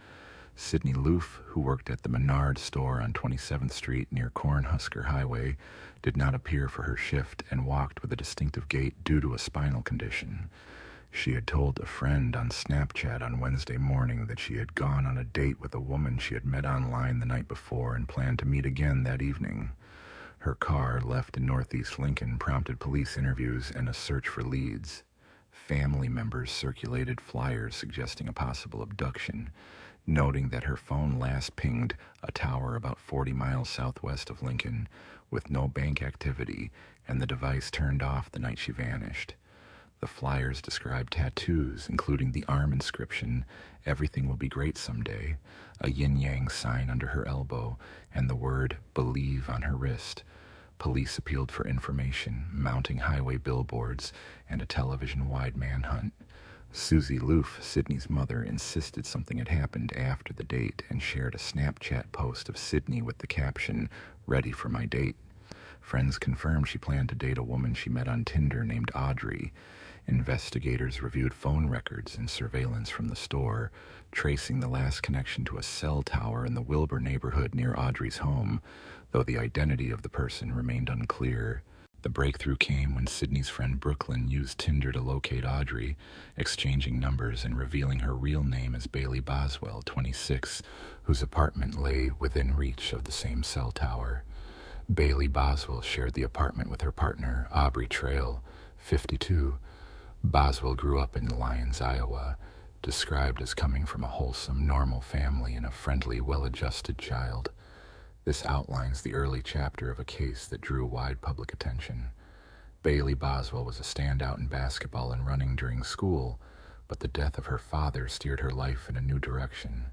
Sydney Loof, who worked at the Menard store on 27th Street near Cornhusker Highway, did not appear for her shift and walked with a distinctive gait due to a spinal condition. She had told a friend on Snapchat on Wednesday morning that she had gone on a date with a woman she had met online the night before and planned to meet again that evening. Her car, left in Northeast Lincoln, prompted police interviews and a search for leads. Family members circulated flyers suggesting a possible abduction, noting that her phone last pinged a tower about 40 miles southwest of Lincoln with no bank activity, and the device turned off the night she vanished. The flyers described tattoos, including the arm inscription, "Everything will be great someday," a yin-yang sign under her elbow, and the word "believe" on her wrist. Police appealed for information, mounting highway billboards and a television-wide manhunt. Susie Loof, Sydney's mother, insisted something had happened after the date and shared a Snapchat post of Sydney with the caption, "Ready for my date." Friends confirmed she planned to date a woman she met on Tinder named Audrey. Investigators reviewed phone records and surveillance from the store, tracing the last connection to a cell tower in the Wilbur neighborhood near Audrey's home, though the identity of the person remained unclear. The breakthrough came when Sydney's friend Brooklyn used Tinder to locate Audrey, exchanging numbers and revealing her real name as Bailey Boswell, 26, whose apartment lay within reach of the same cell tower. Bailey Boswell shared the apartment with her partner, Aubrey Trail, 52. Boswell grew up in Lyons, Iowa, described as coming from a wholesome, normal family and a friendly, well-adjusted child. This outlines the early chapter of a case that drew wide public attention. Bailey Boswell was a standout in basketball and running during school, but the death of her father steered her life in a new direction.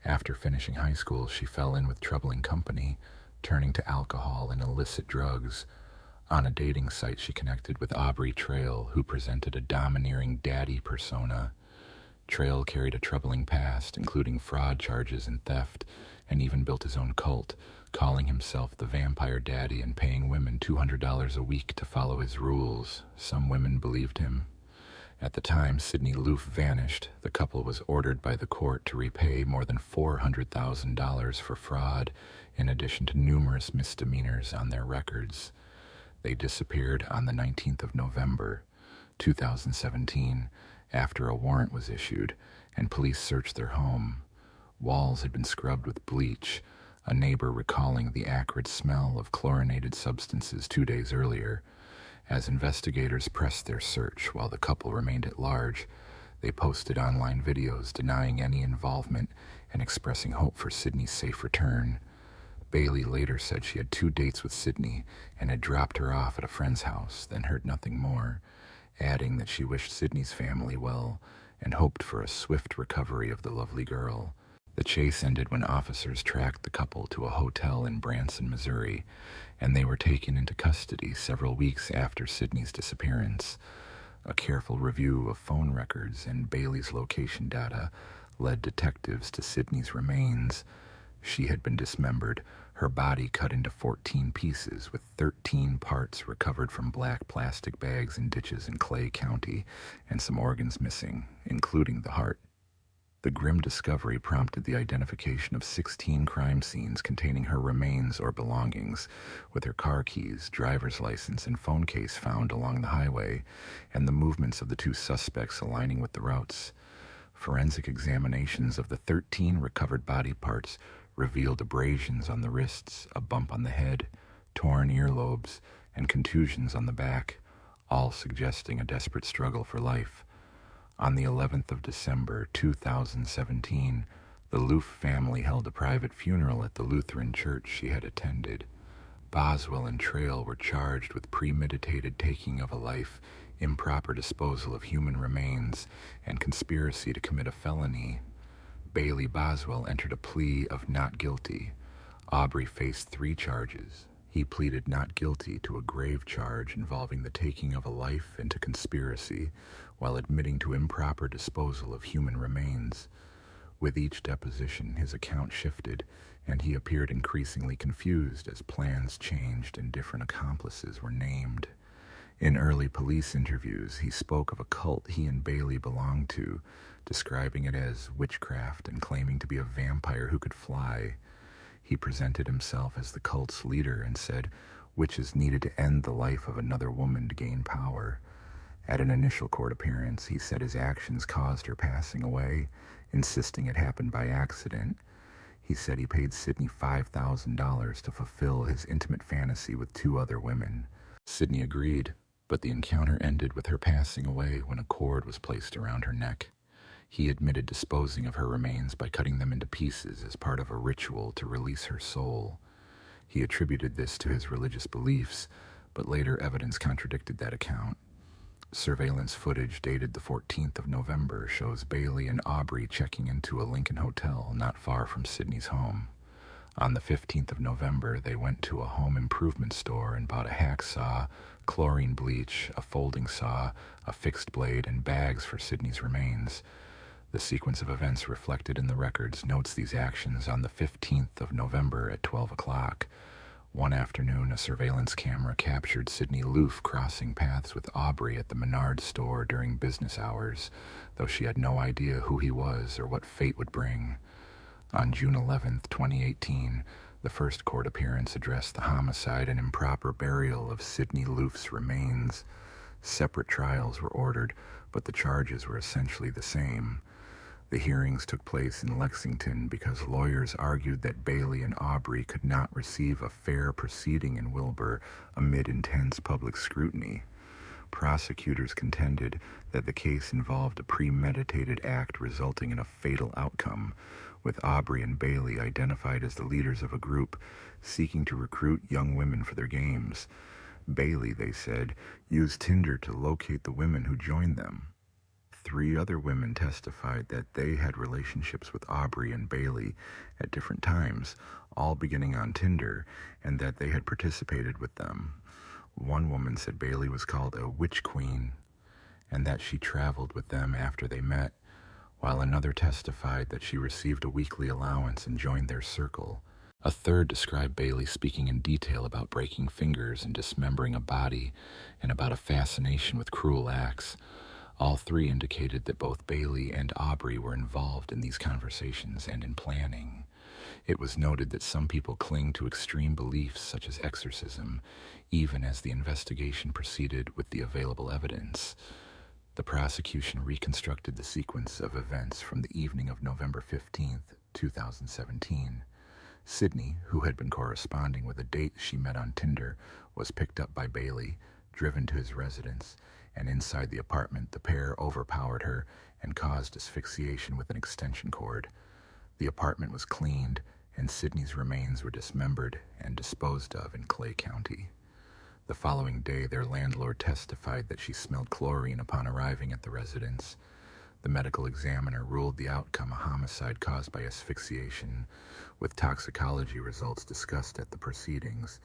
After finishing high school, she fell in with troubling company, turning to alcohol and illicit drugs. On a dating site, she connected with Aubrey Trail, who presented a domineering daddy persona. Trail carried a troubling past, including fraud charges and theft, and even built his own cult, calling himself the Vampire Daddy and paying women $200 a week to follow his rules. Some women believed him. At the time Sydney Loof vanished, the couple was ordered by the court to repay more than $400,000 for fraud, in addition to numerous misdemeanors on their records. They disappeared on the 19th of November, 2017, after a warrant was issued, and police searched their home. Walls had been scrubbed with bleach, a neighbor recalling the acrid smell of chlorinated substances 2 days earlier. As investigators pressed their search while the couple remained at large, they posted online videos denying any involvement and expressing hope for Sydney's safe return. Bailey later said she had 2 dates with Sydney and had dropped her off at a friend's house, then heard nothing more, adding that she wished Sydney's family well and hoped for a swift recovery of the lovely girl. The chase ended when officers tracked the couple to a hotel in Branson, Missouri, and they were taken into custody several weeks after Sydney's disappearance. A careful review of phone records and Bailey's location data led detectives to Sydney's remains. She had been dismembered, her body cut into 14 pieces, with 13 parts recovered from black plastic bags in ditches in Clay County, and some organs missing, including the heart. The grim discovery prompted the identification of 16 crime scenes containing her remains or belongings, with her car keys, driver's license, and phone case found along the highway, and the movements of the 2 suspects aligning with the routes. Forensic examinations of the 13 recovered body parts revealed abrasions on the wrists, a bump on the head, torn earlobes, and contusions on the back, all suggesting a desperate struggle for life. On the 11th of December, 2017, the Loof family held a private funeral at the Lutheran church she had attended. Boswell and Trail were charged with premeditated taking of a life, improper disposal of human remains, and conspiracy to commit a felony. Bailey Boswell entered a plea of not guilty. Aubrey faced 3 charges. He pleaded not guilty to a grave charge involving the taking of a life and to conspiracy, while admitting to improper disposal of human remains. With each deposition, his account shifted, and he appeared increasingly confused as plans changed and different accomplices were named. In early police interviews, he spoke of a cult he and Bailey belonged to, describing it as witchcraft and claiming to be a vampire who could fly. He presented himself as the cult's leader and said witches needed to end the life of another woman to gain power. At an initial court appearance, he said his actions caused her passing away, insisting it happened by accident. He said he paid Sydney $5,000 to fulfill his intimate fantasy with 2 other women. Sydney agreed, but the encounter ended with her passing away when a cord was placed around her neck. He admitted disposing of her remains by cutting them into pieces as part of a ritual to release her soul. He attributed this to his religious beliefs, but later evidence contradicted that account. Surveillance footage dated the 14th of November shows Bailey and Aubrey checking into a Lincoln hotel not far from Sydney's home. On the 15th of November, they went to a home improvement store and bought a hacksaw, chlorine bleach, a folding saw, a fixed blade, and bags for Sydney's remains. The sequence of events reflected in the records notes these actions on the 15th of November at 12 o'clock. One afternoon, a surveillance camera captured Sydney Loof crossing paths with Aubrey at the Menard store during business hours, though she had no idea who he was or what fate would bring. On June 11, 2018, the first court appearance addressed the homicide and improper burial of Sydney Loof's remains. Separate trials were ordered, but the charges were essentially the same. The hearings took place in Lexington because lawyers argued that Bailey and Aubrey could not receive a fair proceeding in Wilbur amid intense public scrutiny. Prosecutors contended that the case involved a premeditated act resulting in a fatal outcome, with Aubrey and Bailey identified as the leaders of a group seeking to recruit young women for their games. Bailey, they said, used Tinder to locate the women who joined them. 3 other women testified that they had relationships with Aubrey and Bailey at different times, all beginning on Tinder, and that they had participated with them. One woman said Bailey was called a witch queen, and that she traveled with them after they met, while another testified that she received a weekly allowance and joined their circle. A third described Bailey speaking in detail about breaking fingers and dismembering a body, and about a fascination with cruel acts. All 3 indicated that both Bailey and Aubrey were involved in these conversations and in planning. It was noted that some people cling to extreme beliefs such as exorcism, even as the investigation proceeded with the available evidence. The prosecution reconstructed the sequence of events from the evening of November 15, 2017. Sydney, who had been corresponding with a date she met on Tinder, was picked up by Bailey, driven to his residence, and inside the apartment the pair overpowered her and caused asphyxiation with an extension cord. The apartment was cleaned, and Sydney's remains were dismembered and disposed of in Clay County. The following day, their landlord testified that she smelled chlorine upon arriving at the residence. The medical examiner ruled the outcome a homicide caused by asphyxiation, with toxicology results discussed at the proceedings.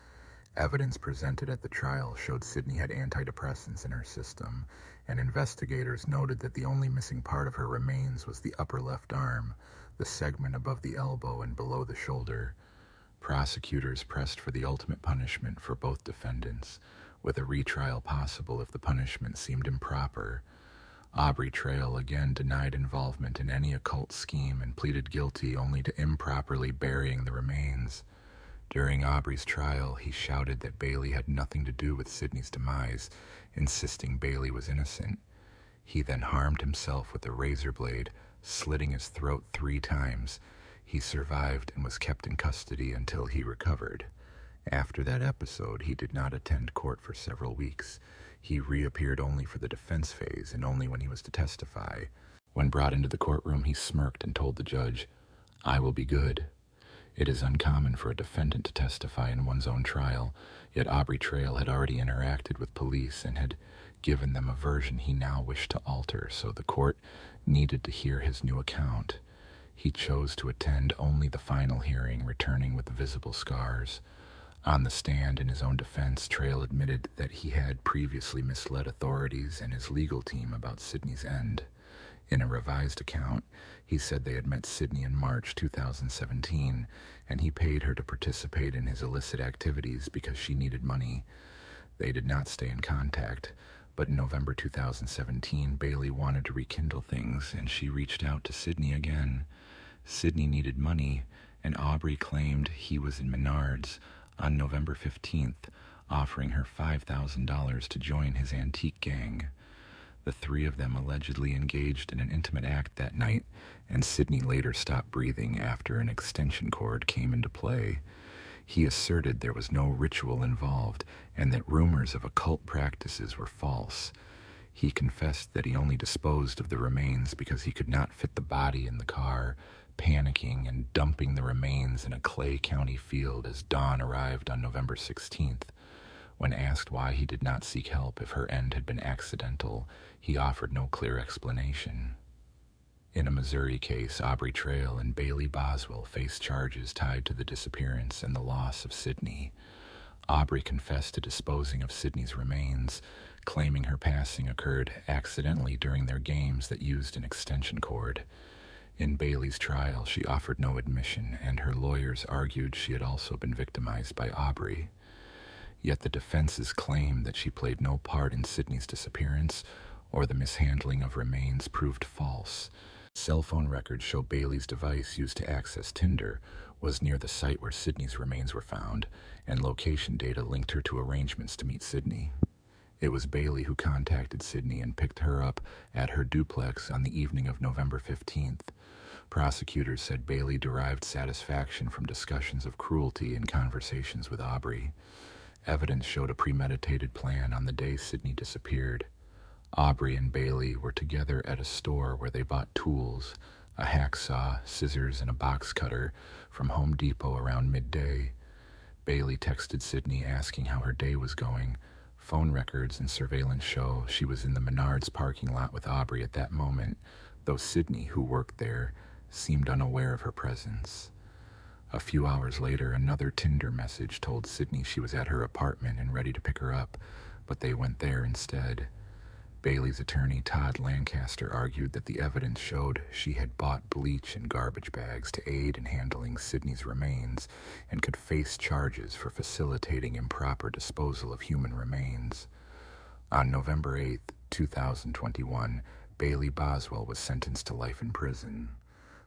Evidence presented at the trial showed Sydney had antidepressants in her system, and investigators noted that the only missing part of her remains was the upper left arm, the segment above the elbow and below the shoulder. Prosecutors pressed for the ultimate punishment for both defendants, with a retrial possible if the punishment seemed improper. Aubrey Trail again denied involvement in any occult scheme and pleaded guilty only to improperly burying the remains. During Aubrey's trial, he shouted that Bailey had nothing to do with Sydney's demise, insisting Bailey was innocent. He then harmed himself with a razor blade, slitting his throat 3 times. He survived and was kept in custody until he recovered. After that episode, he did not attend court for several weeks. He reappeared only for the defense phase and only when he was to testify. When brought into the courtroom, he smirked and told the judge, "I will be good." It is uncommon for a defendant to testify in one's own trial, yet Aubrey Trail had already interacted with police and had given them a version he now wished to alter, so the court needed to hear his new account. He chose to attend only the final hearing, returning with visible scars. On the stand in his own defense, Trail admitted that he had previously misled authorities and his legal team about Sydney's end. In a revised account, he said they had met Sydney in March 2017, and he paid her to participate in his illicit activities because she needed money. They did not stay in contact, but in November 2017, Bailey wanted to rekindle things, and she reached out to Sydney again. Sydney needed money, and Aubrey claimed he was in Menards on November 15th, offering her $5,000 to join his antique gang. The three of them allegedly engaged in an intimate act that night, and Sydney later stopped breathing after an extension cord came into play. He asserted there was no ritual involved and that rumors of occult practices were false. He confessed that he only disposed of the remains because he could not fit the body in the car, panicking and dumping the remains in a Clay County field as dawn arrived on November 16th. When asked why he did not seek help if her end had been accidental, he offered no clear explanation. In a Missouri case, Aubrey Trail and Bailey Boswell faced charges tied to the disappearance and the loss of Sydney. Aubrey confessed to disposing of Sydney's remains, claiming her passing occurred accidentally during their games that used an extension cord. In Bailey's trial, she offered no admission, and her lawyers argued she had also been victimized by Aubrey. Yet the defense's claim that she played no part in Sydney's disappearance or the mishandling of remains proved false. Cell phone records show Bailey's device used to access Tinder was near the site where Sydney's remains were found, and location data linked her to arrangements to meet Sydney. It was Bailey who contacted Sydney and picked her up at her duplex on the evening of November 15th. Prosecutors said Bailey derived satisfaction from discussions of cruelty in conversations with Aubrey. Evidence showed a premeditated plan on the day Sydney disappeared. Aubrey and Bailey were together at a store where they bought tools, a hacksaw, scissors, and a box cutter from Home Depot around midday. Bailey texted Sydney asking how her day was going. Phone records and surveillance show she was in the Menards parking lot with Aubrey at that moment, though Sydney, who worked there, seemed unaware of her presence. A few hours later, another Tinder message told Sydney she was at her apartment and ready to pick her up, but they went there instead. Bailey's attorney, Todd Lancaster, argued that the evidence showed she had bought bleach in garbage bags to aid in handling Sydney's remains and could face charges for facilitating improper disposal of human remains. On November 8, 2021, Bailey Boswell was sentenced to life in prison.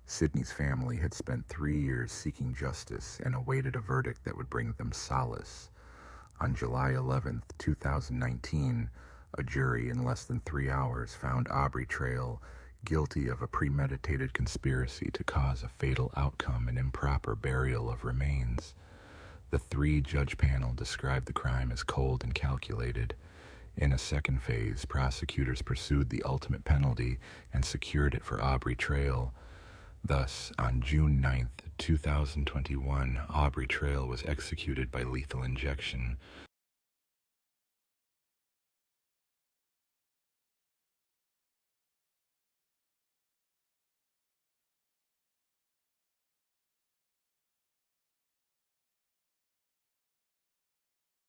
Sydney's family had spent 3 years seeking justice and awaited a verdict that would bring them solace. On July 11, 2019, a jury in less than 3 hours found Aubrey Trail guilty of a premeditated conspiracy to cause a fatal outcome and improper burial of remains. The 3-judge panel described the crime as cold and calculated. In a second phase, prosecutors pursued the ultimate penalty and secured it for Aubrey Trail. Thus, on June 9, 2021, Aubrey Trail was executed by lethal injection,